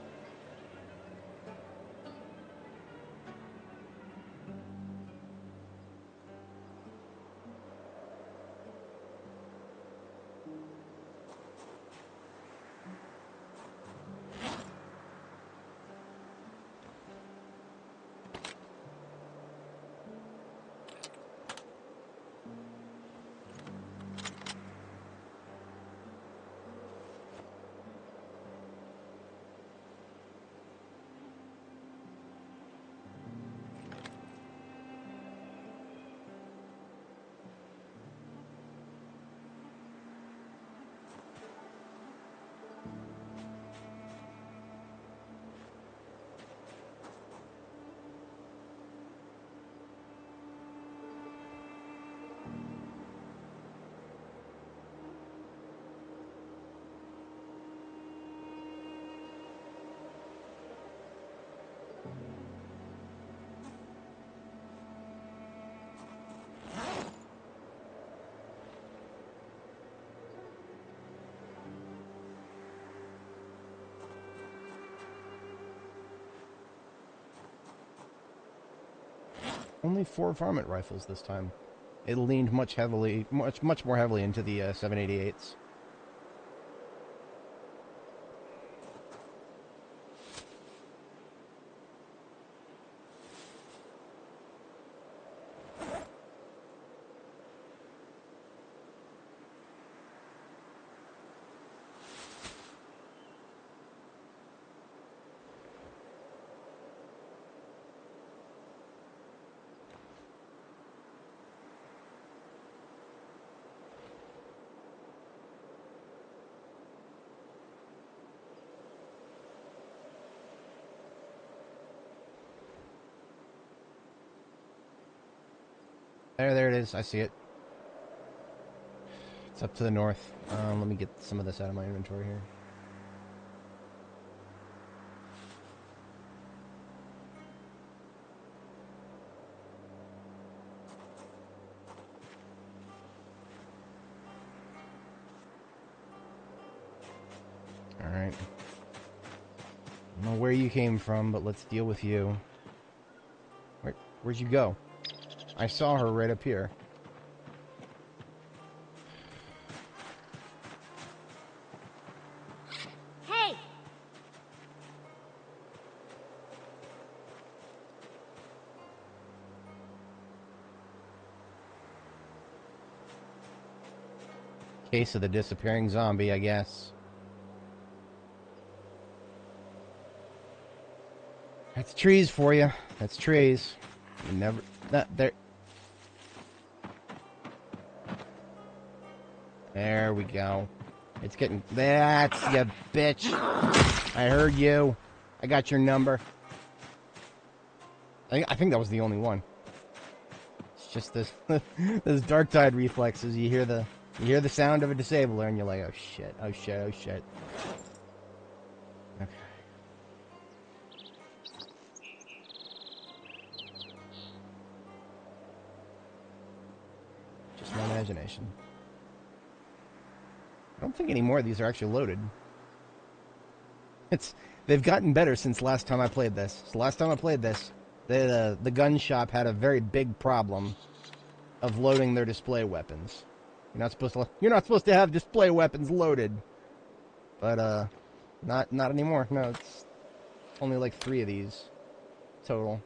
Only 4 varmint rifles this time. It leaned much more heavily into the 788s. There it is. I see it. It's up to the north. Let me get some of this out of my inventory here. Alright. I don't know where you came from, but let's deal with you. Where'd you go? I saw her right up here.
Hey!
Case of the disappearing zombie, I guess. That's trees for you. That's trees. You never... there... There we go. It's getting... That's you bitch. I heard you. I got your number. I think that was the only one. It's just this... those dark tide reflexes. You hear the sound of a disabler and you're like, oh shit, oh shit, oh shit. Okay. Just my imagination. I don't think any more of these are actually loaded. They've gotten better since last time I played this. So last time I played this, the gun shop had a very big problem of loading their display weapons. You're not supposed to have display weapons loaded. But not anymore. No, it's only like 3 of these total.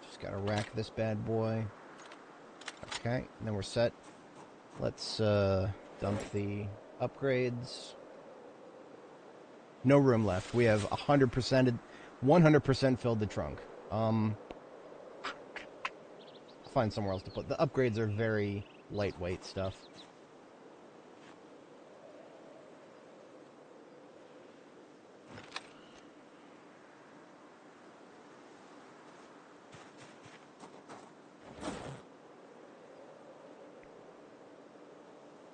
Just gotta rack this bad boy. Okay, then we're set. Let's dump the upgrades. No room left. We have 100% filled the trunk. I'll find somewhere else to put. The upgrades are very lightweight stuff.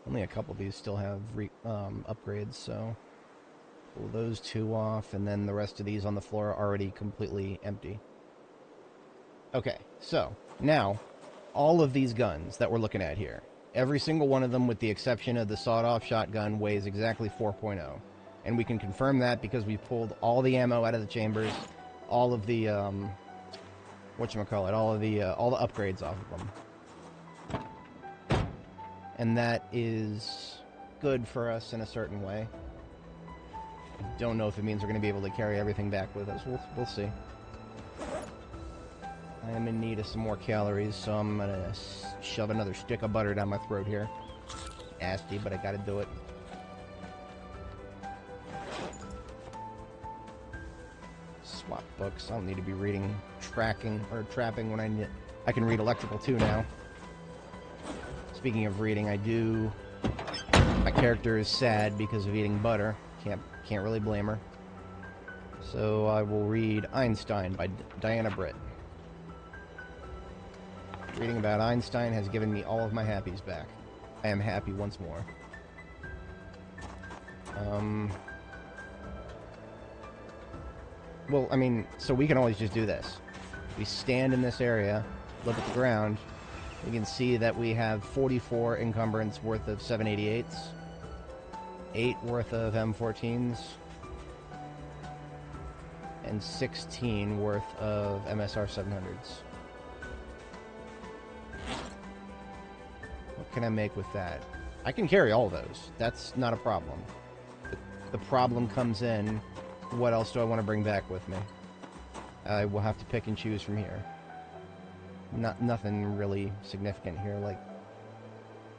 Only a couple of these still have upgrades, so pull those 2 off, and then the rest of these on the floor are already completely empty. Okay, so now all of these guns that we're looking at here, every single one of them with the exception of the sawed-off shotgun weighs exactly 4.0. And we can confirm that because we pulled all the ammo out of the chambers, all of the, whatchamacallit, all the upgrades off of them. And that is good for us in a certain way. I don't know if it means we're going to be able to carry everything back with us. We'll see. I am in need of some more calories, so I'm going to shove another stick of butter down my throat here. Nasty, but I got to do it. Swap books. I don't need to be reading trapping when I can read electrical too now. Speaking of reading, my character is sad because of eating butter. Can't really blame her. So I will read Einstein by Diana Britt. Reading about Einstein has given me all of my happies back. I am happy once more. Well, I mean, so we can always just do this. We stand in this area, look at the ground. We can see that we have 44 encumbrance worth of 788s, 8 worth of M14s, and 16 worth of MSR 700s. What can I make with that? I can carry all those. That's not a problem. The problem comes in, what else do I want to bring back with me? I will have to pick and choose from here. Nothing really significant here. Like,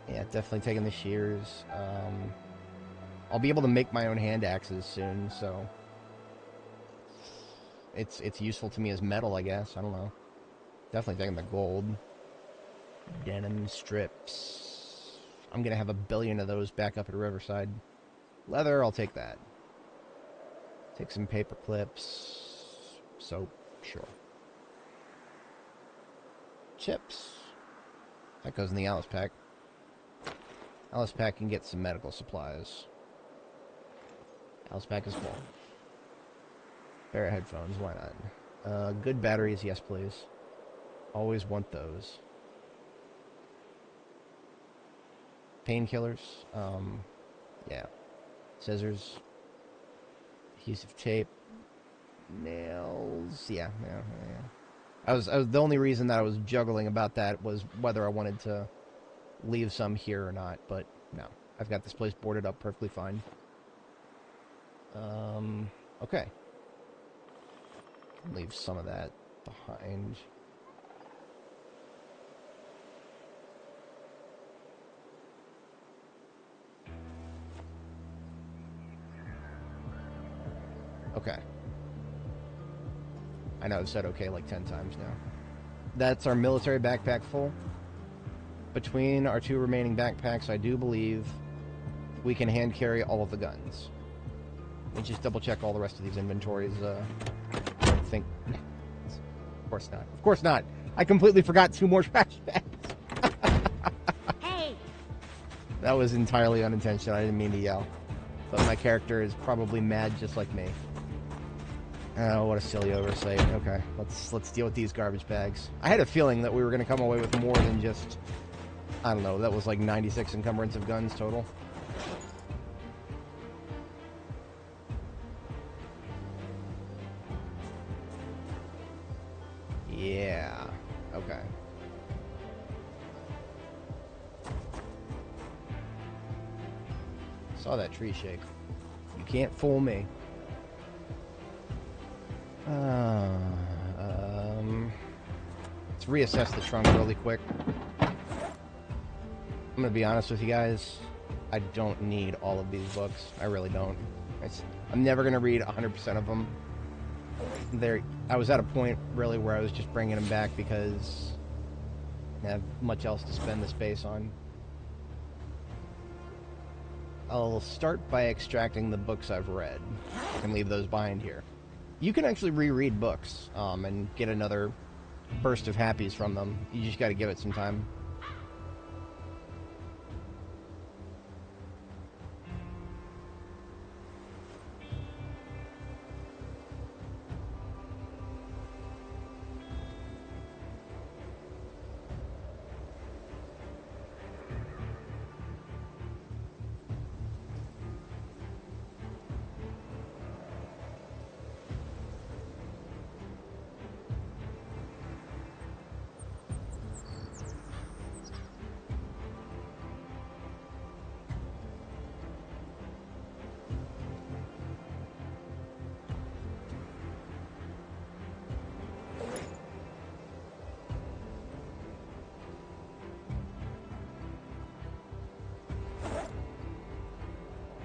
yeah, definitely taking the shears. I'll be able to make my own hand axes soon, so it's useful to me as metal, I guess. I don't know. Definitely taking the gold. Denim strips. I'm gonna have a billion of those back up at Riverside. Leather, I'll take that. Take some paper clips. Soap, sure. Chips. That goes in the Alice pack. Alice pack can get some medical supplies. Alice pack is full. Bear headphones, why not? Good batteries, yes please. Always want those. Painkillers, yeah. Scissors. Adhesive tape. Nails, yeah. I was the only reason that I was juggling about that was whether I wanted to leave some here or not, but no. I've got this place boarded up perfectly fine. Okay. Leave some of that behind. Okay. I know I've said okay like 10 times now. That's our military backpack full. Between our 2 remaining backpacks, I do believe we can hand carry all of the guns. Let me just double check all the rest of these inventories. I don't think... Of course not. Of course not. I completely forgot 2 more trash bags.
Hey!
That was entirely unintentional. I didn't mean to yell. But my character is probably mad just like me. Oh, what a silly oversight. Okay, let's deal with these garbage bags. I had a feeling that we were going to come away with more than just... I don't know, that was like 96 encumbrance of guns total. Yeah, okay. Saw that tree shake. You can't fool me. Let's reassess the trunk really quick. I'm gonna be honest with you guys. I don't need all of these books. I really don't. I'm never gonna read 100% of them. I was at a point really where I was just bringing them back because I didn't have much else to spend the space on. I'll start by extracting the books I've read. I can leave those behind here. You can actually reread books and get another burst of happies from them. You just got to give it some time.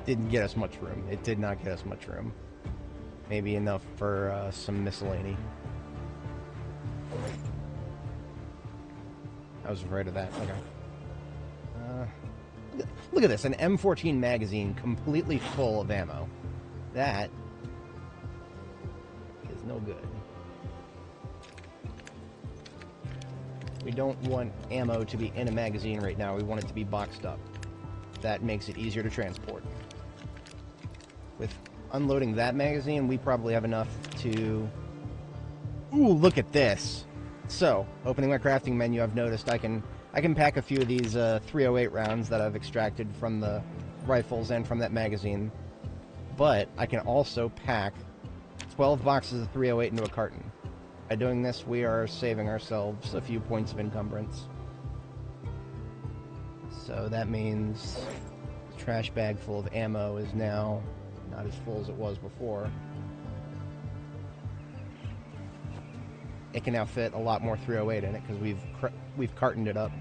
Didn't get us much room. It did not get us much room. Maybe enough for some miscellany. I was afraid of that. Okay. Look at this. An M14 magazine completely full of ammo. That is no good. We don't want ammo to be in a magazine right now. We want it to be boxed up. That makes it easier to transport. With unloading that magazine, we probably have enough to... Ooh, look at this! So, opening my crafting menu, I've noticed I can pack a few of these 308 rounds that I've extracted from the rifles and from that magazine. But I can also pack 12 boxes of 308 into a carton. By doing this, we are saving ourselves a few points of encumbrance. So that means the trash bag full of ammo is now not as full as it was before. It can now fit a lot more 308 in it because we've cartoned it up.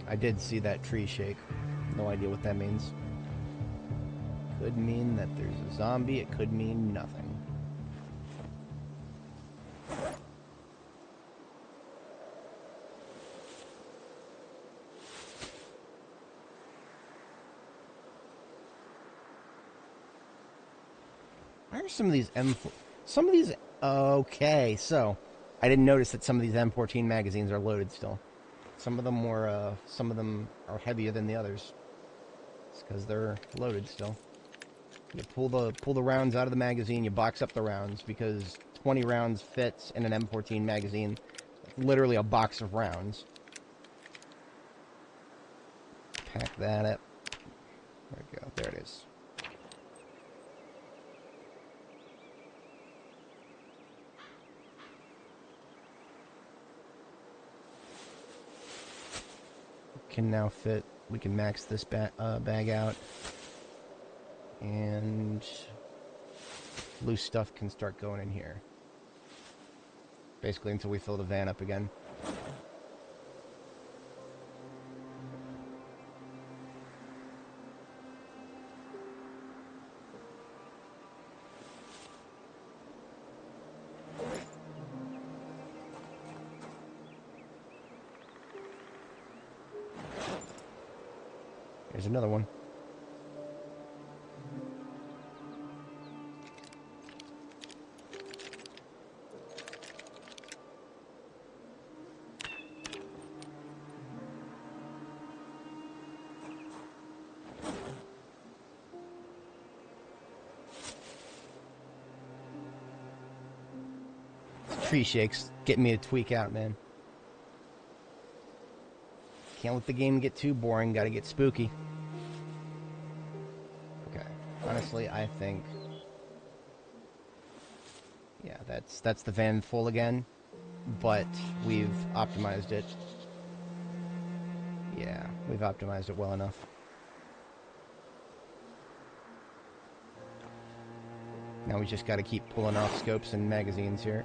I did see that tree shake. No idea what that means. Could mean that there's a zombie. It could mean nothing. Why are some of these M4... Some of these... Okay, so... I didn't notice that some of these M14 magazines are loaded still. Some of them are heavier than the others. It's because they're loaded still. You pull the rounds out of the magazine, you box up the rounds, because 20 rounds fits in an M14 magazine. Literally a box of rounds. Pack that up. There we go. There it is. Can now fit. We can max this bag out, and loose stuff can start going in here. Basically, until we fill the van up again. There's another one. Tree shakes getting me to tweak out, man. Can't let the game get too boring, gotta get spooky. Okay, honestly, I think... Yeah, that's the van full again, but we've optimized it. Yeah, we've optimized it well enough. Now we just gotta keep pulling off scopes and magazines here.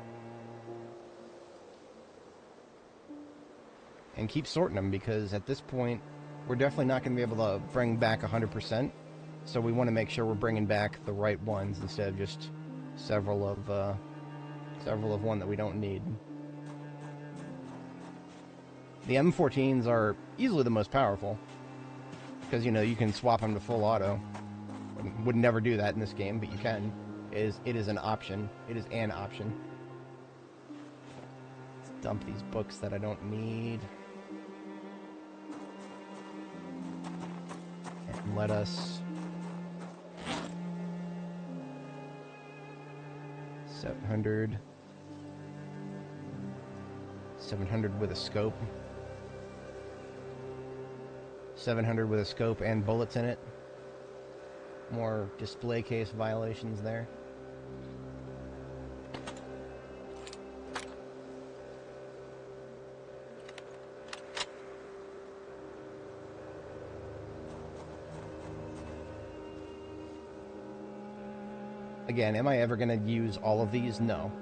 And keep sorting them, because at this point, we're definitely not going to be able to bring back 100%. So we want to make sure we're bringing back the right ones instead of just several of one that we don't need. The M14s are easily the most powerful, because, you know, you can swap them to full auto. Would never do that in this game, but you can. It is an option. It is an option. Let's dump these books that I don't need. And let us... 700 with a scope. 700 with a scope and bullets in it. More display case violations there. Again, am I ever going to use all of these? No.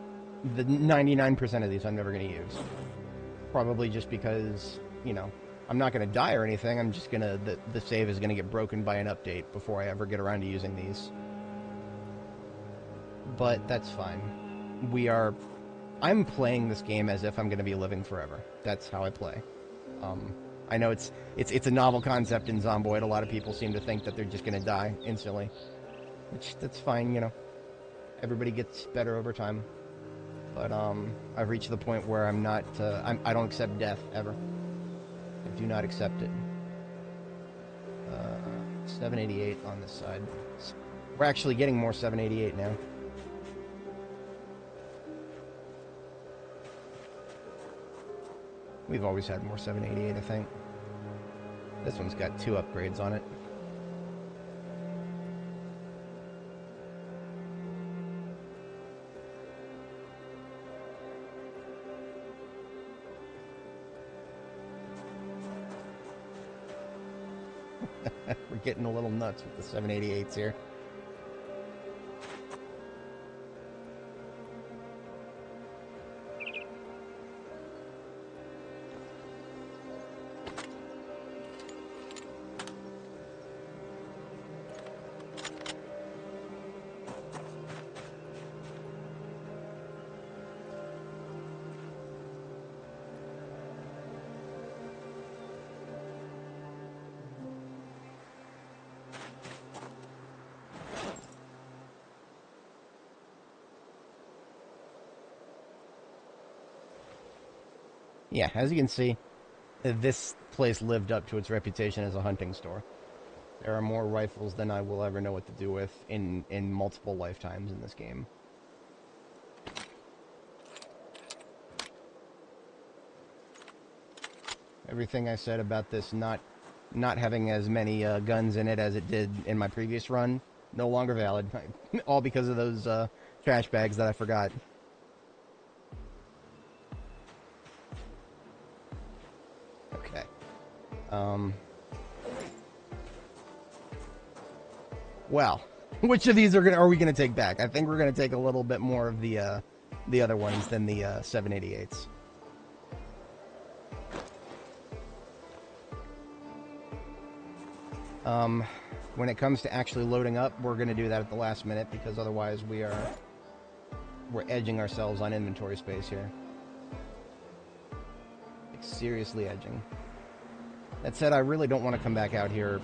The 99% of these I'm never going to use. Probably just because, you know, I'm not going to die or anything. I'm just going to... The save is going to get broken by an update before I ever get around to using these. But that's fine. I'm playing this game as if I'm going to be living forever. That's how I play. I know it's a novel concept in Zomboid. A lot of people seem to think that they're just going to die instantly. Which, that's fine, you know. Everybody gets better over time. But, I've reached the point where I'm not, I don't accept death, ever. I do not accept it. 788 on this side. We're actually getting more 788 now. We've always had more 788, I think. This one's got 2 upgrades on it. We're getting a little nuts with the 788s here. Yeah, as you can see, this place lived up to its reputation as a hunting store. There are more rifles than I will ever know what to do with in multiple lifetimes in this game. Everything I said about this not having as many guns in it as it did in my previous run, no longer valid. All because of those trash bags that I forgot. Okay. Well, which of these are we gonna take back? I think we're gonna take a little bit more of the other ones than the 788s. When it comes to actually loading up, we're going to do that at the last minute because otherwise we're edging ourselves on inventory space here. Like, seriously edging. That said, I really don't want to come back out here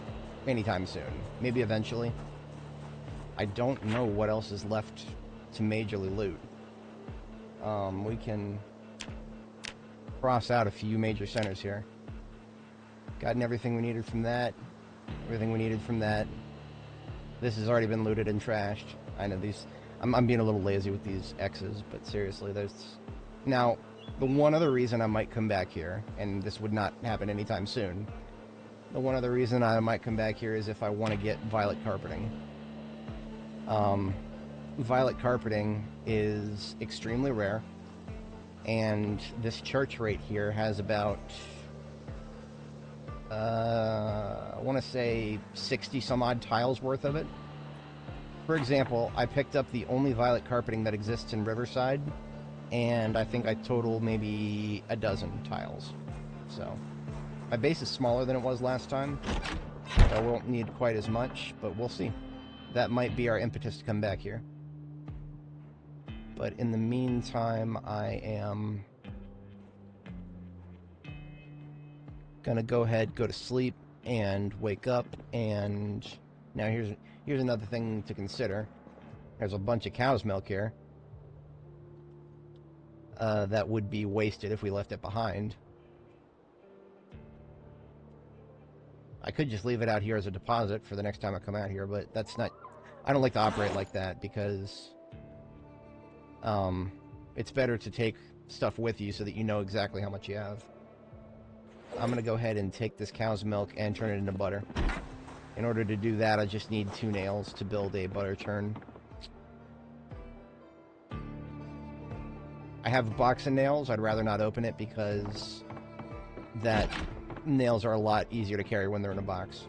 anytime soon. Maybe eventually. I don't know what else is left to majorly loot. We can cross out a few major centers here. Gotten everything we needed from that. Everything we needed from that. This has already been looted and trashed. I know these... I'm being a little lazy with these X's, but seriously, there's... Now, the one other reason I might come back here, and this would not happen anytime soon, the one other reason I might come back here is if I want to get violet carpeting. Violet carpeting is extremely rare, and this church right here has about... I want to say 60 some odd tiles worth of it. For example, I picked up the only violet carpeting that exists in Riverside, and I think I total maybe a dozen tiles. So, my base is smaller than it was last time, so I won't need quite as much, but we'll see. That might be our impetus to come back here. But in the meantime, I am gonna go ahead, go to sleep, and wake up, and now here's another thing to consider. There's a bunch of cow's milk here that would be wasted if we left it behind. I could just leave it out here as a deposit for the next time I come out here, but that's not... I don't like to operate like that because it's better to take stuff with you so that you know exactly how much you have. I'm going to go ahead and take this cow's milk and turn it into butter. In order to do that, I just need 2 nails to build a butter churn. I have a box of nails. I'd rather not open it because nails are a lot easier to carry when they're in a box.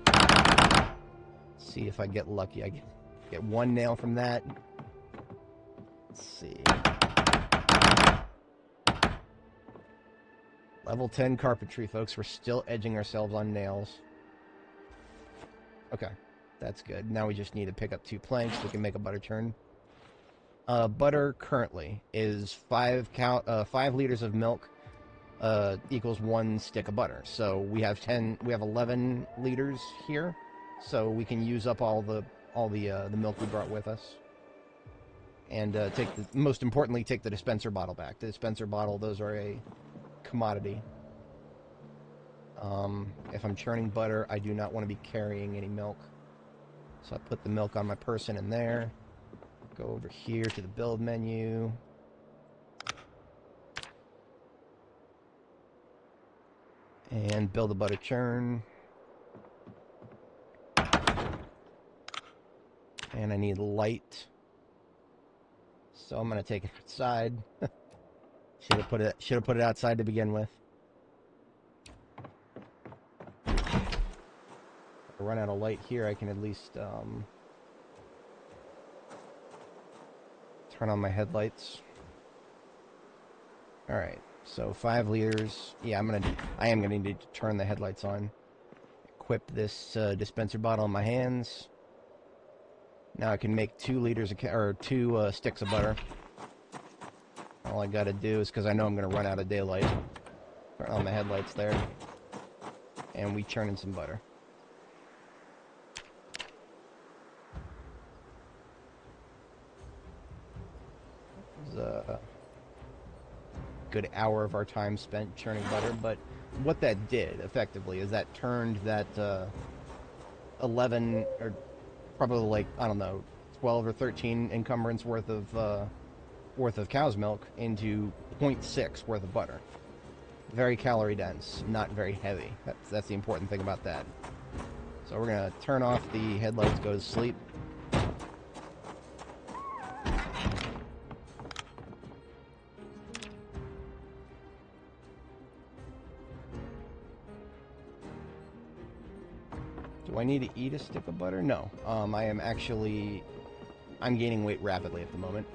Let's see if I get lucky. I get 1 nail from that. Let's see. Level 10 carpentry, folks. We're still edging ourselves on nails. Okay, that's good. Now we just need to pick up 2 planks. We can make a butter churn. Butter currently is 5 liters of milk equals 1 stick of butter. So we have 11 liters here. So we can use up all the milk we brought with us. And most importantly, take the dispenser bottle back. The dispenser bottle, those are a commodity. If I'm churning butter, I do not want to be carrying any milk. So I put the milk on my person in there. Go over here to the build menu. And build a butter churn. And I need light. So I'm going to take it outside. Should have put it outside to begin with. If I run out of light here, I can at least turn on my headlights. All right, so 5 liters. Yeah, I am gonna need to turn the headlights on. Equip this dispenser bottle in my hands. Now I can make 2 liters of 2 sticks of butter. All I gotta do is, because I know I'm gonna run out of daylight, turn on the headlights there, and we churn in some butter. good hour of our time spent churning butter, but what that did, effectively, is that turned that 11, or probably like, I don't know, 12 or 13 encumbrance worth of cow's milk into 0.6 worth of butter. Very calorie dense, not very heavy. That's the important thing about that. So we're going to turn off the headlights, go to sleep. Do I need to eat a stick of butter? No. I'm gaining weight rapidly at the moment.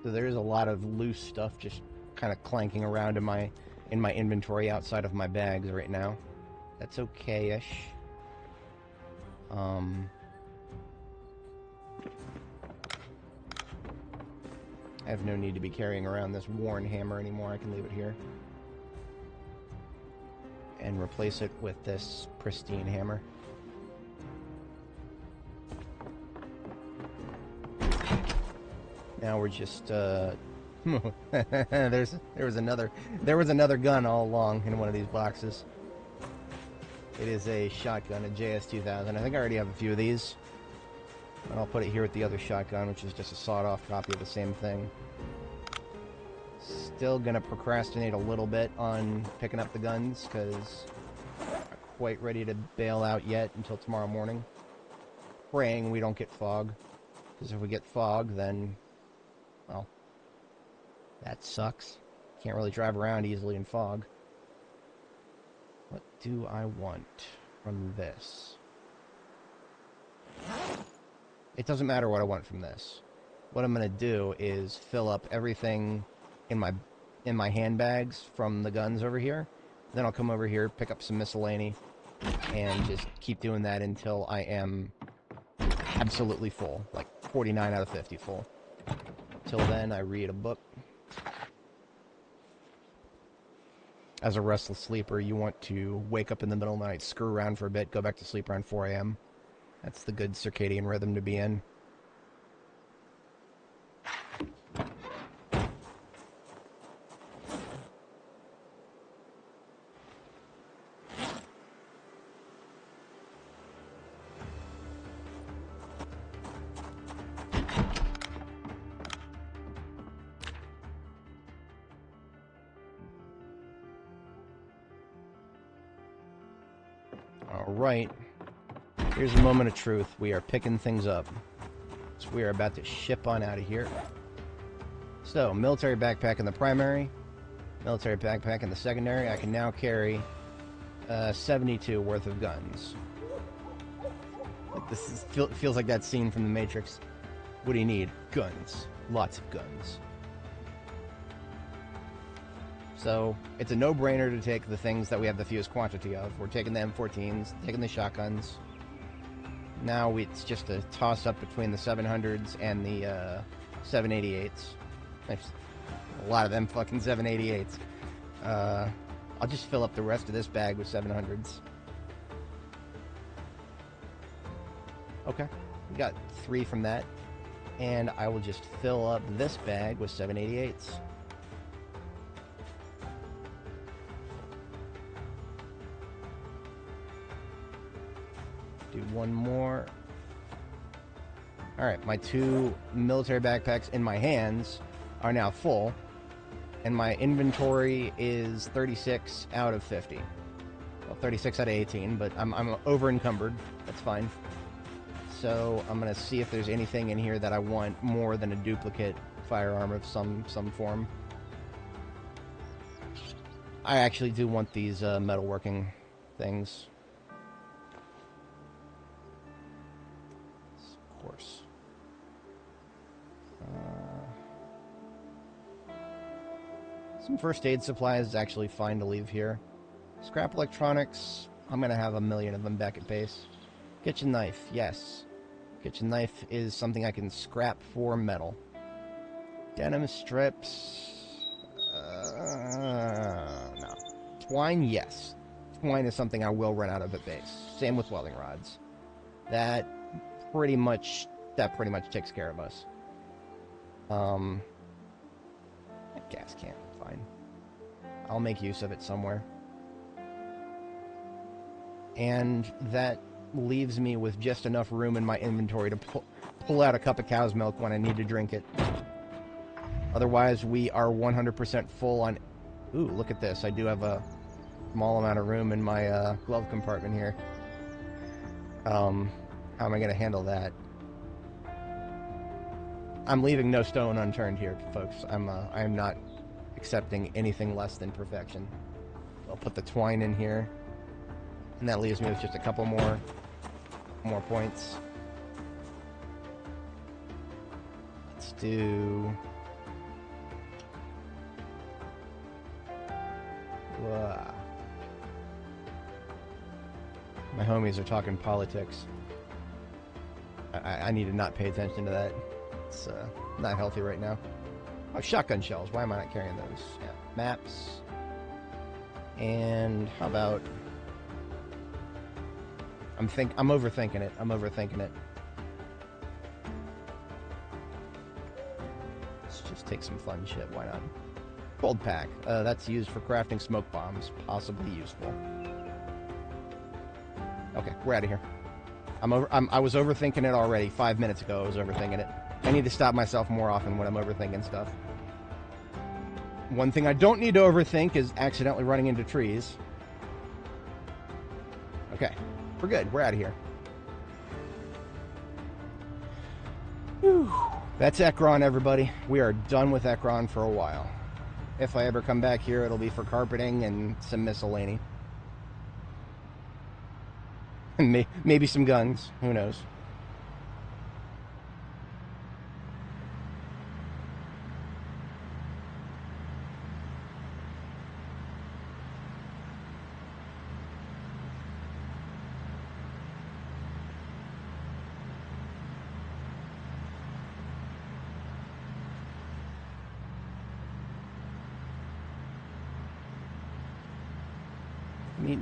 So there's a lot of loose stuff just kind of clanking around in my inventory outside of my bags right now. That's okay-ish. I have no need to be carrying around this worn hammer anymore. I can leave it here. And replace it with this pristine hammer. Now we're just there was another gun all along in one of these boxes. It is a shotgun, a JS-2000. I think I already have a few of these. And I'll put it here with the other shotgun, which is just a sawed-off copy of the same thing. Still gonna procrastinate a little bit on picking up the guns, because I'm not quite ready to bail out yet until tomorrow morning. Praying we don't get fog. Because if we get fog, then, well, that sucks. Can't really drive around easily in fog. What do I want from this? It doesn't matter what I want from this. What I'm going to do is fill up everything in my handbags from the guns over here. Then I'll come over here, pick up some miscellany, and just keep doing that until I am absolutely full. Like 49 out of 50 full. Till then, I read a book. As a restless sleeper, you want to wake up in the middle of the night, screw around for a bit, go back to sleep around 4 a.m. That's the good circadian rhythm to be in. Alright, here's a moment of truth. We are picking things up. So we are about to ship on out of here. So, military backpack in the primary, military backpack in the secondary. I can now carry 72 worth of guns. Feels like that scene from The Matrix. What do you need? Guns. Lots of guns. So, it's a no-brainer to take the things that we have the fewest quantity of. We're taking the M14s, taking the shotguns. Now it's just a toss-up between the 700s and the 788s. There's a lot of them fucking 788s. I'll just fill up the rest of this bag with 700s. Okay, we got 3 from that. And I will just fill up this bag with 788s. Do one more. Alright, my 2 military backpacks in my hands are now full. And my inventory is 36 out of 50. Well, 36 out of 18, but I'm over-encumbered. That's fine. So I'm going to see if there's anything in here that I want more than a duplicate firearm of some form. I actually do want these metalworking things. Of course. This Some first aid supplies is actually fine to leave here. Scrap electronics, I'm going to have a million of them back at base. Kitchen knife, yes. Kitchen knife is something I can scrap for metal. Denim strips... no. Twine, yes. Twine is something I will run out of at base. Same with welding rods. That pretty much takes care of us. That gas can, fine. I'll make use of it somewhere. And that leaves me with just enough room in my inventory to pull out a cup of cow's milk when I need to drink it. Otherwise, we are 100% full on... Ooh, look at this. I do have a small amount of room in my glove compartment here. How am I going to handle that? I'm leaving no stone unturned here, folks. I'm not accepting anything less than perfection. I'll put the twine in here. And that leaves me with just a couple more points. Let's do... My homies are talking politics. I need to not pay attention to that. It's not healthy right now. Oh, shotgun shells. Why am I not carrying those? Yeah. Maps. And how about... I'm overthinking it. Let's just take some fun shit. Why not? Cold pack. That's used for crafting smoke bombs. Possibly useful. Okay, we're out of here. I was overthinking it already. 5 minutes ago, I was overthinking it. I need to stop myself more often when I'm overthinking stuff. One thing I don't need to overthink is accidentally running into trees. Okay, we're good. We're out of here. Whew. That's Ekron, everybody. We are done with Ekron for a while. If I ever come back here, it'll be for carpeting and some miscellany. And maybe some guns. Who knows?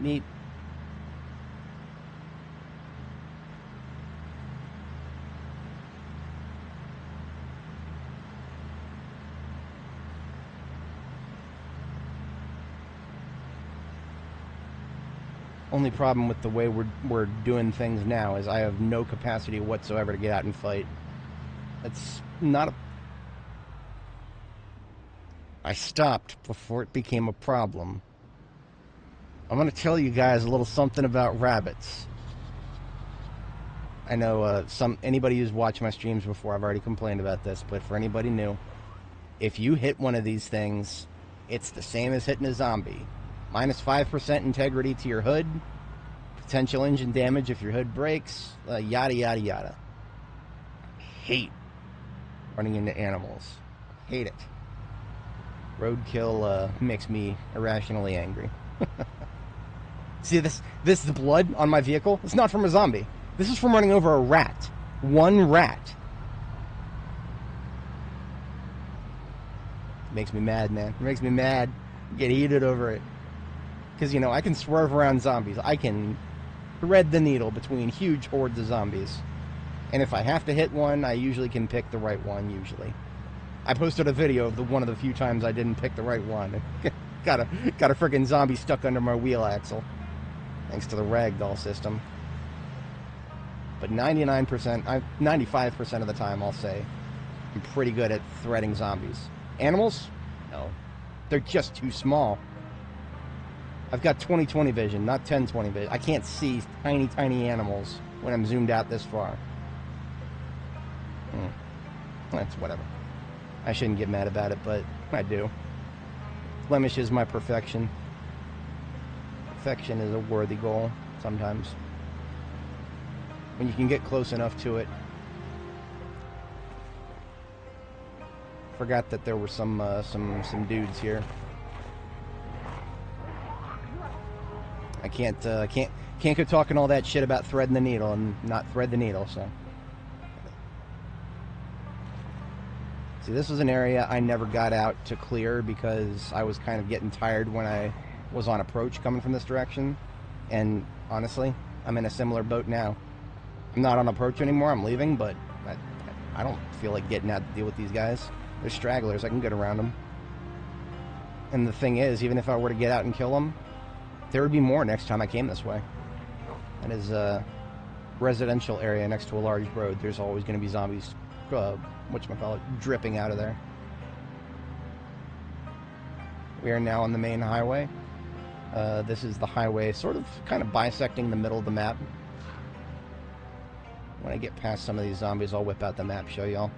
Neat. Only problem with the way we're doing things now is I have no capacity whatsoever to get out and fight. That's not a... I stopped before it became a problem. I'm going to tell you guys a little something about rabbits. I know anybody who's watched my streams before, I've already complained about this, but for anybody new, if you hit one of these things, it's the same as hitting a zombie. Minus 5% integrity to your hood, potential engine damage if your hood breaks, yada yada yada. Hate running into animals. Hate it. Roadkill makes me irrationally angry. See this blood on my vehicle? It's not from a zombie. This is from running over a rat. One rat. It makes me mad, man. It makes me mad. Get heated over it. Because, you know, I can swerve around zombies. I can thread the needle between huge hordes of zombies. And if I have to hit one, I usually can pick the right one, usually. I posted a video of one of the few times I didn't pick the right one. got a freaking zombie stuck under my wheel axle. Thanks to the ragdoll system. But 95% of the time, I'll say, I'm pretty good at threading zombies. Animals? No. They're just too small. I've got 20/20 vision, not 10/20 vision. I can't see tiny animals when I'm zoomed out this far. That's whatever. I shouldn't get mad about it, but I do. Blemish is my perfection. Perfection is a worthy goal, sometimes. When you can get close enough to it. Forgot that there were some dudes here. can't go talking all that shit about threading the needle and not thread the needle. So, see, this was an area I never got out to clear because I was kind of getting tired when I was on approach coming from this direction. And honestly, I'm in a similar boat now. I'm not on approach anymore. I'm leaving, but I don't feel like getting out to deal with these guys. They're stragglers. I can get around them. And the thing is, even if I were to get out and kill them, there would be more next time I came this way. That is a residential area next to a large road. There's always going to be zombies, whatchamacallit, dripping out of there. We are now on the main highway. This is the highway sort of kind of bisecting the middle of the map. When I get past some of these zombies, I'll whip out the map, show y'all.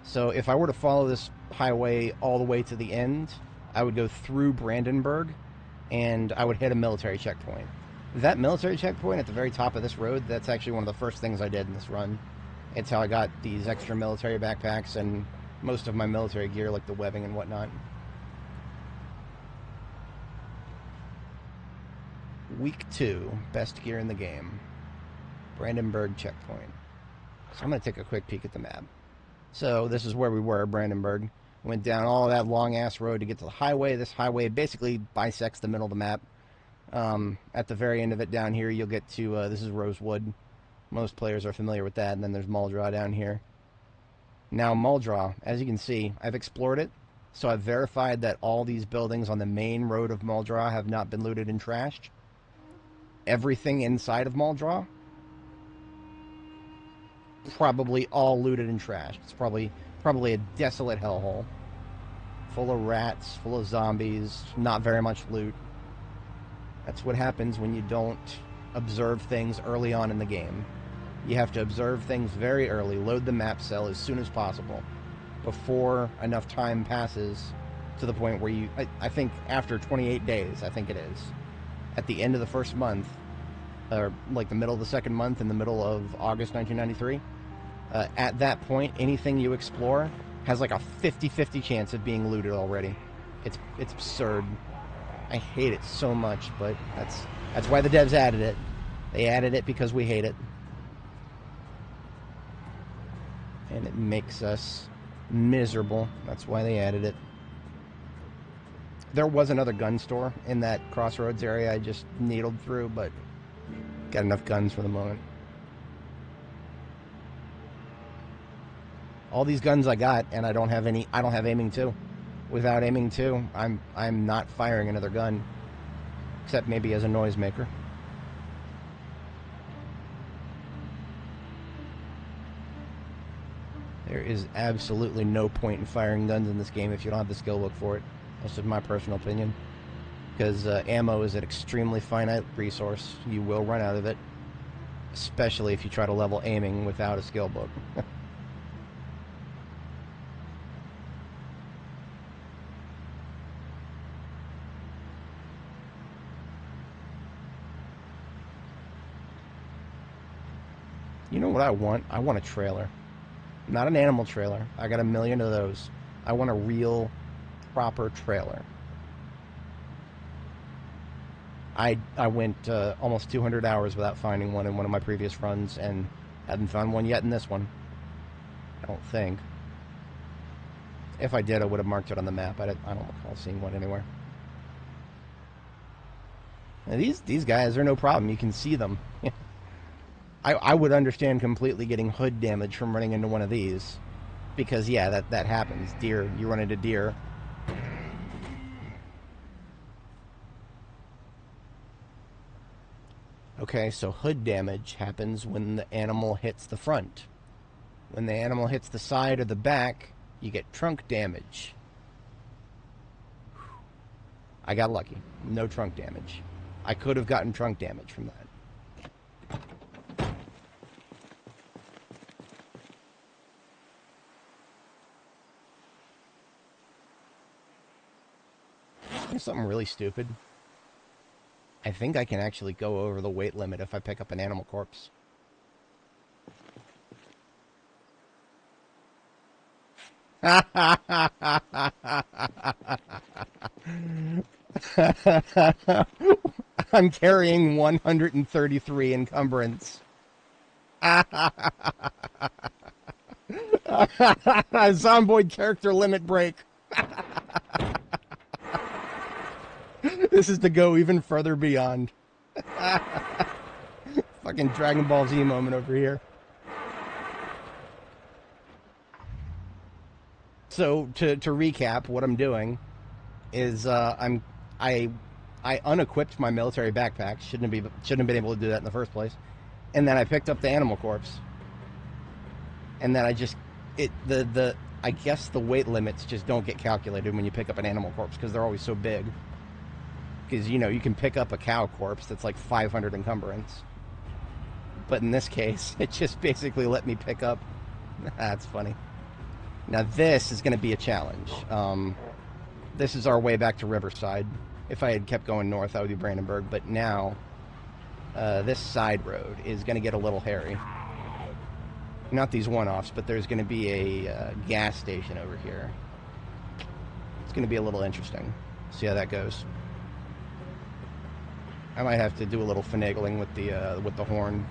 So if I were to follow this highway all the way to the end, I would go through Brandenburg, and I would hit a military checkpoint. That military checkpoint at the very top of this road, that's actually one of the first things I did in this run. It's how I got these extra military backpacks and most of my military gear, like the webbing and whatnot. Week 2, best gear in the game. Brandenburg checkpoint. So I'm going to take a quick peek at the map. So this is where we were, Brandenburg. Went down all that long-ass road to get to the highway. This highway basically bisects the middle of the map. At the very end of it down here, you'll get to, this is Rosewood. Most players are familiar with that. And then there's Muldraugh down here. Now, Muldraugh, as you can see, I've explored it. So I've verified that all these buildings on the main road of Muldraugh have not been looted and trashed. Everything inside of Muldraugh, probably all looted and trashed. It's probably a desolate hellhole. Full of rats, full of zombies, not very much loot. That's what happens when you don't observe things early on in the game. You have to observe things very early, load the map cell as soon as possible, before enough time passes to the point where you, I think after 28 days, I think it is, at the end of the first month, or like the middle of the second month in the middle of August 1993, at that point, anything you explore has like a 50-50 chance of being looted already. It's absurd. I hate it so much, but that's why the devs added it. They added it because we hate it. And it makes us miserable. That's why they added it. There was another gun store in that crossroads area I just needled through, but got enough guns for the moment. All these guns I got, and I don't have aiming 2. Without aiming 2, I'm not firing another gun, except maybe as a noisemaker. There is absolutely no point in firing guns in this game if you don't have the skill book for it. That's just my personal opinion. Because ammo is an extremely finite resource. You will run out of it, especially if you try to level aiming without a skill book. You know what I want? I want a trailer. Not an animal trailer. I got 1 million of those. I want a real, proper trailer. I went almost 200 hours without finding one in one of my previous runs, and haven't found one yet in this one. I don't think. If I did, I would have marked it on the map. I don't recall seeing one anywhere. Now, these guys are no problem. You can see them. I would understand completely getting hood damage from running into one of these. Because, yeah, that happens. Deer, you run into deer. Okay, so hood damage happens when the animal hits the front. When the animal hits the side or the back, you get trunk damage. I got lucky. No trunk damage. I could have gotten trunk damage from that. Here's something really stupid. I think I can actually go over the weight limit if I pick up an animal corpse. I'm carrying 133 encumbrance. Zomboid character limit break. This is to go even further beyond. Fucking Dragon Ball Z moment over here. So to recap, what I'm doing is I unequipped my military backpack. Shouldn't have been able to do that in the first place. And then I picked up the animal corpse. And then I guess the weight limits just don't get calculated when you pick up an animal corpse because they're always so big. Because, you know, you can pick up a cow corpse that's like 500 encumbrance. But in this case, it just basically let me pick up... That's funny. Now this is going to be a challenge. This is our way back to Riverside. If I had kept going north, that would be Brandenburg. But now, this side road is going to get a little hairy. Not these one-offs, but there's going to be a gas station over here. It's going to be a little interesting. See how that goes. I might have to do a little finagling with the horn.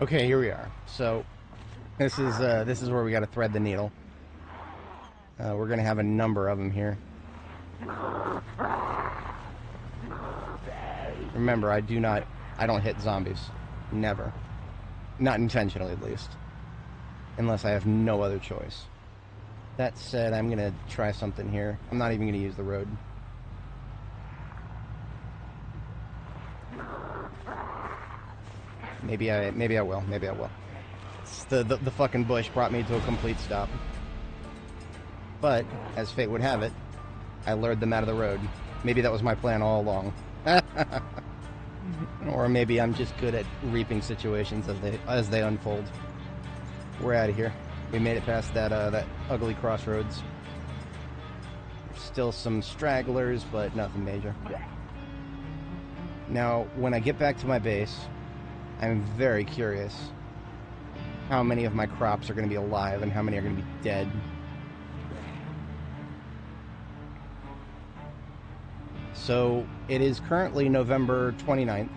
Okay, here we are. So this is where we got to thread the needle. We're gonna have a number of them here. Remember, I don't hit zombies. Never. Not intentionally, at least. Unless I have no other choice. That said, I'm gonna try something here. I'm not even gonna use the road. Maybe I will. Maybe I will. The fucking bush brought me to a complete stop. But, as fate would have it, I lured them out of the road. Maybe that was my plan all along. Or maybe I'm just good at reaping situations as they unfold. We're out of here. We made it past that ugly crossroads. There's still some stragglers, but nothing major. Now, when I get back to my base, I'm very curious how many of my crops are going to be alive and how many are going to be dead. So, it is currently November 29th,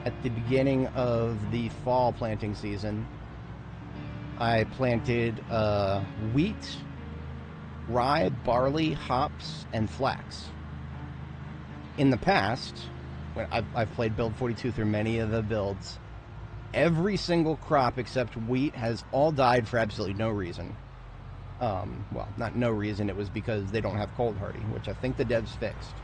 at the beginning of the fall planting season. I planted wheat, rye, barley, hops, and flax. In the past, when I've played Build 42 through many of the builds, every single crop except wheat has all died for absolutely no reason. Well, not no reason, it was because they don't have cold hardy, which I think the devs fixed.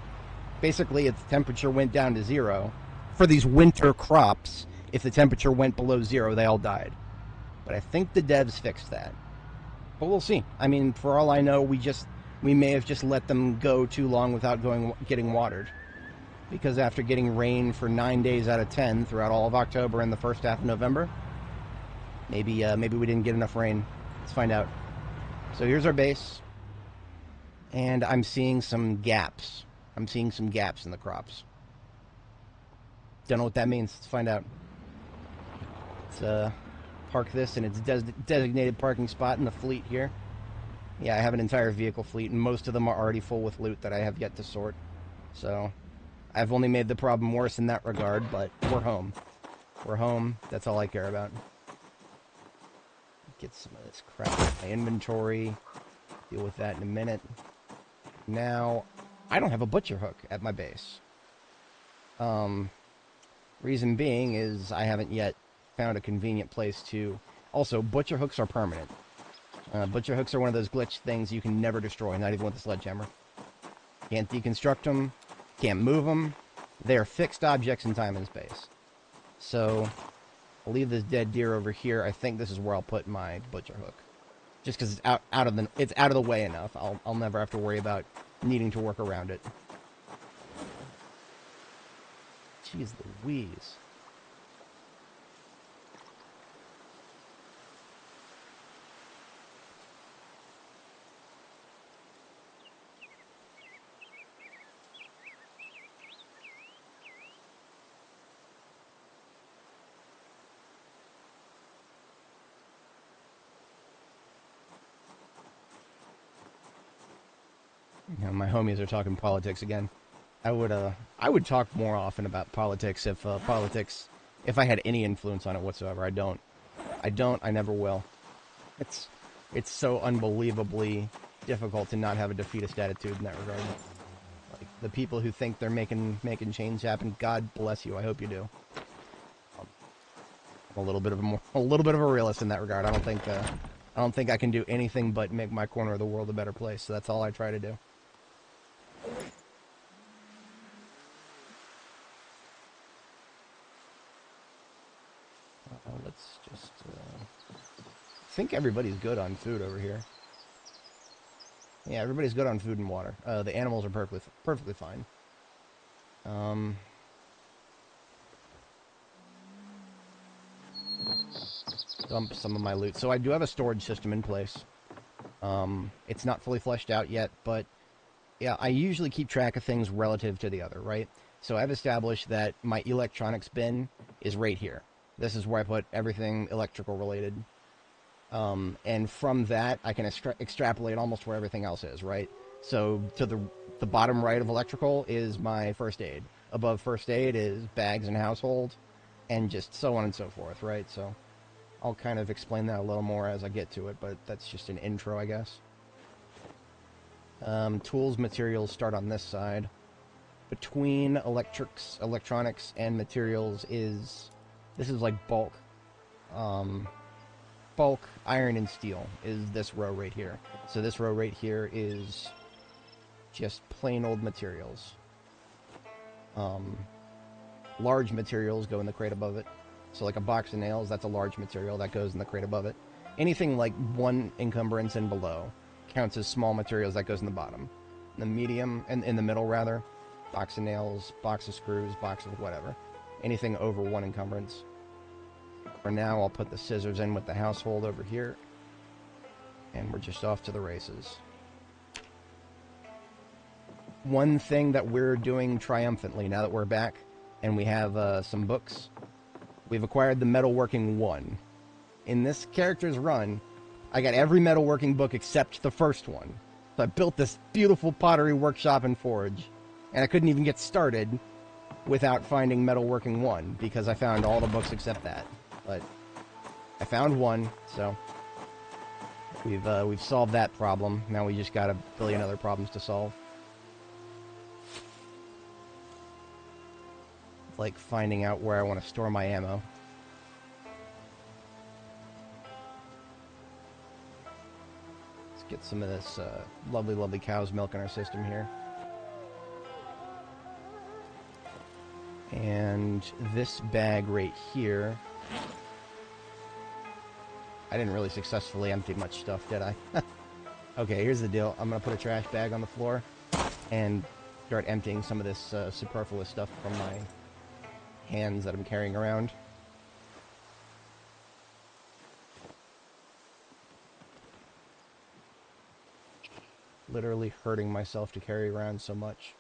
Basically, if the temperature went down to 0, for these winter crops, if the temperature went below 0, they all died. But I think the devs fixed that. But we'll see. I mean, for all I know, we may have just let them go too long without getting watered. Because after getting rain for 9 days out of 10 throughout all of October and the first half of November, maybe we didn't get enough rain. Let's find out. So here's our base. And I'm seeing some gaps. I'm seeing some gaps in the crops. Don't know what that means. Let's find out. Let's park this in its designated parking spot in the fleet here. Yeah, I have an entire vehicle fleet, and most of them are already full with loot that I have yet to sort. So, I've only made the problem worse in that regard, but we're home. We're home. That's all I care about. Get some of this crap out of my inventory. Deal with that in a minute. Now, I don't have a butcher hook at my base. Reason being is I haven't yet found a convenient place to... Also, butcher hooks are permanent. Butcher hooks are one of those glitch things you can never destroy, not even with a sledgehammer. Can't deconstruct them, can't move them. They are fixed objects in time and space. So, I'll leave this dead deer over here. I think this is where I'll put my butcher hook. Just because it's out of the way enough. I'll never have to worry about needing to work around it. Jeez Louise. You know, my homies are talking politics again. I would talk more often about politics if I had any influence on it whatsoever. I don't. I never will. It's so unbelievably difficult to not have a defeatist attitude in that regard. Like, the people who think they're making change happen, God bless you. I hope you do. I'm a little bit of a realist in that regard. I don't think I can do anything but make my corner of the world a better place. So that's all I try to do. Let's just... I think everybody's good on food over here. Yeah, everybody's good on food and water. The animals are perfectly fine. Dump some of my loot. So I do have a storage system in place. It's not fully fleshed out yet, but yeah, I usually keep track of things relative to the other, right? So I've established that my electronics bin is right here. This is where I put everything electrical related. And from that, I can extrapolate almost where everything else is, right? So to the bottom right of electrical is my first aid. Above first aid is bags and household, and just so on and so forth, right? So I'll kind of explain that a little more as I get to it, but that's just an intro, I guess. Tools, materials start on this side. Between electronics, and materials this is like bulk. Bulk iron and steel is this row right here. So this row right here is just plain old materials. Large materials go in the crate above it. So like a box of nails, that's a large material that goes in the crate above it. Anything like 1 encumbrance and below counts as small materials that goes in the bottom. The medium, and in the middle rather, box of nails, box of screws, box of whatever. Anything over 1 encumbrance. For now, I'll put the scissors in with the household over here. And we're just off to the races. One thing that we're doing triumphantly now that we're back, and we have some books, we've acquired the Metalworking 1. In this character's run, I got every metalworking book except the first one. So I built this beautiful pottery workshop and forge, and I couldn't even get started without finding Metalworking 1, because I found all the books except that. But I found one, so we've solved that problem. Now we just got a billion other problems to solve. It's like finding out where I want to store my ammo. Let's get some of this lovely, lovely cow's milk in our system here. And this bag right here... I didn't really successfully empty much stuff, did I? Okay, here's the deal. I'm going to put a trash bag on the floor and start emptying some of this superfluous stuff from my hands that I'm carrying around. Literally hurting myself to carry around so much.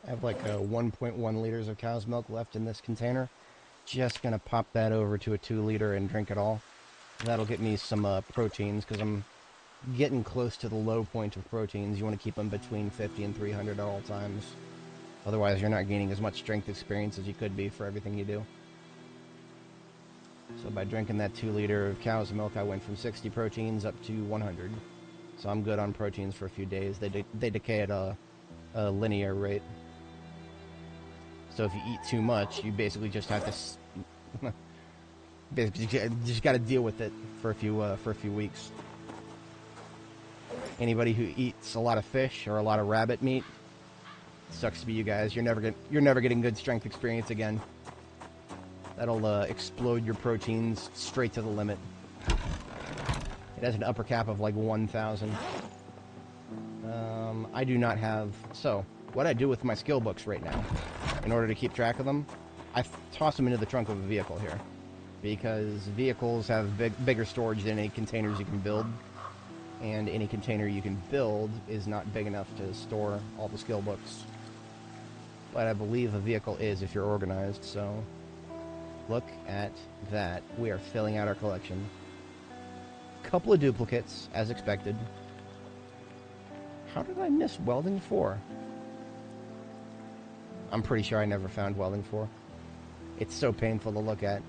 I have like 1.1 liters of cow's milk left in this container. Just gonna pop that over to a 2 liter and drink it all. That'll get me some proteins, because I'm getting close to the low point of proteins. You want to keep them between 50 and 300 at all times. Otherwise, you're not gaining as much strength experience as you could be for everything you do. So by drinking that 2 liter of cow's milk, I went from 60 proteins up to 100. So I'm good on proteins for a few days. They decay at a linear rate. So if you eat too much, you basically just have to basically you just got to deal with it for a few weeks. Anybody who eats a lot of fish or a lot of rabbit meat, sucks to be you guys. You're never getting good strength experience again. That'll explode your proteins straight to the limit. It has an upper cap of like 1,000. I do not have... So, what I do with my skill books right now, in order to keep track of them, I toss them into the trunk of a vehicle here. Because vehicles have bigger storage than any containers you can build. And any container you can build is not big enough to store all the skill books. But I believe a vehicle is if you're organized, so... Look at that. We are filling out our collection. Couple of duplicates, as expected. How did I miss welding 4? I'm pretty sure I never found welding 4. It's so painful to look at.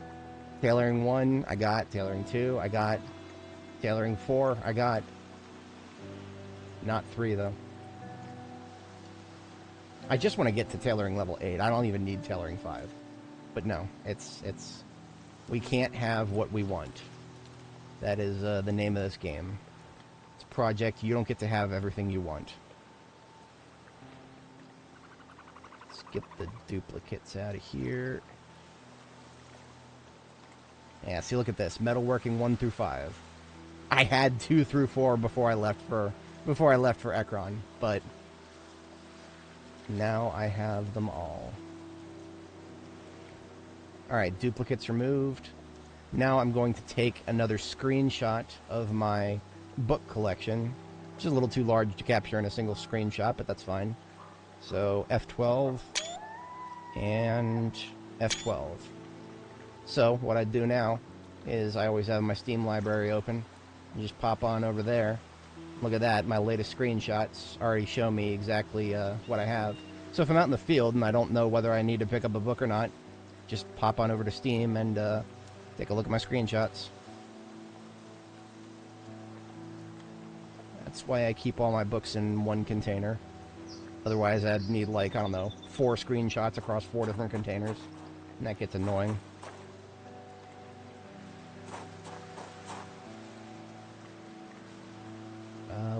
Tailoring 1, I got. Tailoring 2, I got. Tailoring 4, I got. Not 3, though. I just want to get to tailoring level 8. I don't even need tailoring 5. But no, it's... We can't have what we want. That is the name of this game. It's a project. You don't get to have everything you want. Let's get the duplicates out of here. Yeah, see, look at this. Metalworking 1 through 5. I had 2 through 4 before I left for Ekron, but now I have them all. Alright, duplicates removed. Now I'm going to take another screenshot of my book collection, which is a little too large to capture in a single screenshot, but that's fine. So F12 and F12. So what I do now is I always have my Steam library open. You just pop on over there. Look at that, my latest screenshots already show me exactly what I have. So if I'm out in the field and I don't know whether I need to pick up a book or not, just pop on over to Steam and take a look at my screenshots. That's why I keep all my books in one container. Otherwise I'd need, like, I don't know, 4 screenshots across 4 different containers. And that gets annoying.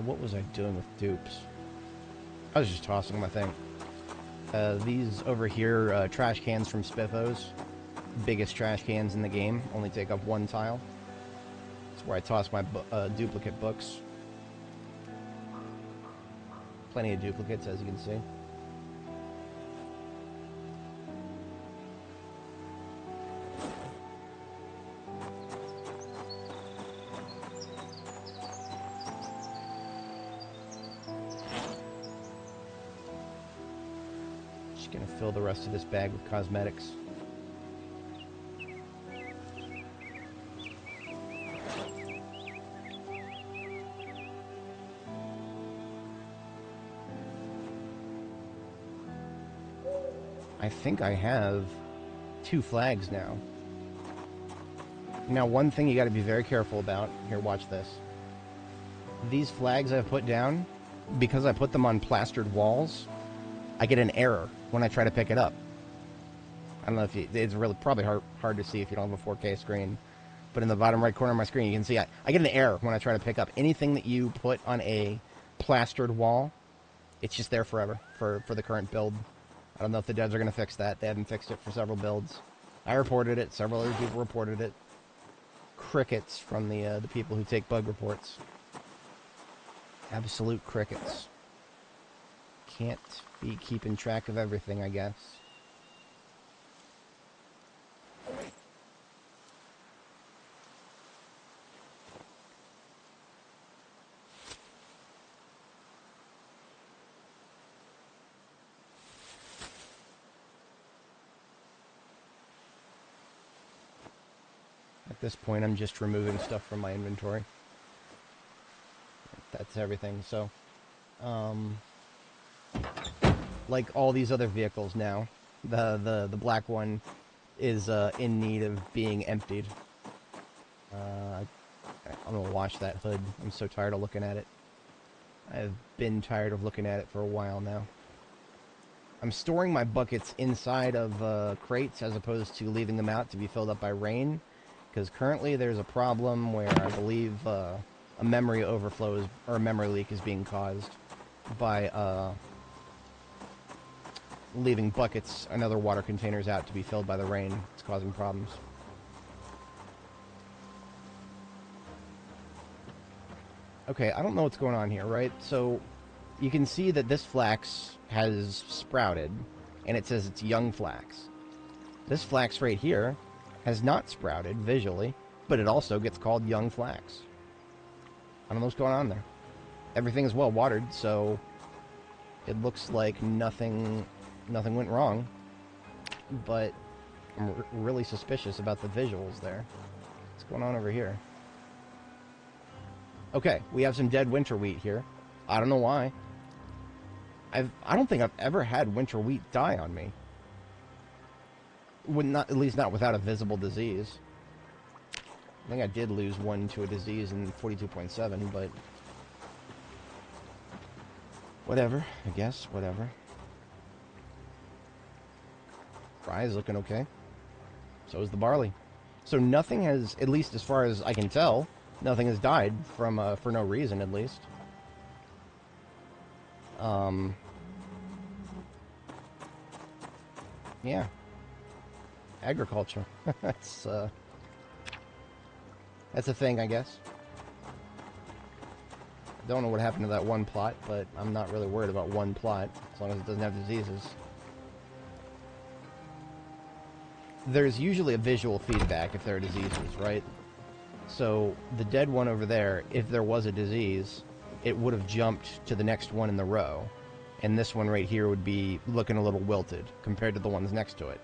What was I doing with dupes? I was just tossing them, I think. These over here, trash cans from Spiffos. Biggest trash cans in the game. Only take up 1 tile. That's where I toss my duplicate books. Plenty of duplicates, as you can see. Just gonna fill the rest of this bag with cosmetics. I think I have 2 flags now. Now, one thing you gotta be very careful about, here, watch this. These flags I've put down, because I put them on plastered walls, I get an error when I try to pick it up. I don't know if it's really probably hard to see if you don't have a 4K screen, but in the bottom right corner of my screen, you can see I get an error when I try to pick up anything that you put on a plastered wall. It's just there forever for the current build. I don't know if the devs are going to fix that. They haven't fixed it for several builds. I reported it. Several other people reported it. Crickets from the people who take bug reports. Absolute crickets. Can't be keeping track of everything, I guess. At this point, I'm just removing stuff from my inventory. That's everything. So, like all these other vehicles now, the black one is in need of being emptied. I'm gonna wash that hood. I'm so tired of looking at it. I've been tired of looking at it for a while now. I'm storing my buckets inside of crates as opposed to leaving them out to be filled up by rain, because currently there's a problem where I believe a memory overflow is, or a memory leak is being caused by leaving buckets and other water containers out to be filled by the rain. It's causing problems. Okay, I don't know what's going on here, right? So, you can see that this flax has sprouted, and it says it's young flax. This flax right here has not sprouted visually, but it also gets called young flax. I don't know what's going on there. Everything is well watered, so it looks like nothing went wrong, but I'm really suspicious about the visuals there. What's going on over here? Okay, we have some dead winter wheat here. I don't know why. I don't think I've ever had winter wheat die on me. At least not without a visible disease. I think I did lose one to a disease in 42.7, but whatever, I guess, whatever. Rye is looking okay. So is the barley. So nothing has, at least as far as I can tell, nothing has died from for no reason, at least. Yeah. Agriculture. That's a thing, I guess. I don't know what happened to that one plot, but I'm not really worried about one plot, as long as it doesn't have diseases. There's usually a visual feedback if there are diseases, right? So, the dead one over there, if there was a disease, it would have jumped to the next one in the row. And this one right here would be looking a little wilted compared to the ones next to it.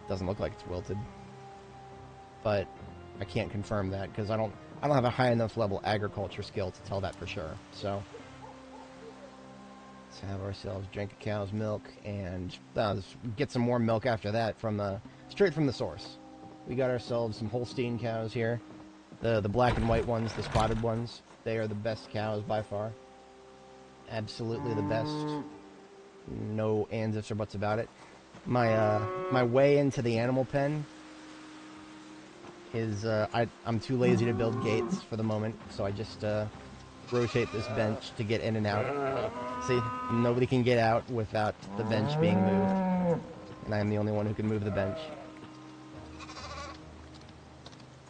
Doesn't look like it's wilted. But I can't confirm that because I don't have a high enough level agriculture skill to tell that for sure. So let's have ourselves drink a cow's milk and let's get some more milk after that from straight from the source. We got ourselves some Holstein cows here. The black and white ones, the spotted ones, they are the best cows by far. Absolutely the best. No ands, ifs, or buts about it. My way into the animal pen is I'm too lazy to build gates for the moment, so I just rotate this bench to get in and out. See, nobody can get out without the bench being moved, and I am the only one who can move the bench.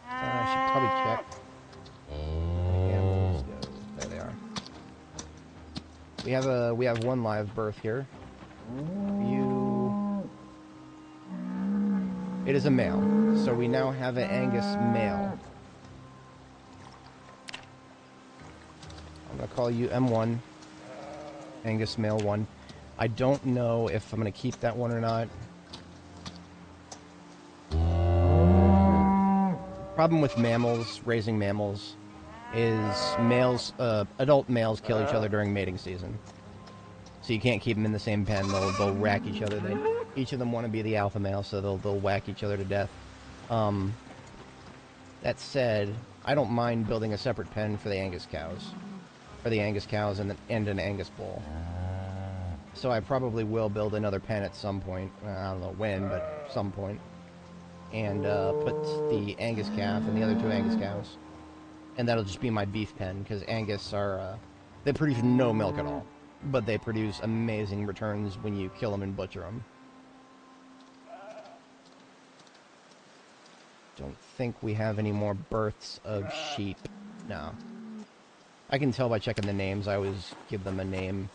I should probably check. Animals go. There they are. We have one live birth here. It is a male, so we now have an Angus male. I'm gonna call you M1, Angus male 1. I don't know if I'm gonna keep that one or not. Problem with mammals, raising mammals, is adult males kill each other during mating season. So you can't keep them in the same pen. They'll whack each other. Each of them want to be the alpha male, so they'll whack each other to death. That said, I don't mind building a separate pen for the Angus cows, and an Angus bull. So I probably will build another pen at some point. I don't know when, but some point. And put the Angus calf and the other two Angus cows. And that'll just be my beef pen, because Angus are, they produce no milk at all. But they produce amazing returns when you kill them and butcher them. Don't think we have any more births of sheep. No. I can tell by checking the names. I always give them a name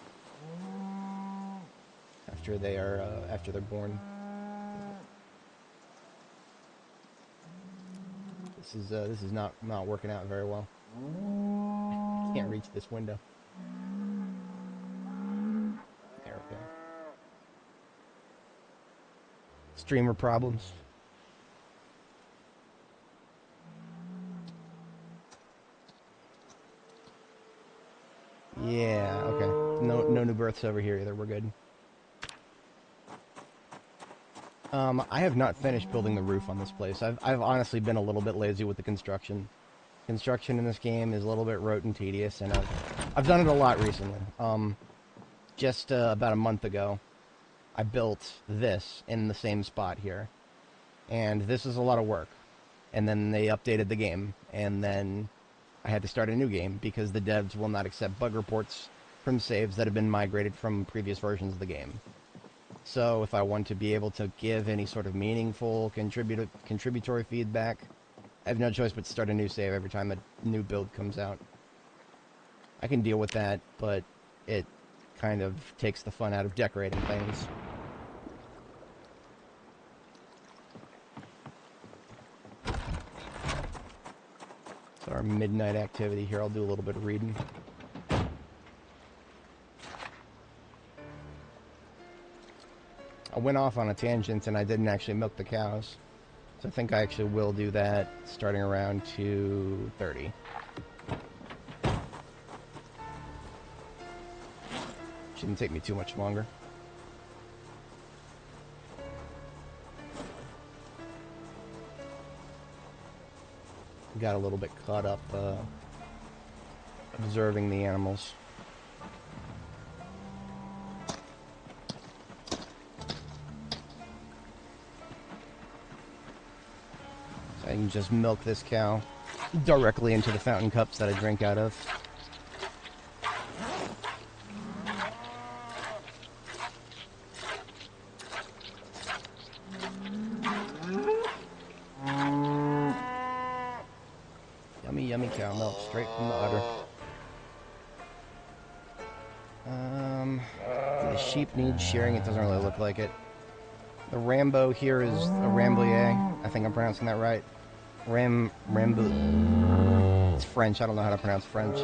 after they're born. This is not working out very well. Can't reach this window. There we go. Streamer problems. Yeah, okay. No new births over here either. We're good. I have not finished building the roof on this place. I've honestly been a little bit lazy with the construction. Construction in this game is a little bit rote and tedious, and I've done it a lot recently. Just about a month ago, I built this in the same spot here, and this is a lot of work. And then they updated the game, and then I had to start a new game because the devs will not accept bug reports from saves that have been migrated from previous versions of the game. So if I want to be able to give any sort of meaningful contributory feedback, I have no choice but to start a new save every time a new build comes out. I can deal with that, but it kind of takes the fun out of decorating things. So our midnight activity here, I'll do a little bit of reading. I went off on a tangent and I didn't actually milk the cows. So I think I actually will do that starting around 2:30. Shouldn't take me too much longer. Got a little bit caught up observing the animals. I can just milk this cow directly into the fountain cups that I drink out of. Yummy, yummy cow milk straight from the udder. The sheep needs shearing. It doesn't really look like it. The Rambo here is a Rambouillet. I think I'm pronouncing that right. Rambo. It's French. I don't know how to pronounce French.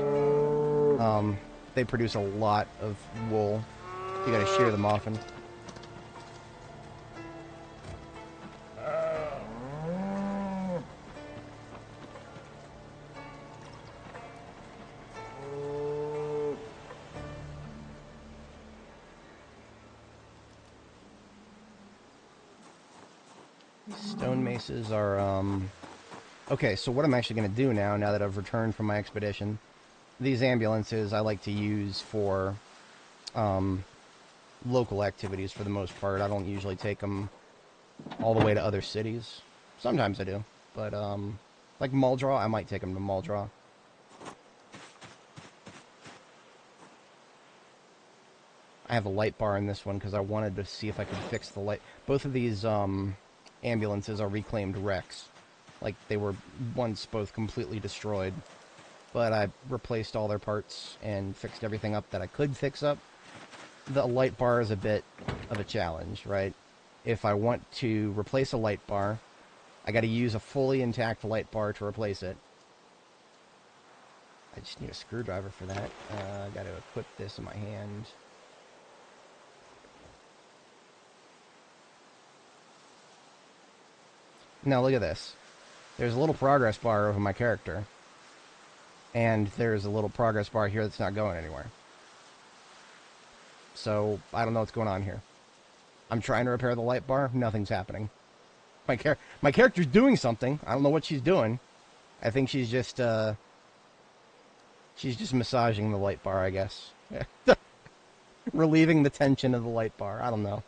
They produce a lot of wool. You gotta shear them often. Stone maces are, okay, so what I'm actually going to do now that I've returned from my expedition, these ambulances I like to use for, local activities for the most part. I don't usually take them all the way to other cities. Sometimes I do, but, like Muldraw, I might take them to Muldraw. I have a light bar in this one because I wanted to see if I could fix the light. Both of these, ambulances are reclaimed wrecks. Like, they were once both completely destroyed. But I replaced all their parts and fixed everything up that I could fix up. The light bar is a bit of a challenge, right? If I want to replace a light bar, I gotta use a fully intact light bar to replace it. I just need a screwdriver for that. I gotta equip this in my hand. Now look at this. There's a little progress bar over my character. And there's a little progress bar here that's not going anywhere. So, I don't know what's going on here. I'm trying to repair the light bar. Nothing's happening. My character's doing something. I don't know what she's doing. I think she's just massaging the light bar, I guess. Relieving the tension of the light bar. I don't know.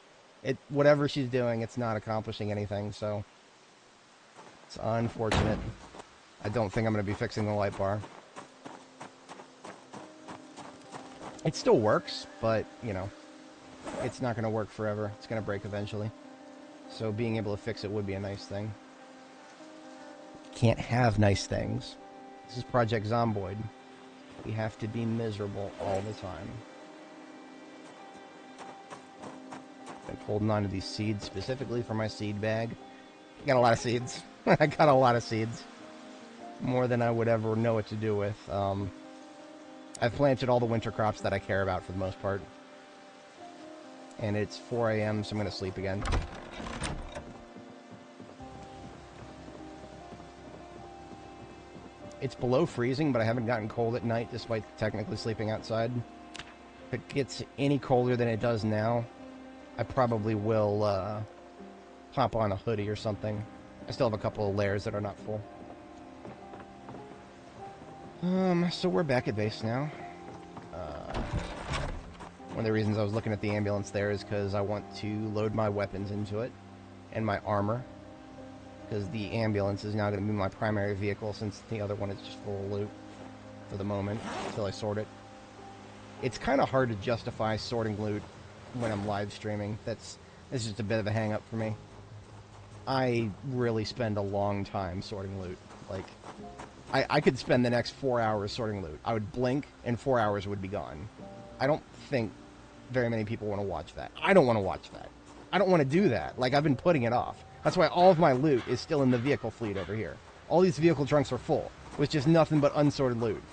Whatever she's doing, it's not accomplishing anything, so... It's unfortunate. I don't think I'm going to be fixing the light bar. It still works, but, you know, it's not going to work forever. It's going to break eventually. So being able to fix it would be a nice thing. Can't have nice things. This is Project Zomboid. We have to be miserable all the time. Been holding on to these seeds specifically for my seed bag. Got a lot of seeds. I got a lot of seeds. More than I would ever know what to do with. I've planted all the winter crops that I care about for the most part. And it's 4 a.m., so I'm going to sleep again. It's below freezing, but I haven't gotten cold at night despite technically sleeping outside. If it gets any colder than it does now, I probably will pop on a hoodie or something. I still have a couple of layers that are not full. So we're back at base now. One of the reasons I was looking at the ambulance there is because I want to load my weapons into it and my armor. Because the ambulance is now going to be my primary vehicle since the other one is just full of loot for the moment until I sort it. It's kind of hard to justify sorting loot when I'm live streaming. It's just a bit of a hang-up for me. I really spend a long time sorting loot. Like, I could spend the next 4 hours sorting loot. I would blink and 4 hours would be gone. I don't think very many people want to watch that. I don't want to watch that. I don't want to do that. Like, I've been putting it off. That's why all of my loot is still in the vehicle fleet over here. All these vehicle trunks are full, with just nothing but unsorted loot.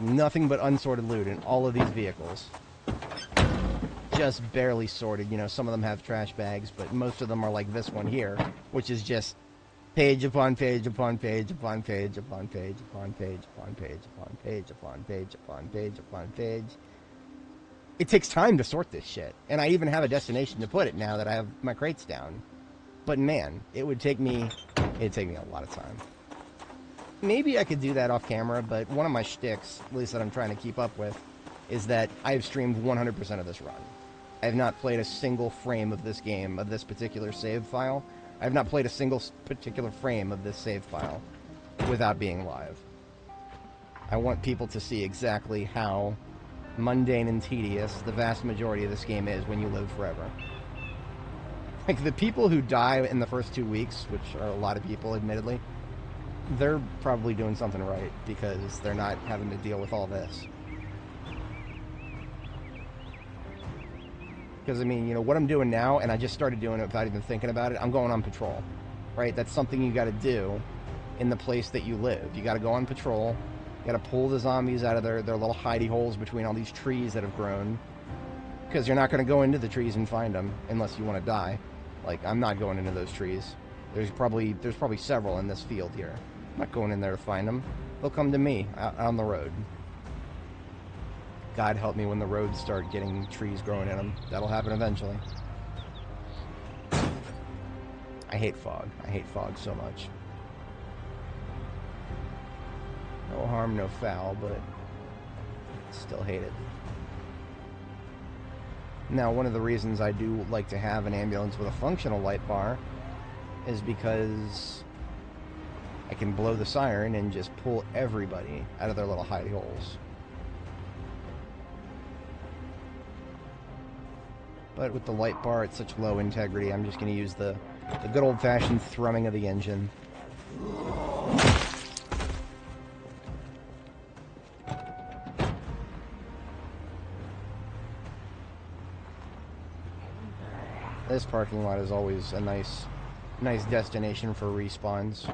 Nothing but unsorted loot in all of these vehicles. Just barely sorted. You know, some of them have trash bags, but most of them are like this one here, which is just page upon page upon page upon page upon page upon page upon page upon page upon page upon page upon page. It takes time to sort this shit, and I even have a destination to put it now that I have my crates down. But man, it'd take me a lot of time. Maybe I could do that off camera, but one of my shticks, at least that I'm trying to keep up with, is that I have streamed 100% of this run. I have not played a single frame of this game, of this particular save file. I have not played a single particular frame of this save file without being live. I want people to see exactly how mundane and tedious the vast majority of this game is when you live forever. Like, the people who die in the first 2 weeks, which are a lot of people, admittedly, they're probably doing something right, because they're not having to deal with all this. Because, I mean, you know, what I'm doing now, and I just started doing it without even thinking about it, I'm going on patrol, right? That's something you gotta do in the place that you live. You gotta go on patrol, you gotta pull the zombies out of their little hidey holes between all these trees that have grown, because you're not gonna go into the trees and find them unless you want to die. Like, I'm not going into those trees. There's probably several in this field here. I'm not going in there to find them. They'll come to me out on the road. God help me when the roads start getting trees growing in them. That'll happen eventually. I hate fog. I hate fog so much. No harm, no foul, but still hate it. Now, one of the reasons I do like to have an ambulance with a functional light bar is because I can blow the siren and just pull everybody out of their little hidey holes. But with the light bar at such low integrity, I'm just going to use the good old-fashioned thrumming of the engine. This parking lot is always a nice destination for respawns.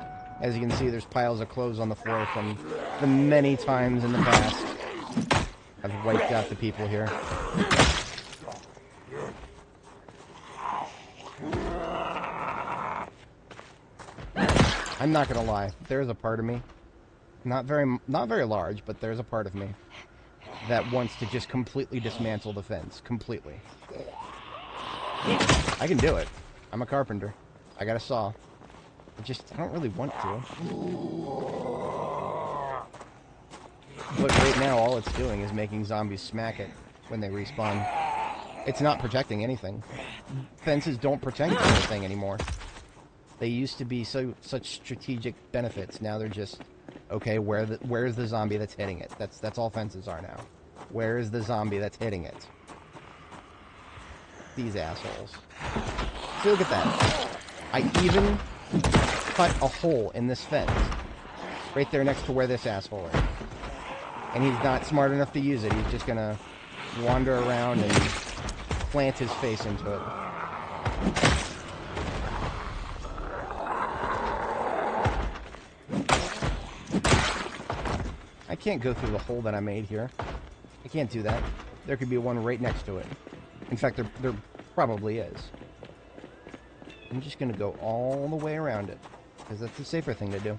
As you can see, there's piles of clothes on the floor from the many times in the past I've wiped out the people here. I'm not gonna lie, there's a part of me, not very large, but there's a part of me that wants to just completely dismantle the fence, completely. I can do it. I'm a carpenter. I got a saw. I don't really want to. But right now, all it's doing is making zombies smack it when they respawn. It's not protecting anything. Fences don't protect anything anymore. They used to be such strategic benefits. Now they're just, okay, where's the zombie that's hitting it? That's all fences are now. Where is the zombie that's hitting it? These assholes. See, look at that. I even cut a hole in this fence. Right there next to where this asshole is. And he's not smart enough to use it. He's just gonna wander around and plant his face into it. I can't go through the hole that I made here. I can't do that. There could be one right next to it. In fact, there probably is. I'm just going to go all the way around it, because that's the safer thing to do.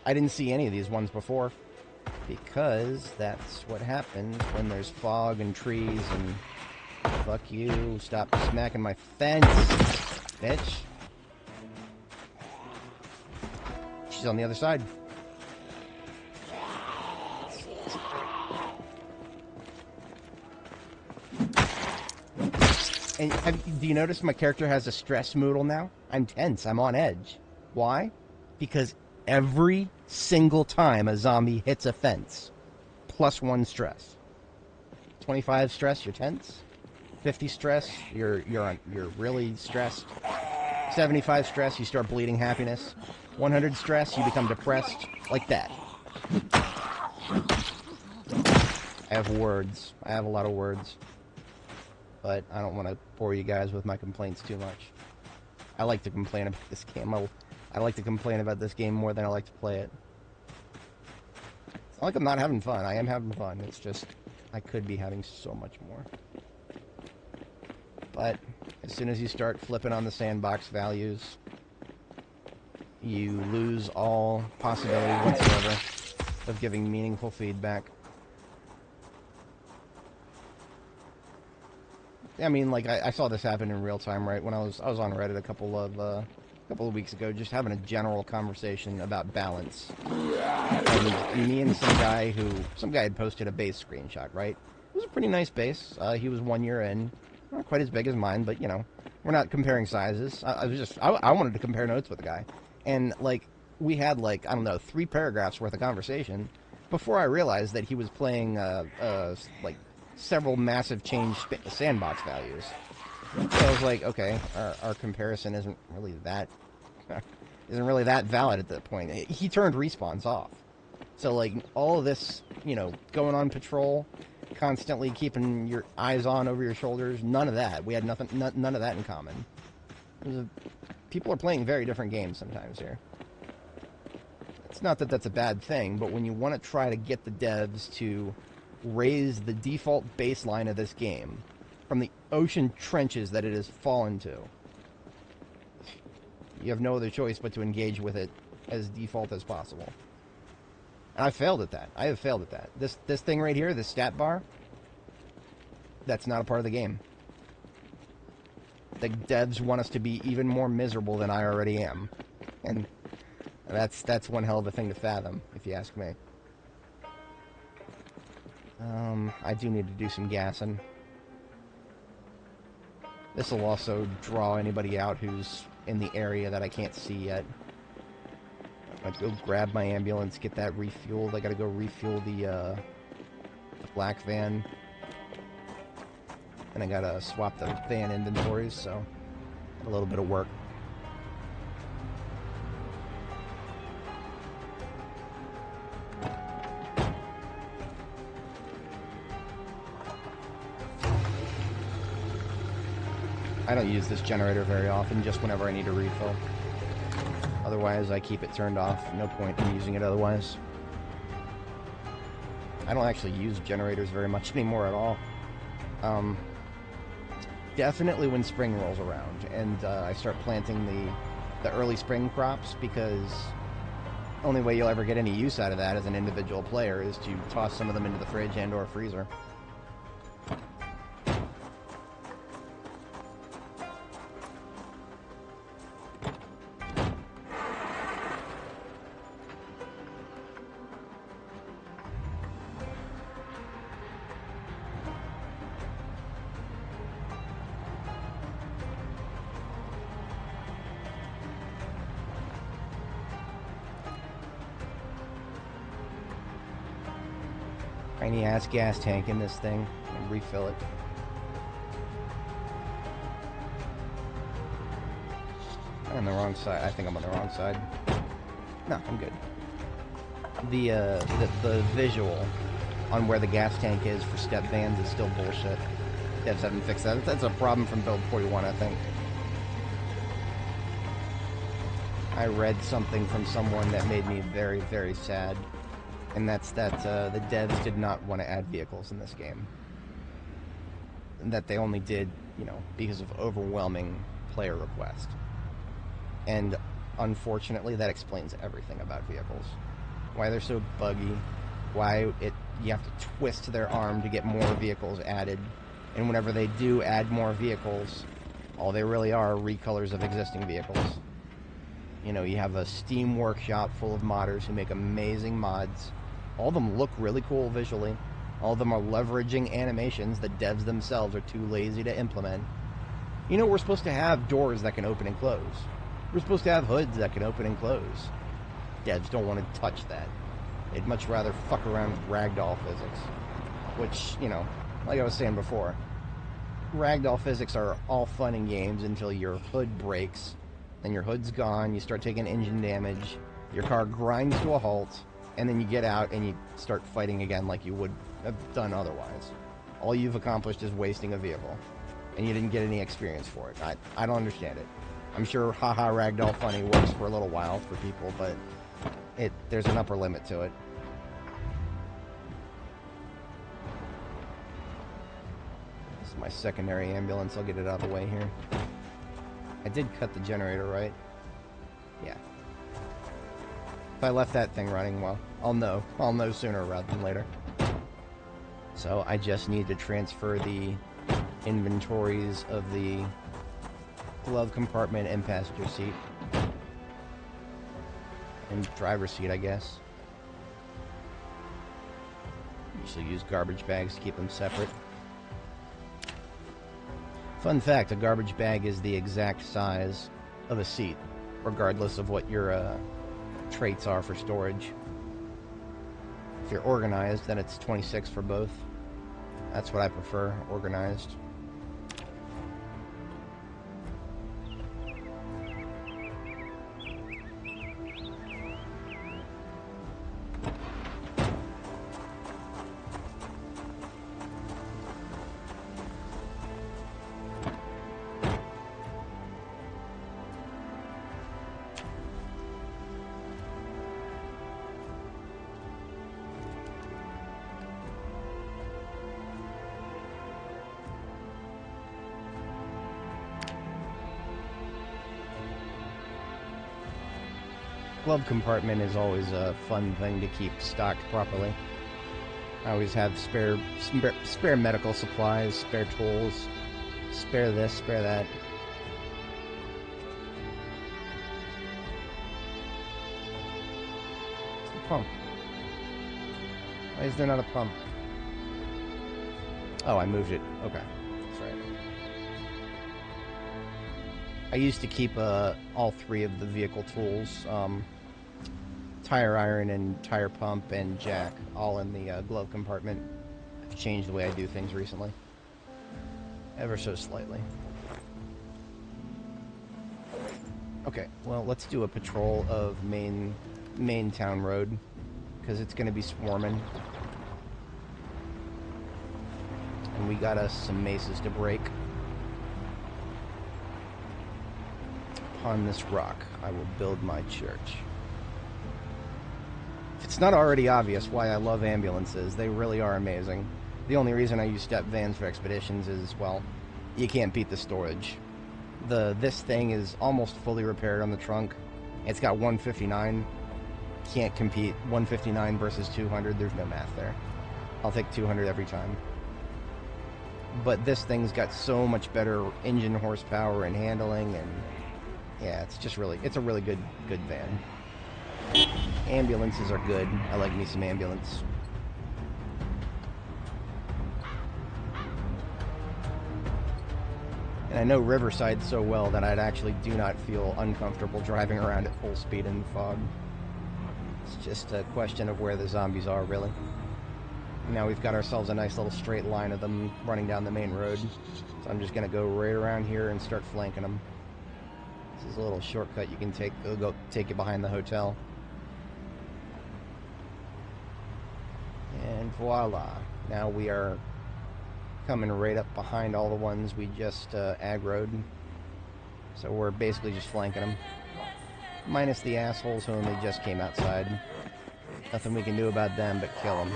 I didn't see any of these ones before. Because that's what happens when there's fog and trees and... Fuck you. Stop smacking my fence, bitch. She's on the other side. And do you notice my character has a stress moodle now? I'm tense. I'm on edge. Why? Because every single time a zombie hits a fence, +1 stress. 25 stress, you're tense. 50 stress, you're really stressed. 75 stress, you start bleeding happiness. 100 stress, you become depressed. Like that. I have words. I have a lot of words. But I don't want to bore you guys with my complaints too much. I like to complain about this game. I like to complain about this game more than I like to play it. It's not like I'm not having fun. I am having fun. It's just, I could be having so much more. But as soon as you start flipping on the sandbox values, you lose all possibility whatsoever of giving meaningful feedback. I mean, like, I saw this happen in real time, right? When I was on Reddit a couple of weeks ago, just having a general conversation about balance. And me and some guy had posted a base screenshot, right? It was a pretty nice base. He was 1 year in, not quite as big as mine, but you know, we're not comparing sizes. I wanted to compare notes with the guy, and like we had like I don't know 3 paragraphs worth of conversation before I realized that he was playing like several massive change sandbox values. So I was like, okay, our comparison isn't really that valid at that point. He turned respawns off. So like all of this, you know, going on patrol, constantly keeping your eyes on over your shoulders, none of that. We had none of that in common. People are playing very different games sometimes here. It's not that that's a bad thing, but when you want to try to get the devs to raise the default baseline of this game from the ocean trenches that it has fallen to, you have no other choice but to engage with it as default as possible. And I failed at that. I have failed at that. This thing right here, this stat bar, that's not a part of the game. The devs want us to be even more miserable than I already am. And that's one hell of a thing to fathom, if you ask me. I do need to do some gassing. This will also draw anybody out who's in the area that I can't see yet. I'm gonna go grab my ambulance, get that refueled. I gotta go refuel the black van. And I gotta swap the van inventories, so a little bit of work. I don't use this generator very often, just whenever I need a refill. Otherwise, I keep it turned off. No point in using it otherwise. I don't actually use generators very much anymore at all. Definitely when spring rolls around and I start planting the early spring crops, because the only way you'll ever get any use out of that as an individual player is to toss some of them into the fridge and or freezer. Tiny ass gas tank in this thing and refill it. I'm on the wrong side. I think I'm on the wrong side. No, I'm good. The visual on where the gas tank is for step vans is still bullshit. Devs haven't fixed that. That's a problem from build 41, I think. I read something from someone that made me very, very sad. And that's that the devs did not want to add vehicles in this game. And that they only did, you know, because of overwhelming player request. And unfortunately, that explains everything about vehicles. why they're so buggy, why you have to twist their arm to get more vehicles added. And whenever they do add more vehicles, all they really are recolors of existing vehicles. You know, you have a Steam workshop full of modders who make amazing mods. All of them look really cool visually. All of them are leveraging animations that devs themselves are too lazy to implement. You know, we're supposed to have doors that can open and close. We're supposed to have hoods that can open and close. Devs don't want to touch that. They'd much rather fuck around with ragdoll physics. Which, you know, like I was saying before, ragdoll physics are all fun and games until your hood breaks. Then your hood's gone, you start taking engine damage, your car grinds to a halt, and then you get out and you start fighting again like you would have done otherwise. All you've accomplished is wasting a vehicle, and you didn't get any experience for it. I don't understand it. I'm sure haha ragdoll funny works for a little while for people, but there's an upper limit to it. This is my secondary ambulance. I'll get it out of the way here. I did cut the generator, right? Yeah. If I left that thing running, well, I'll know. I'll know sooner rather than later. So I just need to transfer the inventories of the glove compartment and passenger seat. And driver's seat, I guess. Usually use garbage bags to keep them separate. Fun fact, a garbage bag is the exact size of a seat, regardless of what your traits are for storage. If you're organized, then it's 26 for both. That's what I prefer, organized. Glove compartment is always a fun thing to keep stocked properly. I always have spare medical supplies, spare tools, spare this, spare that. What's the pump? Why is there not a pump? Oh, I moved it. Okay, that's right. I used to keep all three of the vehicle tools, tire iron and tire pump and jack, all in the glove compartment. I've changed the way I do things recently. Ever so slightly. Okay, well, let's do a patrol of main town road, because it's going to be swarming. And we got us some maces to break. Upon this rock, I will build my church. If it's not already obvious why I love ambulances, they really are amazing. The only reason I use step vans for expeditions is, well, you can't beat the storage. This thing is almost fully repaired on the trunk. It's got 159. Can't compete 159 versus 200. There's no math there. I'll take 200 every time. But this thing's got so much better engine horsepower and handling, and yeah, it's a really good van. Ambulances are good. I like me some ambulance. And I know Riverside so well that I'd actually do not feel uncomfortable driving around at full speed in the fog. It's just a question of where the zombies are, really. Now we've got ourselves a nice little straight line of them running down the main road. So I'm just going to go right around here and start flanking them. This is a little shortcut you can take. It'll go take you behind the hotel. And voila. Now we are coming right up behind all the ones we just aggroed. So we're basically just flanking them. Minus the assholes who only just came outside. Nothing we can do about them but kill them.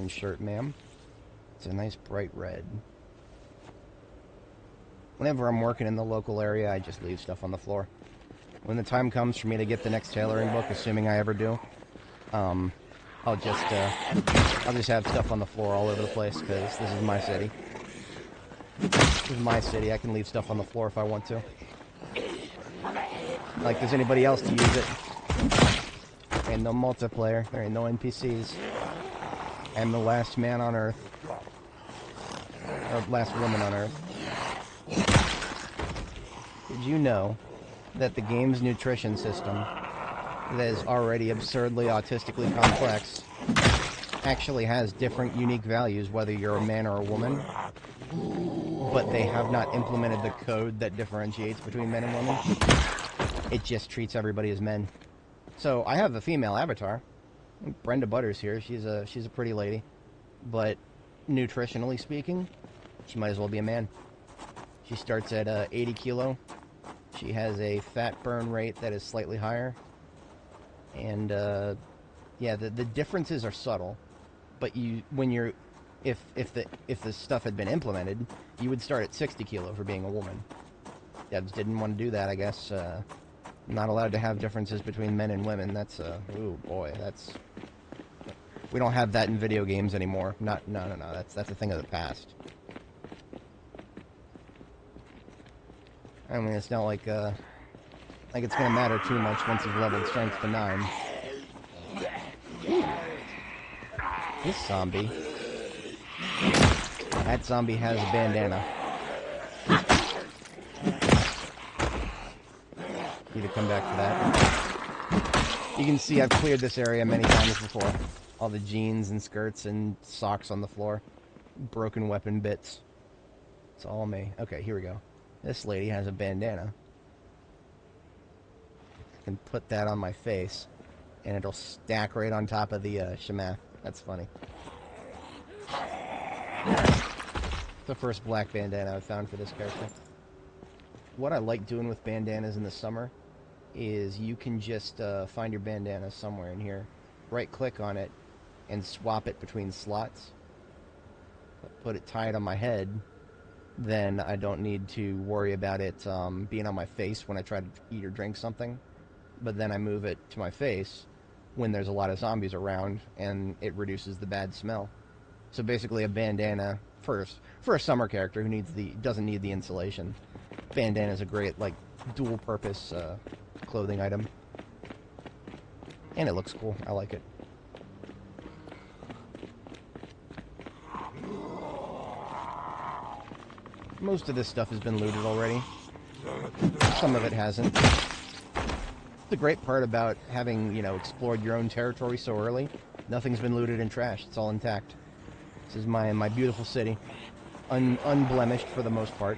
fine shirt, ma'am. It's a nice bright red. Whenever I'm working in the local area, I just leave stuff on the floor. When the time comes for me to get the next tailoring book, assuming I ever do, I'll just have stuff on the floor all over the place, because this is my city. This is my city. I can leave stuff on the floor if I want to. Like there's anybody else to use it. There ain't no multiplayer. There ain't no NPCs. I'm the last man on Earth. Or last woman on Earth. Did you know that the game's nutrition system, that is already absurdly autistically complex, actually has different unique values whether you're a man or a woman, but they have not implemented the code that differentiates between men and women? It just treats everybody as men. So I have a female avatar. Brenda Butters here. She's a pretty lady, but nutritionally speaking, she might as well be a man. She starts at 80 kilo. She has a fat burn rate that is slightly higher, and yeah, the differences are subtle. But if the stuff had been implemented, you would start at 60 kilo for being a woman. Devs didn't want to do that, I guess. Not allowed to have differences between men and women. That's ooh boy, that's, we don't have that in video games anymore. No. That's a thing of the past. I mean, it's not like it's gonna matter too much once you've leveled strength to 9. This zombie. That zombie has a bandana. Need to come back to that. You can see I've cleared this area many times before. All the jeans and skirts and socks on the floor. Broken weapon bits. It's all me. Okay, here we go. This lady has a bandana. I can put that on my face, and it'll stack right on top of the shamath. That's funny. The first black bandana I've found for this character. What I like doing with bandanas in the summer is you can just find your bandana somewhere in here, right-click on it, and swap it between slots. Put it tied on my head. Then I don't need to worry about it being on my face when I try to eat or drink something. But then I move it to my face when there's a lot of zombies around, and it reduces the bad smell. So basically a bandana, for a summer character who doesn't need the insulation, bandana is a great, like, dual-purpose clothing item. And it looks cool. I like it. Most of this stuff has been looted already. Some of it hasn't. The great part about having, explored your own territory so early, nothing's been looted and trashed. It's all intact. This is my beautiful city. Unblemished for the most part.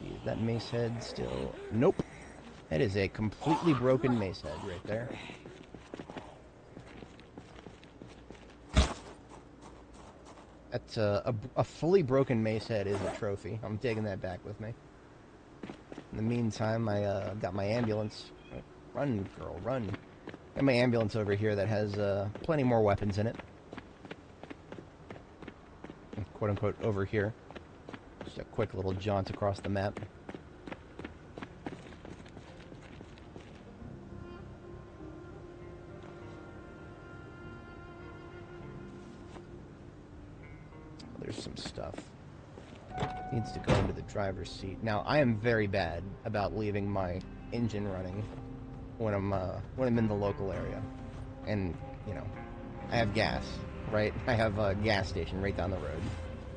Is that mace head still? Nope. That is a completely broken mace head right there. That's a fully broken mace head is a trophy. I'm taking that back with me. In the meantime, I got my ambulance. Run, girl, run. Got my ambulance over here that has plenty more weapons in it. Quote unquote over here. Just a quick little jaunt across the map. There's some stuff. Needs to go into the driver's seat. Now, I am very bad about leaving my engine running when I'm in the local area. And, I have gas, right? I have a gas station right down the road.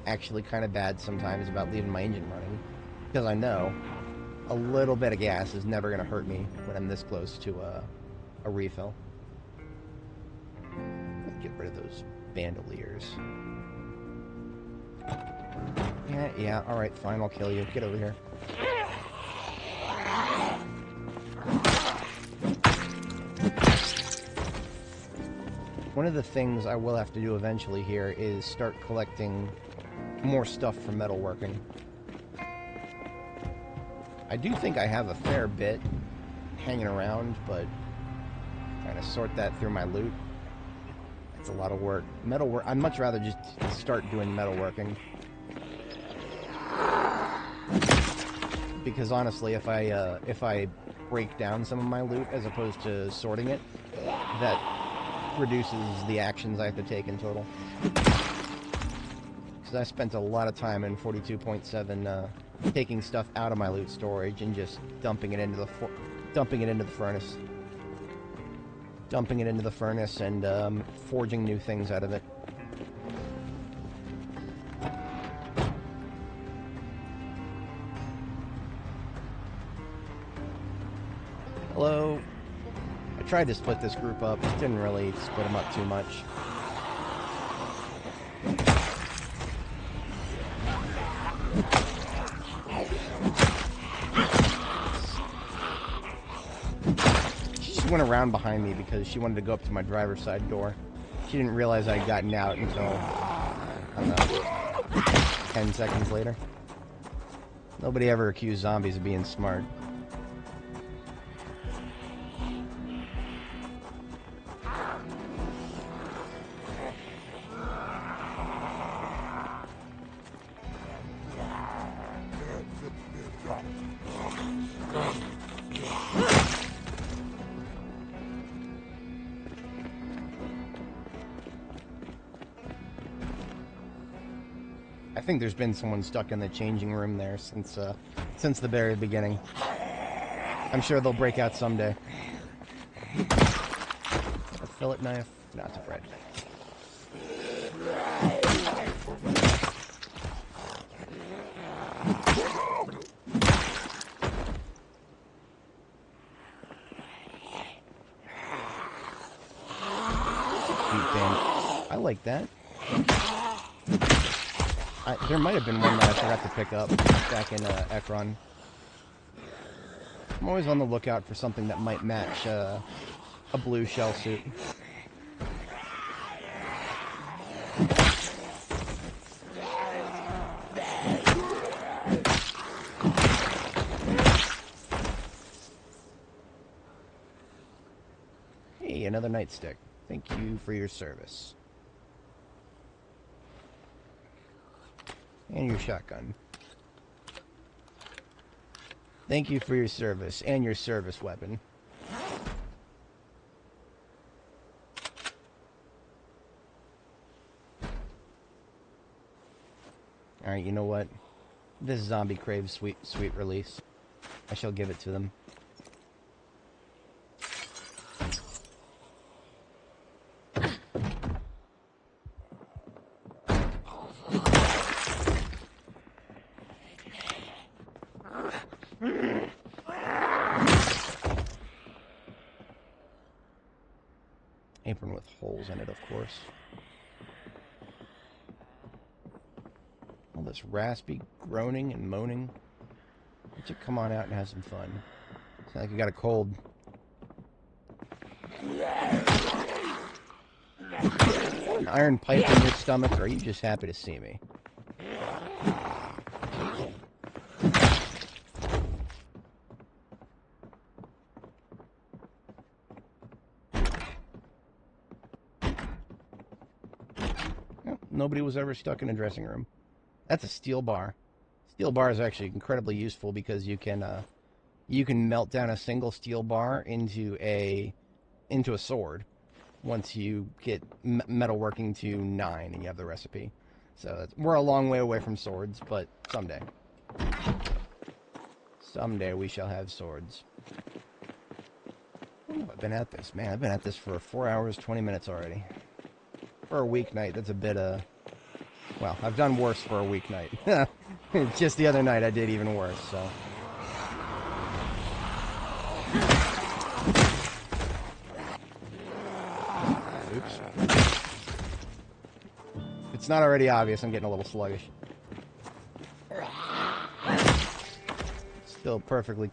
Actually kind of bad sometimes about leaving my engine running, because I know a little bit of gas is never going to hurt me when I'm this close to a refill. Get rid of those bandoliers. Yeah, alright, fine, I'll kill you. Get over here. One of the things I will have to do eventually here is start collecting more stuff for metalworking. I do think I have a fair bit hanging around, but trying to sort that through my loot, it's a lot of work. Metalwork. I'd much rather just start doing metalworking. Because honestly, if I break down some of my loot as opposed to sorting it, that reduces the actions I have to take in total. Because I spent a lot of time in 42.7 taking stuff out of my loot storage and just dumping it into the furnace. Dumping it into the furnace and forging new things out of it. Hello. I tried to split this group up, just didn't really split them up too much. She just went around behind me because she wanted to go up to my driver's side door. She didn't realize I'd gotten out until, I don't know, 10 seconds later. Nobody ever accused zombies of being smart. I think there's been someone stuck in the changing room there since the very beginning. I'm sure they'll break out someday. A fillet knife? No, it's a bread knife. Cute thing. I like that. There might have been one that I forgot to pick up back in Ekron. I'm always on the lookout for something that might match a blue shell suit. Hey, another nightstick. Thank you for your service. And your shotgun. Thank you for your service and your service weapon. Alright, you know what? This zombie craves sweet release. I shall give it to them. Apron with holes in it, of course. All this raspy groaning and moaning. Why don't you come on out and have some fun? Sounds like you got a cold. An iron pipe in your stomach, or are you just happy to see me? Nobody was ever stuck in a dressing room. That's a steel bar. Steel bar is actually incredibly useful because you can melt down a single steel bar into a sword once you get metalworking to 9 and you have the recipe. So we're a long way away from swords, but someday. Someday we shall have swords. I've been at this, man. I've been at this for 4 hours, 20 minutes already. For a weeknight, that's a bit, well, I've done worse for a weeknight. Just the other night I did even worse, so. Oops. If it's not already obvious, I'm getting a little sluggish. Still perfectly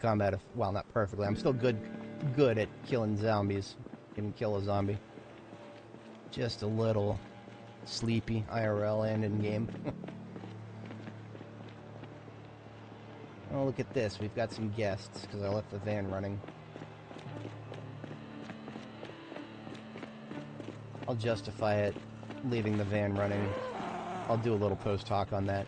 well, not perfectly. I'm still good at killing zombies. Can kill a zombie. Just a little sleepy IRL and in game. Oh, look at this. We've got some guests, because I left the van running. I'll justify it, leaving the van running. I'll do a little post-hoc on that.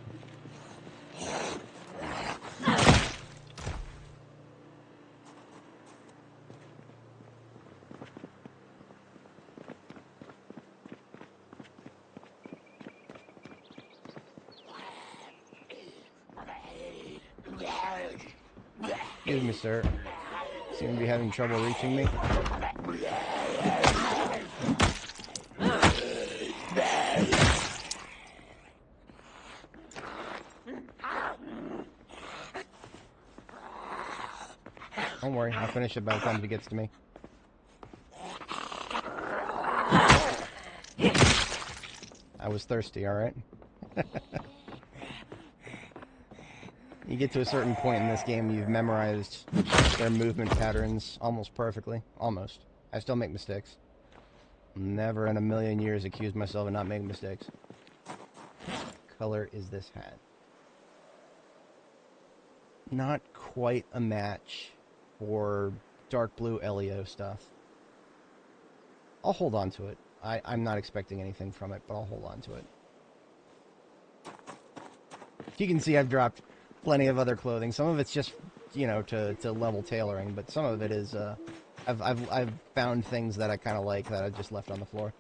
Excuse me, sir. Seem to be having trouble reaching me. Don't worry, I'll finish it by the time he gets to me. I was thirsty, alright? You get to a certain point in this game, you've memorized their movement patterns almost perfectly. Almost. I still make mistakes. Never in a million years accused myself of not making mistakes. What color is this hat? Not quite a match for dark blue Elio stuff. I'll hold on to it. I'm not expecting anything from it, but I'll hold on to it. You can see I've dropped plenty of other clothing. Some of it's just, you know, to level tailoring, but some of it is, I've found things that I kind of like that I just left on the floor.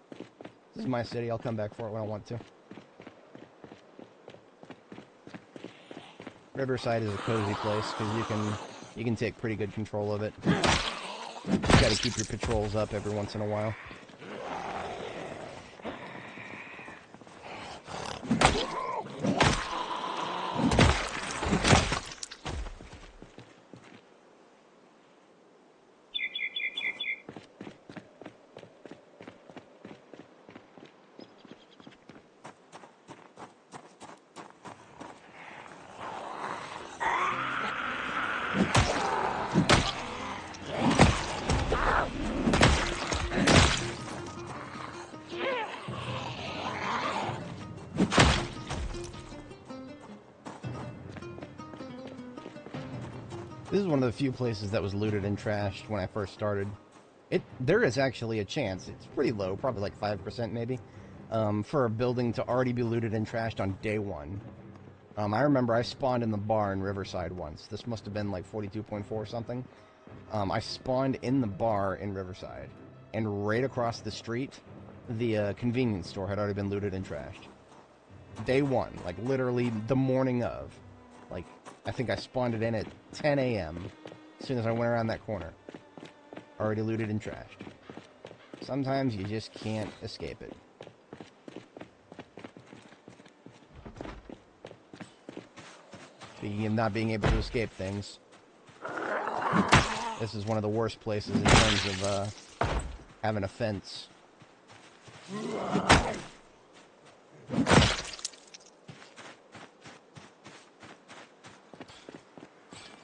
This is my city. I'll come back for it when I want to. Riverside is a cozy place because you can take pretty good control of it. You got to keep your patrols up every once in a while. This is one of the few places that was looted and trashed when I first started. There is actually a chance, it's pretty low, probably like 5% maybe, for a building to already be looted and trashed on day one. I remember I spawned in the bar in Riverside once. This must have been like 42.4 or something. I spawned in the bar in Riverside, and right across the street, the convenience store had already been looted and trashed. Day one, like literally the morning of. Like, I think I spawned it in at 10 a.m. as soon as I went around that corner. Already looted and trashed. Sometimes you just can't escape it. Speaking of not being able to escape things, this is one of the worst places in terms of having a fence.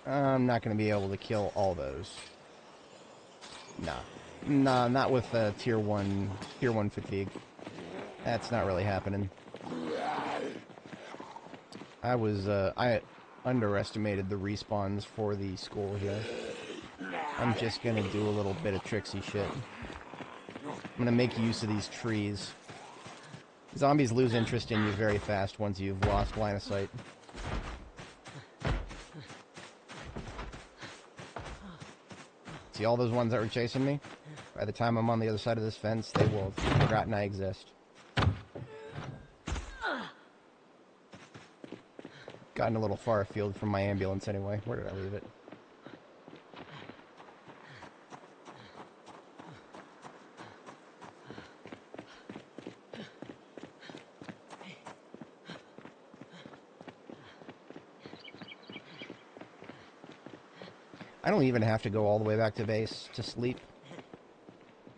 I'm not going to be able to kill all those. Nah, not with tier 1 fatigue. That's not really happening. I underestimated the respawns for the school here. I'm just going to do a little bit of tricksy shit. I'm going to make use of these trees. Zombies lose interest in you very fast once you've lost line of sight. See all those ones that were chasing me? By the time I'm on the other side of this fence, they will have forgotten I exist. Gotten a little far afield from my ambulance anyway. Where did I leave it? I don't even have to go all the way back to base to sleep.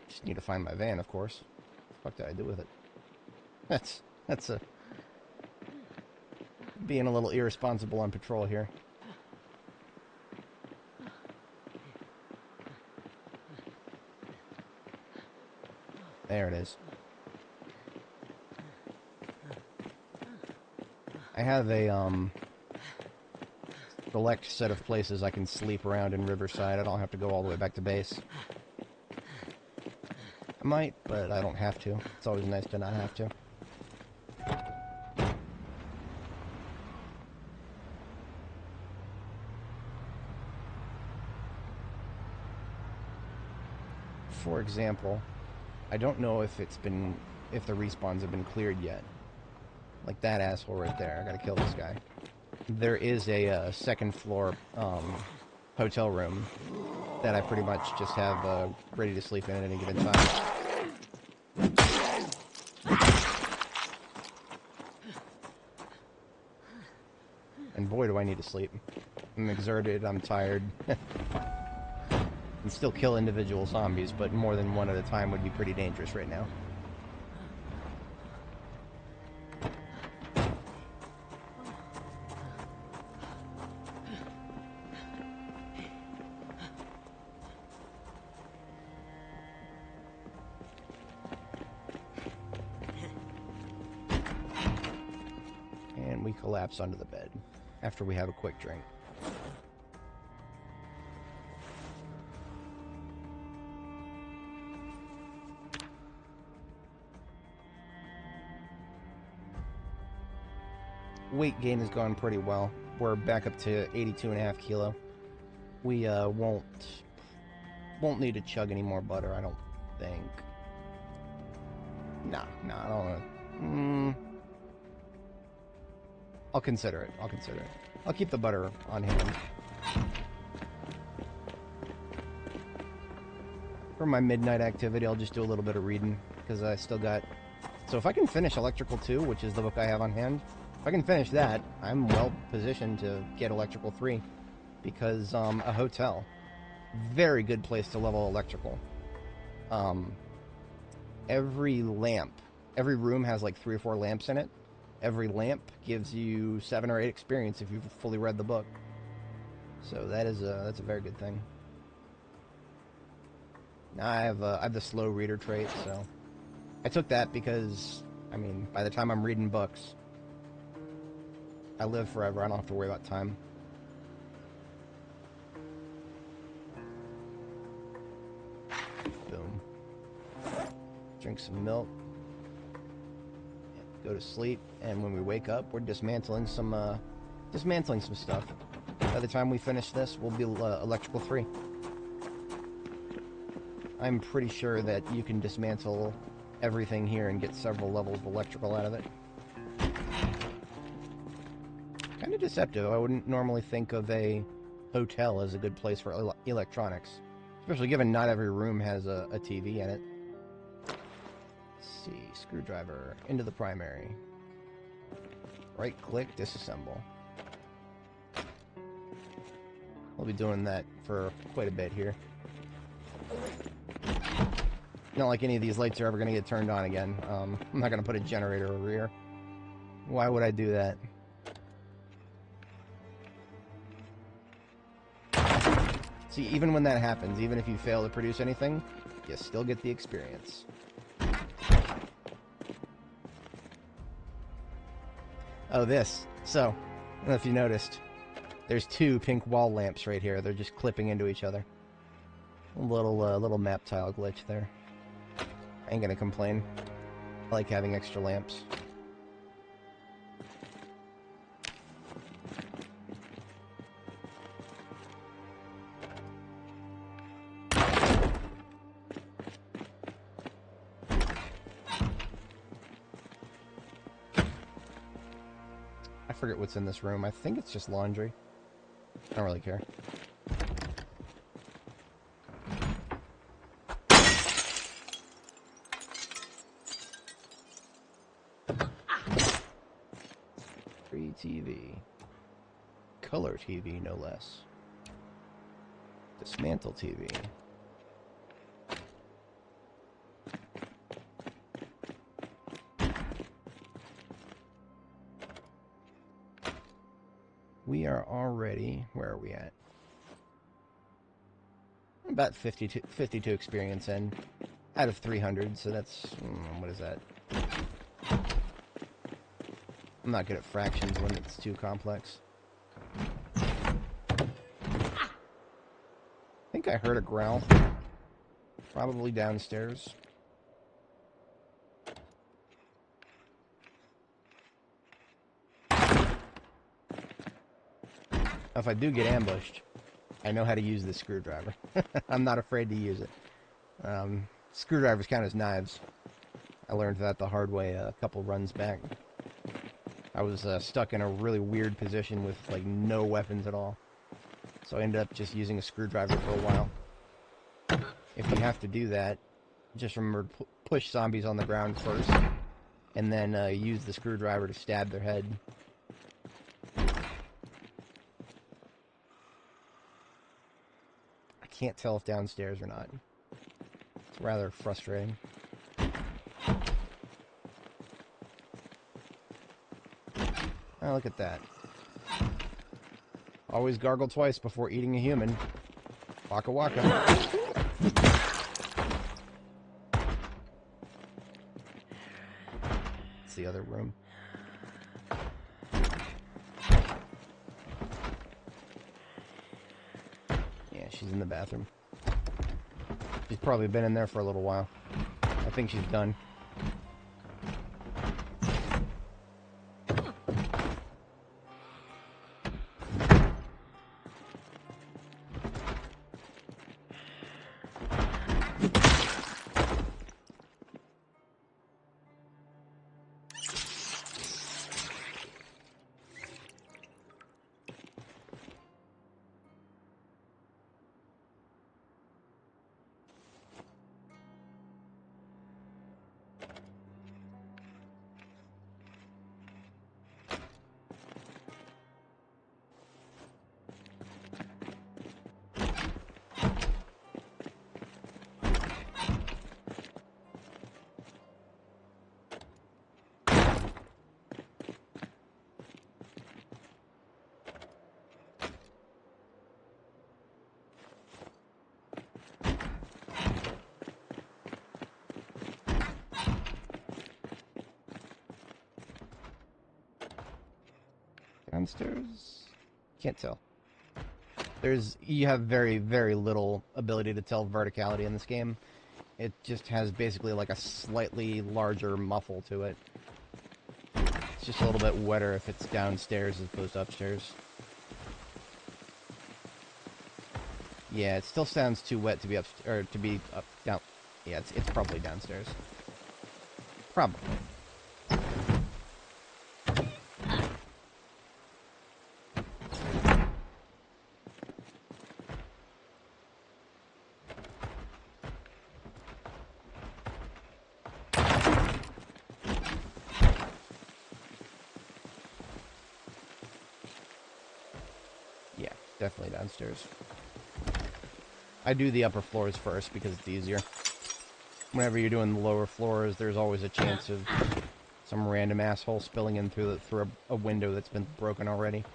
Just need to find my van, of course. What the fuck did I do with it? That's a... being a little irresponsible on patrol here. There it is. I have a, select set of places I can sleep around in Riverside. I don't have to go all the way back to base. I might, but I don't have to. It's always nice to not have to. For example, I don't know if if the respawns have been cleared yet. Like that asshole right there. I gotta kill this guy. There is a second floor hotel room that I pretty much just have ready to sleep in at any given time. And boy, do I need to sleep. I'm exerted, I'm tired. And still kill individual zombies, but more than one at a time would be pretty dangerous right now. And we collapse onto the bed after we have a quick drink. Weight gain has gone pretty well. We're back up to 82.5 kilo. We won't need to chug any more butter, I don't think. No, I don't want to. I'll consider it. I'll keep the butter on hand. For my midnight activity, I'll just do a little bit of reading, because I still got... So if I can finish Electrical 2, which is the book I have on hand, if I can finish that, I'm well positioned to get Electrical 3, because a hotel, very good place to level electrical. Every room has like 3 or 4 lamps in it. Every lamp gives you 7 or 8 experience if you've fully read the book. So that's a very good thing. Now I have the slow reader trait, so I took that because, I mean, by the time I'm reading books, I live forever. I don't have to worry about time. Boom. Drink some milk. Go to sleep, and when we wake up, we're dismantling some stuff. By the time we finish this, we'll be Electrical 3. I'm pretty sure that you can dismantle everything here and get several levels of electrical out of it. Kind of deceptive. I wouldn't normally think of a hotel as a good place for electronics, especially given not every room has a TV in it. Let's see, screwdriver into the primary. Right click, disassemble. We'll be doing that for quite a bit here. Not like any of these lights are ever going to get turned on again. I'm not going to put a generator over here. Why would I do that? See, even when that happens, even if you fail to produce anything, you still get the experience. Oh, this. So, I don't know if you noticed. There's 2 pink wall lamps right here. They're just clipping into each other. A little map tile glitch there. I ain't gonna complain. I like having extra lamps. I forget what's in this room. I think it's just laundry. I don't really care. Free TV. Color TV, no less. Dismantle TV. We are already... Where are we at? About 52 experience in. Out of 300, so that's... what is that? I'm not good at fractions when it's too complex. I heard a growl. Probably downstairs. If I do get ambushed, I know how to use this screwdriver. I'm not afraid to use it. Screwdrivers count as knives. I learned that the hard way a couple runs back. I was stuck in a really weird position with like no weapons at all. So I ended up just using a screwdriver for a while. If you have to do that, just remember to push zombies on the ground first, and then use the screwdriver to stab their head. I can't tell if downstairs or not. It's rather frustrating. Oh, look at that. Always gargle twice before eating a human. Waka waka. It's the other room. Yeah, she's in the bathroom. She's probably been in there for a little while. I think she's done. Downstairs? Can't tell. You have very, very little ability to tell verticality in this game. It just has basically like a slightly larger muffle to it. It's just a little bit wetter if it's downstairs as opposed to upstairs. Yeah, it still sounds too wet to be down. Yeah, it's probably downstairs. Probably. Yeah, definitely downstairs. I do the upper floors first because it's easier. Whenever you're doing the lower floors, there's always a chance of some random asshole spilling in through a window that's been broken already.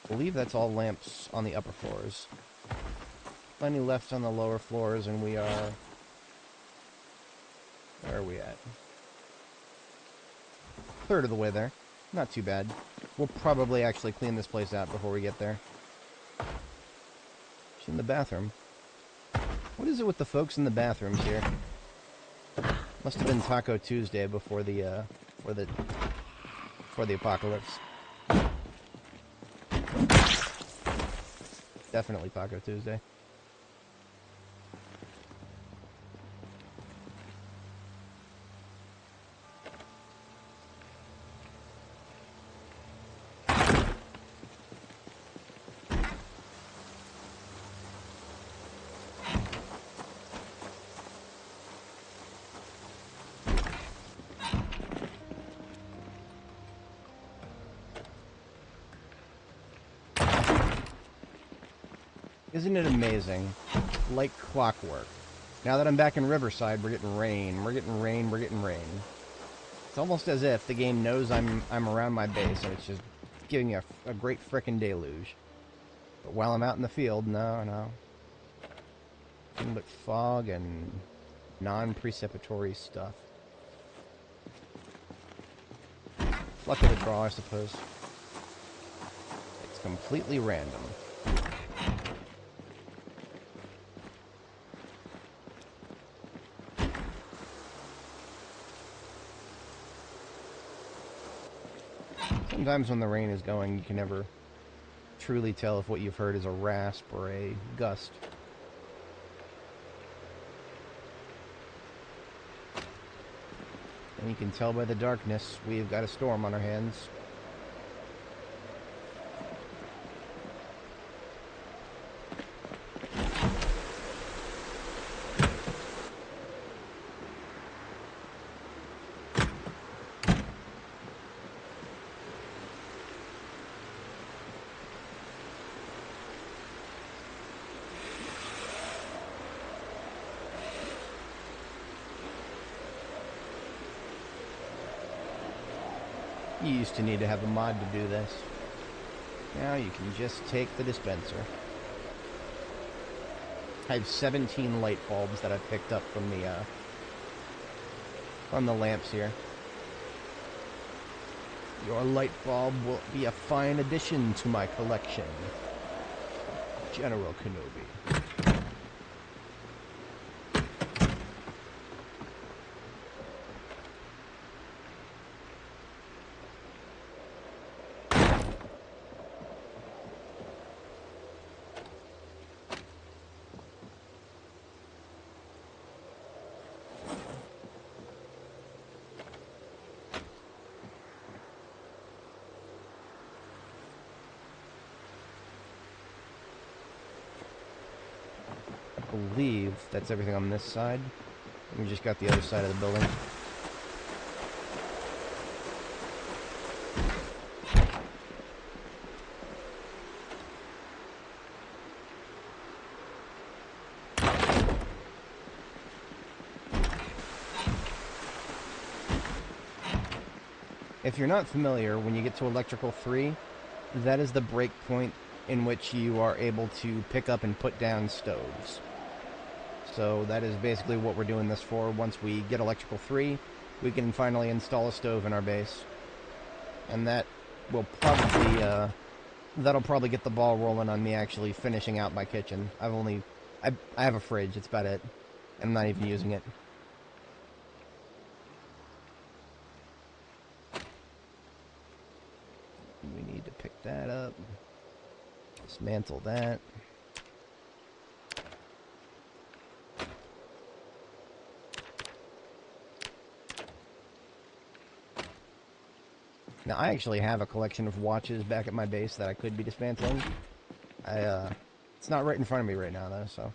I believe that's all lamps on the upper floors. Plenty left on the lower floors, and we are... Where are we at? Third of the way there. Not too bad. We'll probably actually clean this place out before we get there. She's in the bathroom. What is it with the folks in the bathrooms here? Must have been Taco Tuesday before the apocalypse. Definitely Taco Tuesday. Isn't it amazing? Like clockwork. Now that I'm back in Riverside, we're getting rain. We're getting rain. We're getting rain. It's almost as if the game knows I'm around my base, and it's just giving me a great frickin' deluge. But while I'm out in the field, no. Nothing but fog and non-precipitory stuff. Luck of the draw, I suppose. It's completely random. Sometimes when the rain is going, you can never truly tell if what you've heard is a rasp or a gust. And you can tell by the darkness, we've got a storm on our hands. You used to need to have a mod to do this. Now you can just take the dispenser. I have 17 light bulbs that I've picked up from the lamps here. Your light bulb will be a fine addition to my collection. General Kenobi. I believe that's everything on this side. We just got the other side of the building. If you're not familiar, when you get to Electrical 3, that is the break point in which you are able to pick up and put down stoves. So that is basically what we're doing this for. Once we get Electrical 3, we can finally install a stove in our base. And that will probably, that'll probably get the ball rolling on me actually finishing out my kitchen. I have a fridge, that's about it. I'm not even using it. We need to pick that up. Dismantle that. Now, I actually have a collection of watches back at my base that I could be dismantling. It's not right in front of me right now, though, so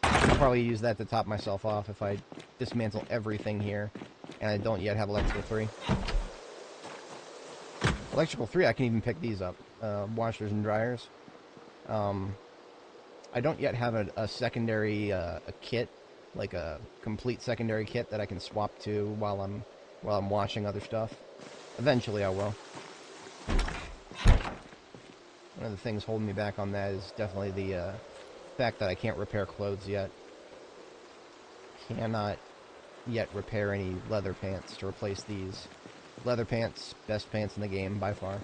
I'll probably use that to top myself off if I dismantle everything here, and I don't yet have Electrical 3. Electrical 3, I can even pick these up. Washers and dryers. I don't yet have a secondary a kit, like a complete secondary kit that I can swap to while I'm washing other stuff. Eventually I will. One of the things holding me back on that is definitely the fact that I can't repair clothes yet. Cannot yet repair any leather pants to replace these. Leather pants, best pants in the game by far.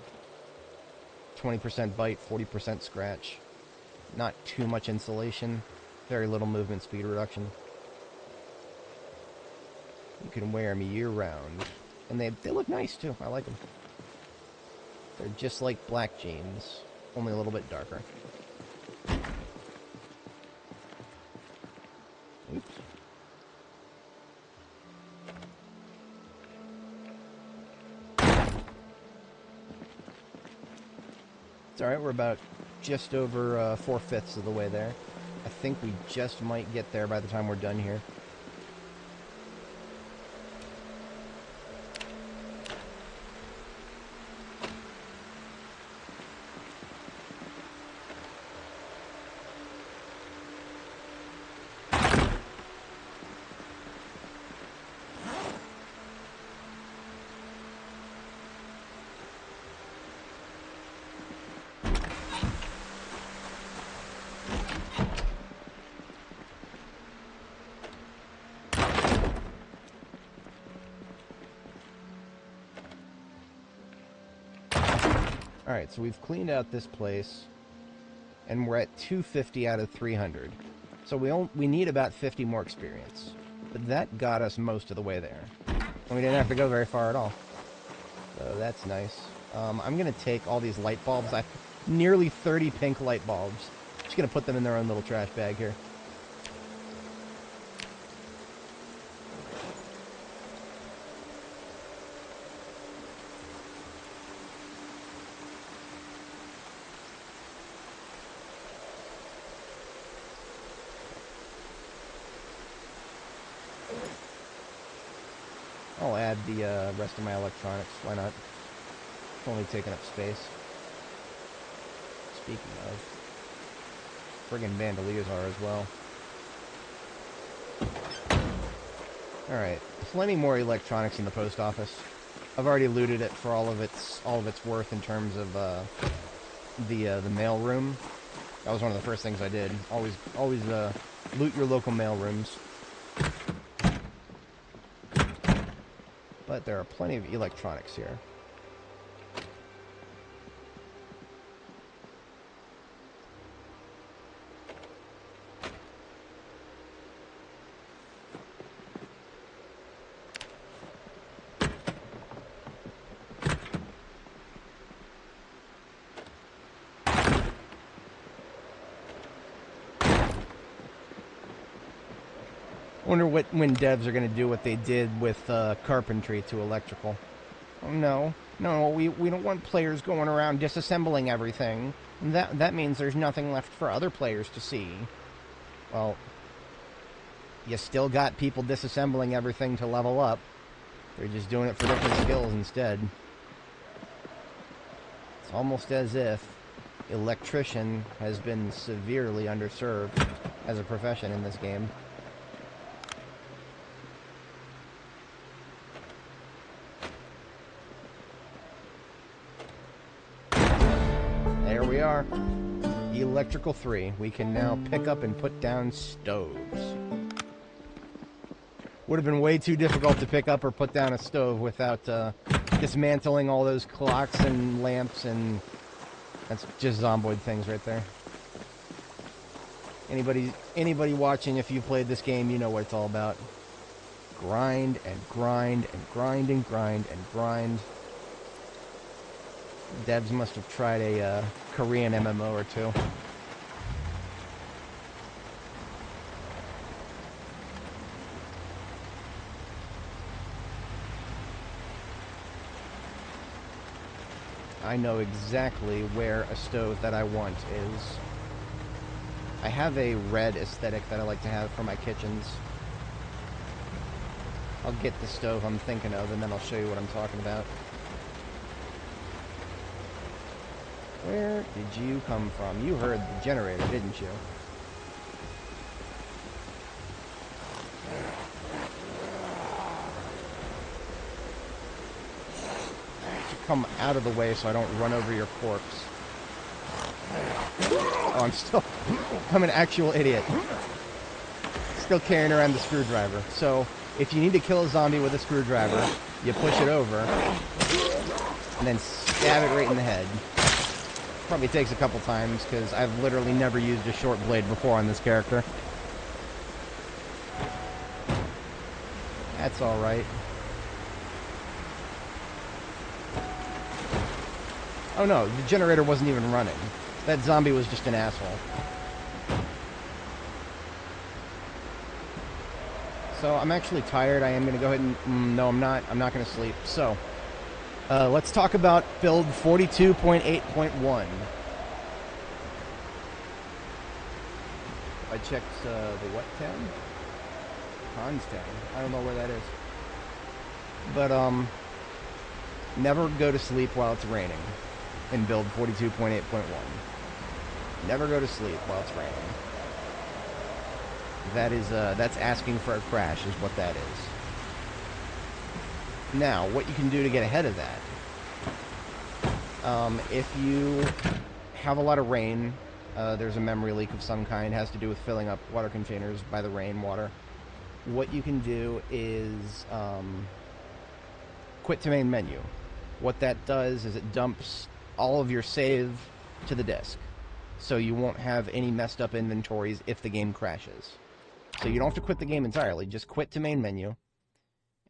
20% bite, 40% scratch. Not too much insulation. Very little movement speed reduction. You can wear them year round. And they look nice too. I like them. They're just like black jeans, only a little bit darker. Oops. It's alright, we're about just over 4/5 of the way there. I think we just might get there by the time we're done here. Alright, so we've cleaned out this place, and we're at 250 out of 300. So we need about 50 more experience. But that got us most of the way there. And we didn't have to go very far at all. So that's nice. I'm going to take all these light bulbs. I have nearly 30 pink light bulbs. Just going to put them in their own little trash bag here. I'll add the rest of my electronics. Why not? It's only taking up space. Speaking of, friggin' bandoliers are as well. Alright, plenty more electronics in the post office. I've already looted it for all of its worth in terms of the mail room. That was one of the first things I did. Always loot your local mail rooms. But there are plenty of electronics here. I wonder when devs are going to do what they did with carpentry to electrical. Oh, no, we don't want players going around disassembling everything. That means there's nothing left for other players to see. Well, you still got people disassembling everything to level up. They're just doing it for different skills instead. It's almost as if electrician has been severely underserved as a profession in this game. There we are. Electrical 3. We can now pick up and put down stoves. Would have been way too difficult to pick up or put down a stove without dismantling all those clocks and lamps, and that's just Zomboid things right there. Anybody watching, if you played this game, you know what it's all about. Grind and grind and grind and grind and grind. Devs must have tried a Korean MMO or two. I know exactly where a stove that I want is. I have a red aesthetic that I like to have for my kitchens. I'll get the stove I'm thinking of, and then I'll show you what I'm talking about. Where did you come from? You heard the generator, didn't you? Come out of the way so I don't run over your corpse. Oh, I'm an actual idiot. Still carrying around the screwdriver. So, if you need to kill a zombie with a screwdriver, you push it over, and then stab it right in the head. Probably takes a couple times, because I've literally never used a short blade before on this character. That's alright. Oh no, the generator wasn't even running. That zombie was just an asshole. So, I'm actually tired. I am going to go ahead and... no, I'm not. I'm not going to sleep. So, let's talk about build 42.8.1. I checked the what town? Hanstown. I don't know where that is. But, never go to sleep while it's raining in build 42.8.1. Never go to sleep while it's raining. That is, that's asking for a crash is what that is. Now, what you can do to get ahead of that, if you have a lot of rain, there's a memory leak of some kind, has to do with filling up water containers by the rainwater. What you can do is quit to main menu. What that does is it dumps all of your save to the disk, so you won't have any messed up inventories if the game crashes. So you don't have to quit the game entirely, just quit to main menu,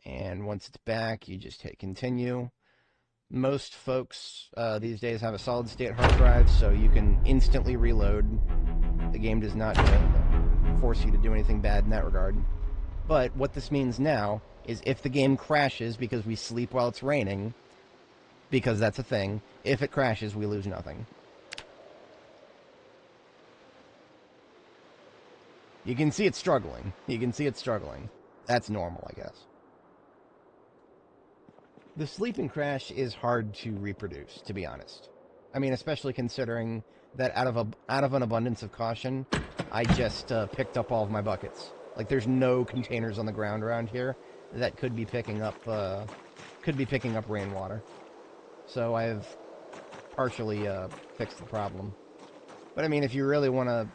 and once it's back, you just hit continue. Most folks these days have a solid state hard drive, so you can instantly reload. The game does not force you to do anything bad in that regard. But what this means now is if the game crashes because we sleep while it's raining, because that's a thing, if it crashes, we lose nothing. You can see it's struggling. You can see it's struggling. That's normal, I guess. The sleeping crash is hard to reproduce, to be honest. I mean, especially considering that out of an abundance of caution, I just picked up all of my buckets. Like, there's no containers on the ground around here that could be picking up rainwater. So I've partially fixed the problem. But I mean, if you really want to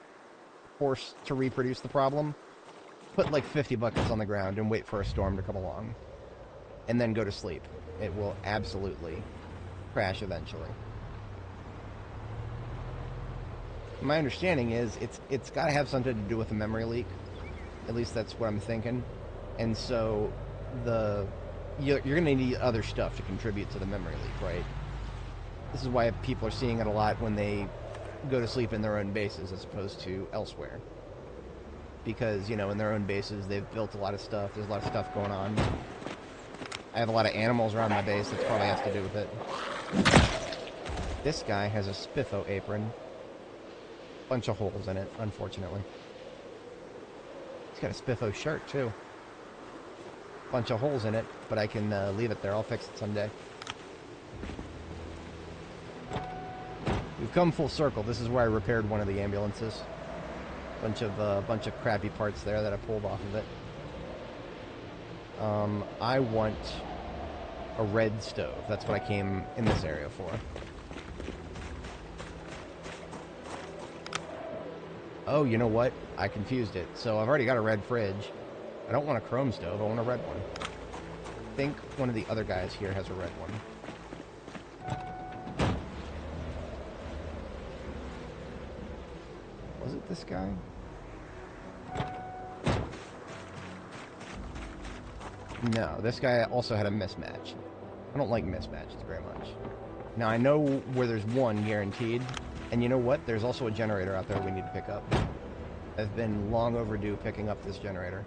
force to reproduce the problem, put like 50 buckets on the ground and wait for a storm to come along. And then go to sleep. It will absolutely crash eventually. My understanding is it's got to have something to do with a memory leak. At least that's what I'm thinking. And so you're going to need other stuff to contribute to the memory leak, right? This is why people are seeing it a lot when they go to sleep in their own bases as opposed to elsewhere. Because, you know, in their own bases, they've built a lot of stuff. There's a lot of stuff going on. I have a lot of animals around my base. That probably has to do with it. This guy has a spiffo apron. Bunch of holes in it, unfortunately. He's got a spiffo shirt, too. Bunch of holes in it, but I can leave it there. I'll fix it someday. We've come full circle. This is where I repaired one of the ambulances. Bunch of crappy parts there that I pulled off of it. I want a red stove. That's what I came in this area for. Oh, you know what? I confused it. So I've already got a red fridge. I don't want a chrome stove. I want a red one. I think one of the other guys here has a red one. Was it this guy? No, this guy also had a mismatch. I don't like mismatches very much. Now, I know where there's one guaranteed, and you know what? There's also a generator out there we need to pick up. I've been long overdue picking up this generator.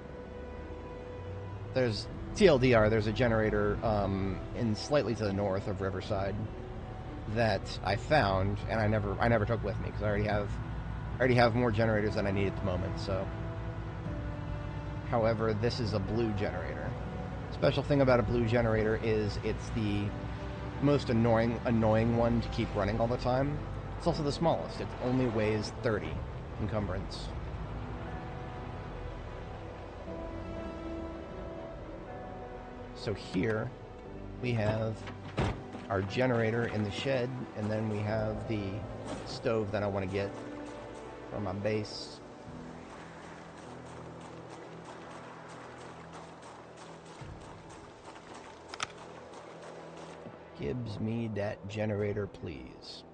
There's, TLDR, there's a generator in slightly to the north of Riverside that I found, and I never took with me, because I already have more generators than I need at the moment, so. However, this is a blue generator. Special thing about a blue generator is it's the most annoying one to keep running all the time. It's also the smallest. It only weighs 30 encumbrance. So here we have our generator in the shed, and then we have the stove that I want to get for my base. Gives me that generator, please.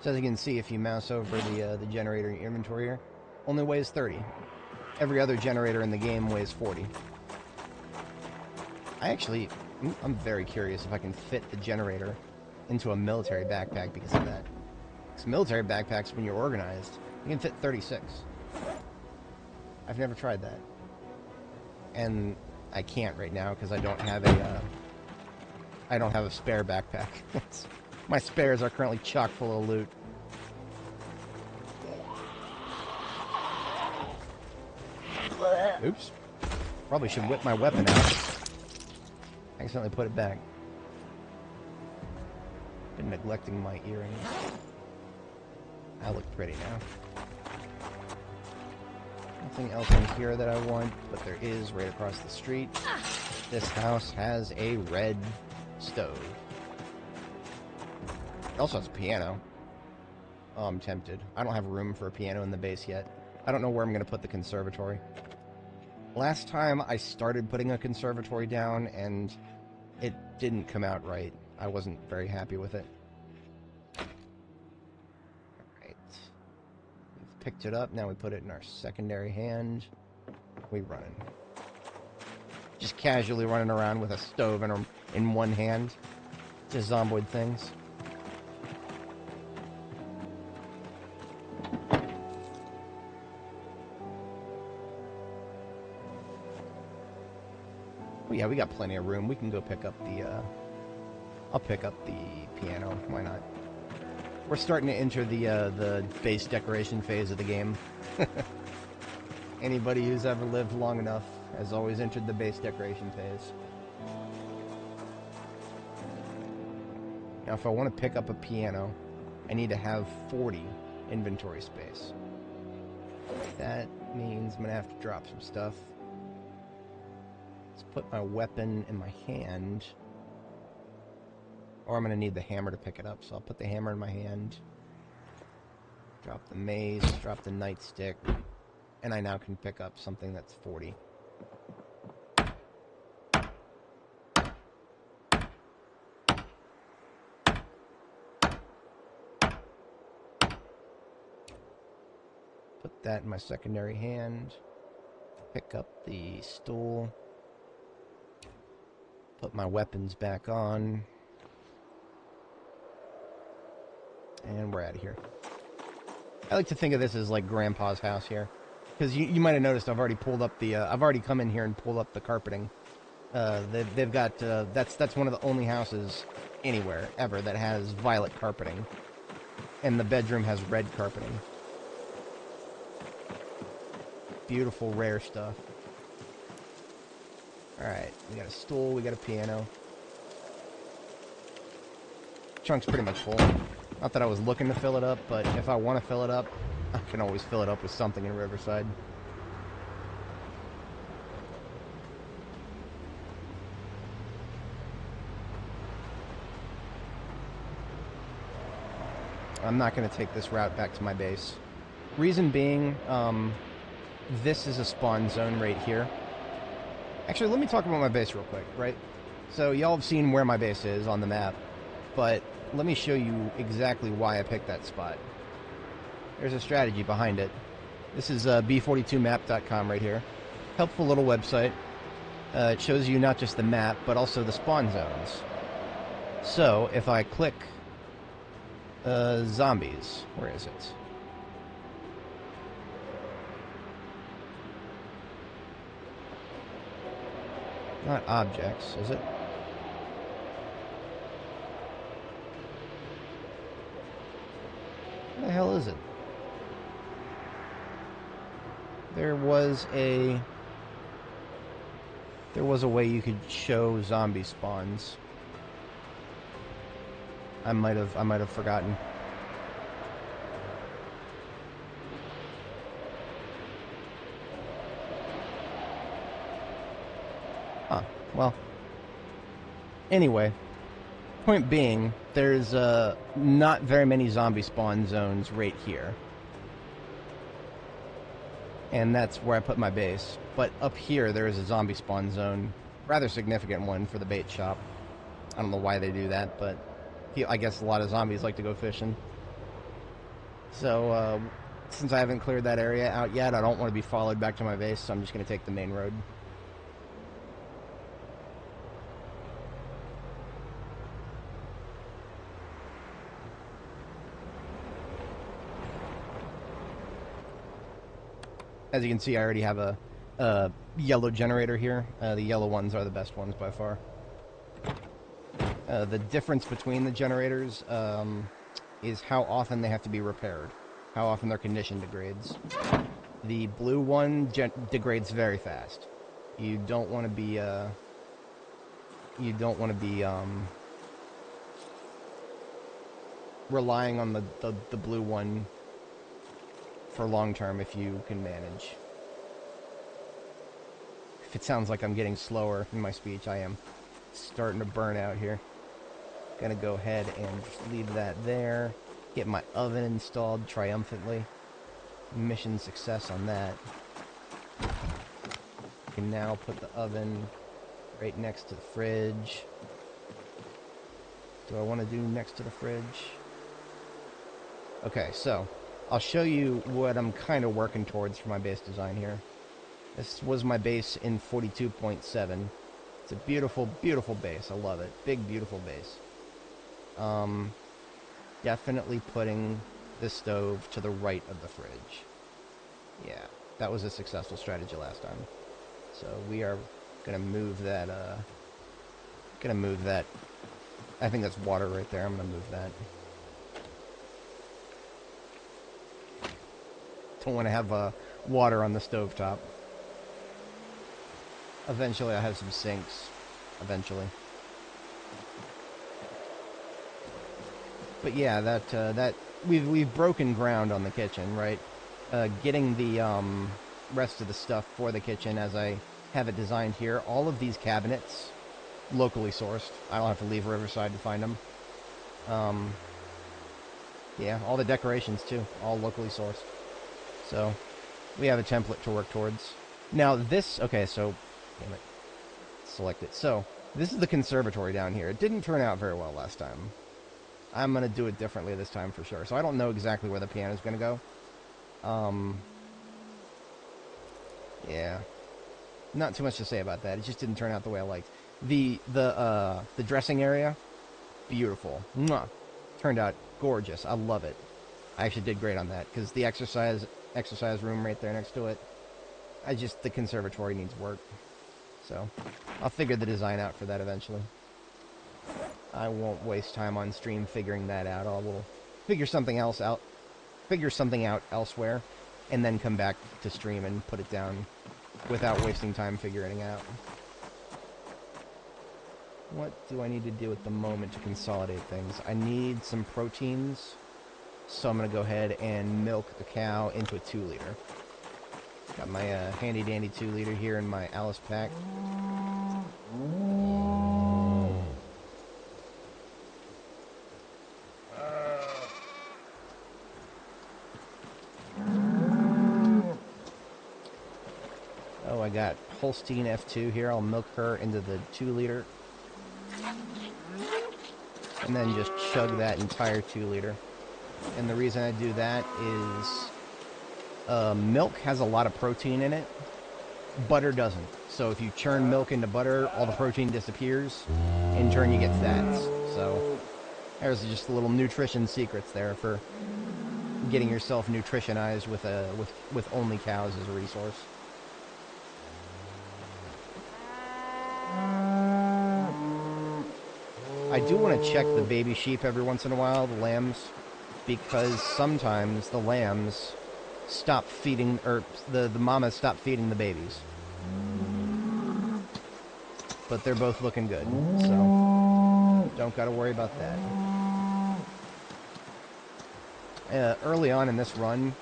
So as you can see, if you mouse over the generator inventory here, only weighs 30. Every other generator in the game weighs 40. I'm very curious if I can fit the generator into a military backpack because of that. Because military backpacks, when you're organized, you can fit 36. I've never tried that. And I can't right now because I don't have a spare backpack. My spares are currently chock full of loot. Oops. Probably should whip my weapon out. Accidentally put it back. Been neglecting my earrings. I look pretty now. Nothing else in here that I want, but there is right across the street. This house has a red stove. It also has a piano. Oh, I'm tempted. I don't have room for a piano in the base yet. I don't know where I'm going to put the conservatory. Last time I started putting a conservatory down and it didn't come out right. I wasn't very happy with it. Alright. We've picked it up, now we put it in our secondary hand. We running. Just casually running around with a stove in one hand. Just zomboid things. Oh yeah, we got plenty of room. We can go pick up the, I'll pick up the piano. Why not? We're starting to enter the base decoration phase of the game. Anybody who's ever lived long enough has always entered the base decoration phase. Now, if I want to pick up a piano, I need to have 40 inventory space. That means I'm going to have to drop some stuff. Let's put my weapon in my hand. Or I'm going to need the hammer to pick it up, so I'll put the hammer in my hand. Drop the mace, drop the nightstick. And I now can pick up something that's 40. Put that in my secondary hand. Pick up the stool. Put my weapons back on. And we're out of here. I like to think of this as like Grandpa's house here. Because you might have noticed I've already pulled up the, I've already come in here and pulled up the carpeting. They've got, that's one of the only houses anywhere, ever, that has violet carpeting. And the bedroom has red carpeting. Beautiful, rare stuff. Alright, we got a stool, we got a piano. Chunk's pretty much full. Not that I was looking to fill it up, but if I want to fill it up, I can always fill it up with something in Riverside. I'm not going to take this route back to my base. Reason being, this is a spawn zone right here. Actually, let me talk about my base real quick, right? So, y'all have seen where my base is on the map, but let me show you exactly why I picked that spot. There's a strategy behind it. This is B42map.com right here. Helpful little website. It shows you not just the map, but also the spawn zones. So, if I click zombies, where is it? Not objects, is it? Where the hell is it? There was a way you could show zombie spawns. I might have forgotten. Huh. Well. Anyway, point being, there's not very many zombie spawn zones right here. And that's where I put my base. But up here, there is a zombie spawn zone. Rather significant one for the bait shop. I don't know why they do that, but I guess a lot of zombies like to go fishing. So, since I haven't cleared that area out yet, I don't want to be followed back to my base, so I'm just going to take the main road. As you can see, I already have a yellow generator here. The yellow ones are the best ones by far. The difference between the generators is how often they have to be repaired, how often their condition degrades. The blue one degrades very fast. You don't want to be relying on the blue one for long term if you can manage. If it sounds like I'm getting slower in my speech, I am starting to burn out here. Gonna go ahead and just leave that there. Get my oven installed triumphantly. Mission success on that. Can now put the oven right next to the fridge. do I want to do next to the fridge? Okay, so I'll show you what I'm kind of working towards for my base design here. This was my base in 42.7. It's a beautiful, beautiful base. I love it. Big, beautiful base. Definitely putting the stove to the right of the fridge. Yeah, that was a successful strategy last time. So we are gonna move that, I think that's water right there. I'm gonna move that. Don't want to have water on the stovetop. Eventually I'll have some sinks. Eventually. But yeah, that we've broken ground on the kitchen, right? Getting the rest of the stuff for the kitchen as I have it designed here. All of these cabinets, locally sourced. I don't have to leave Riverside to find them. Yeah, all the decorations too, all locally sourced. So we have a template to work towards. Now this, okay, so damn it, select it. So this is the conservatory down here. It didn't turn out very well last time. I'm gonna do it differently this time for sure. So I don't know exactly where the piano is gonna go. Yeah, not too much to say about that. It just didn't turn out the way I liked. The dressing area, beautiful. Mwah. Turned out gorgeous. I love it. I actually did great on that because the exercise room right there next to it. The conservatory needs work. So I'll figure the design out for that eventually. I won't waste time on stream figuring that out. I will figure something else out. Figure something out elsewhere, and then come back to stream and put it down without wasting time figuring it out. What do I need to do at the moment to consolidate things? I need some proteins, so I'm going to go ahead and milk the cow into a 2-liter. Got my handy-dandy 2-liter here in my Alice pack. Oh, I got Holstein F2 here. I'll milk her into the 2-liter. And then just chug that entire 2-liter. And the reason I do that is milk has a lot of protein in it. Butter doesn't. So if you churn milk into butter, all the protein disappears. In turn, you get fats. So there's just a little nutrition secrets there for getting yourself nutritionized with only cows as a resource. I do want to check the baby sheep every once in a while, the lambs, because sometimes the lambs stop feeding, or the mamas stop feeding the babies. But they're both looking good, so don't gotta worry about that. Early on in this run,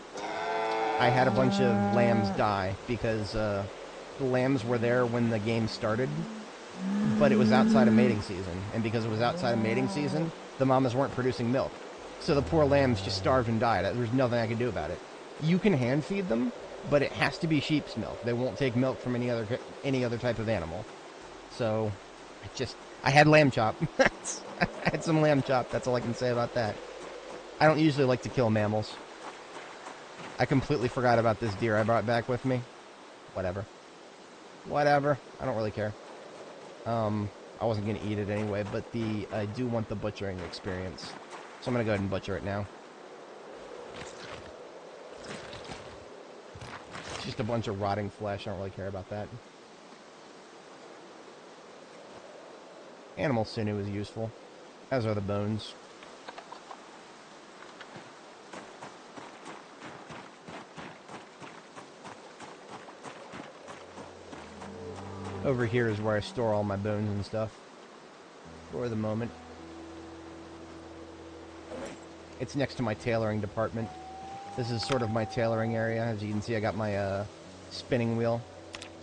I had a bunch of lambs die because the lambs were there when the game started, but it was outside of mating season, and because it was outside of mating season, the mamas weren't producing milk. So the poor lambs just starved and died. There's nothing I can do about it. You can hand feed them, but it has to be sheep's milk. They won't take milk from any other type of animal. So I had lamb chop. I had some lamb chop. That's all I can say about that. I don't usually like to kill mammals. I completely forgot about this deer I brought back with me. Whatever. I don't really care. I wasn't going to eat it anyway, but I do want the butchering experience. So I'm going to go ahead and butcher it now. It's just a bunch of rotting flesh. I don't really care about that. Animal sinew is useful, as are the bones. Over here is where I store all my bones and stuff. For the moment. It's next to my tailoring department. This is sort of my tailoring area. As you can see, I got my spinning wheel.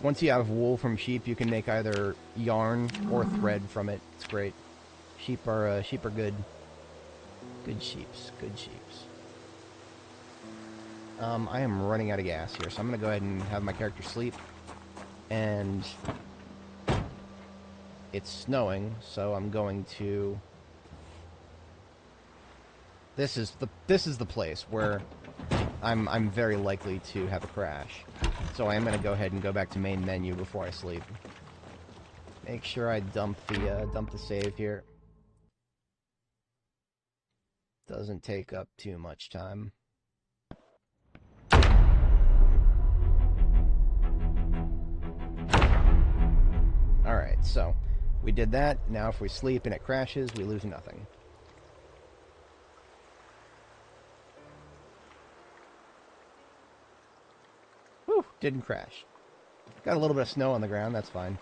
Once you have wool from sheep, you can make either yarn or thread from it. It's great. Sheep are good. Good sheeps. Good sheeps. I am running out of gas here, so I'm going to go ahead and have my character sleep. And it's snowing, so I'm going to This is the place where I'm very likely to have a crash. So I am going to go ahead and go back to main menu before I sleep. Make sure I dump the save here. Doesn't take up too much time. Alright, so we did that. Now if we sleep and it crashes, we lose nothing. Whew, didn't crash. Got a little bit of snow on the ground, that's fine.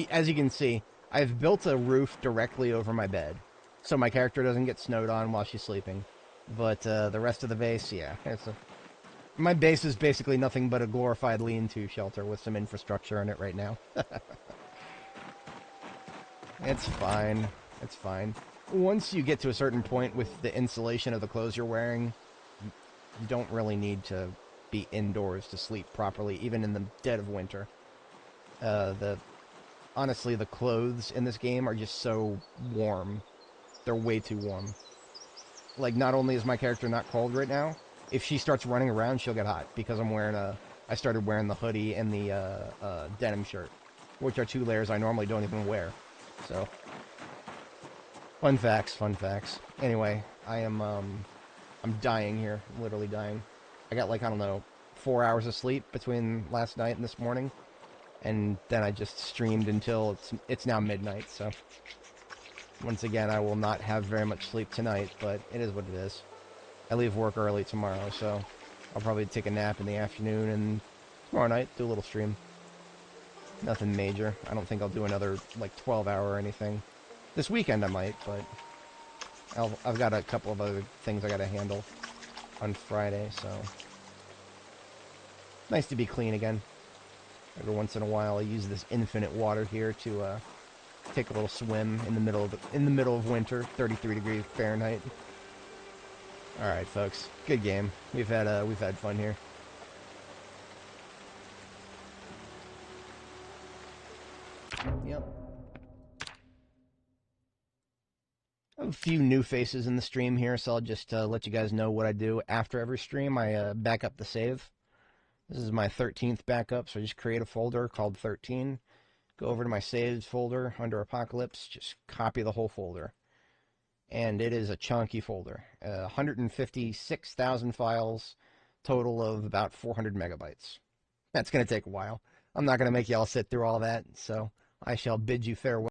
As you can see, I've built a roof directly over my bed, so my character doesn't get snowed on while she's sleeping. But the rest of the base, yeah. My base is basically nothing but a glorified lean-to shelter with some infrastructure in it right now. It's fine. It's fine. Once you get to a certain point with the insulation of the clothes you're wearing, you don't really need to be indoors to sleep properly, even in the dead of winter. Honestly, the clothes in this game are just so warm. They're way too warm. Like, not only is my character not cold right now, if she starts running around, she'll get hot, because I started wearing the hoodie and the denim shirt, which are 2 layers I normally don't even wear. So, fun facts, fun facts. Anyway, I'm dying here, literally dying. I got, like, I don't know, 4 hours of sleep between last night and this morning, and then I just streamed until it's now midnight, so once again, I will not have very much sleep tonight, but it is what it is. I leave work early tomorrow, so I'll probably take a nap in the afternoon, and tomorrow night, do a little stream. Nothing major. I don't think I'll do another, like, 12-hour or anything. This weekend I might, but I've got a couple of other things I gotta handle on Friday, so nice to be clean again. Every once in a while, I use this infinite water here to take a little swim in the middle of winter, 33 degrees Fahrenheit. All right, folks, good game. We've had fun here. Yep. I have a few new faces in the stream here, so I'll just let you guys know what I do after every stream. I back up the save. This is my 13th backup, so I just create a folder called 13. Go over to my saves folder under Apocalypse, just copy the whole folder. And it is a chunky folder. 156,000 files, total of about 400 megabytes. That's going to take a while. I'm not going to make y'all sit through all that, so I shall bid you farewell.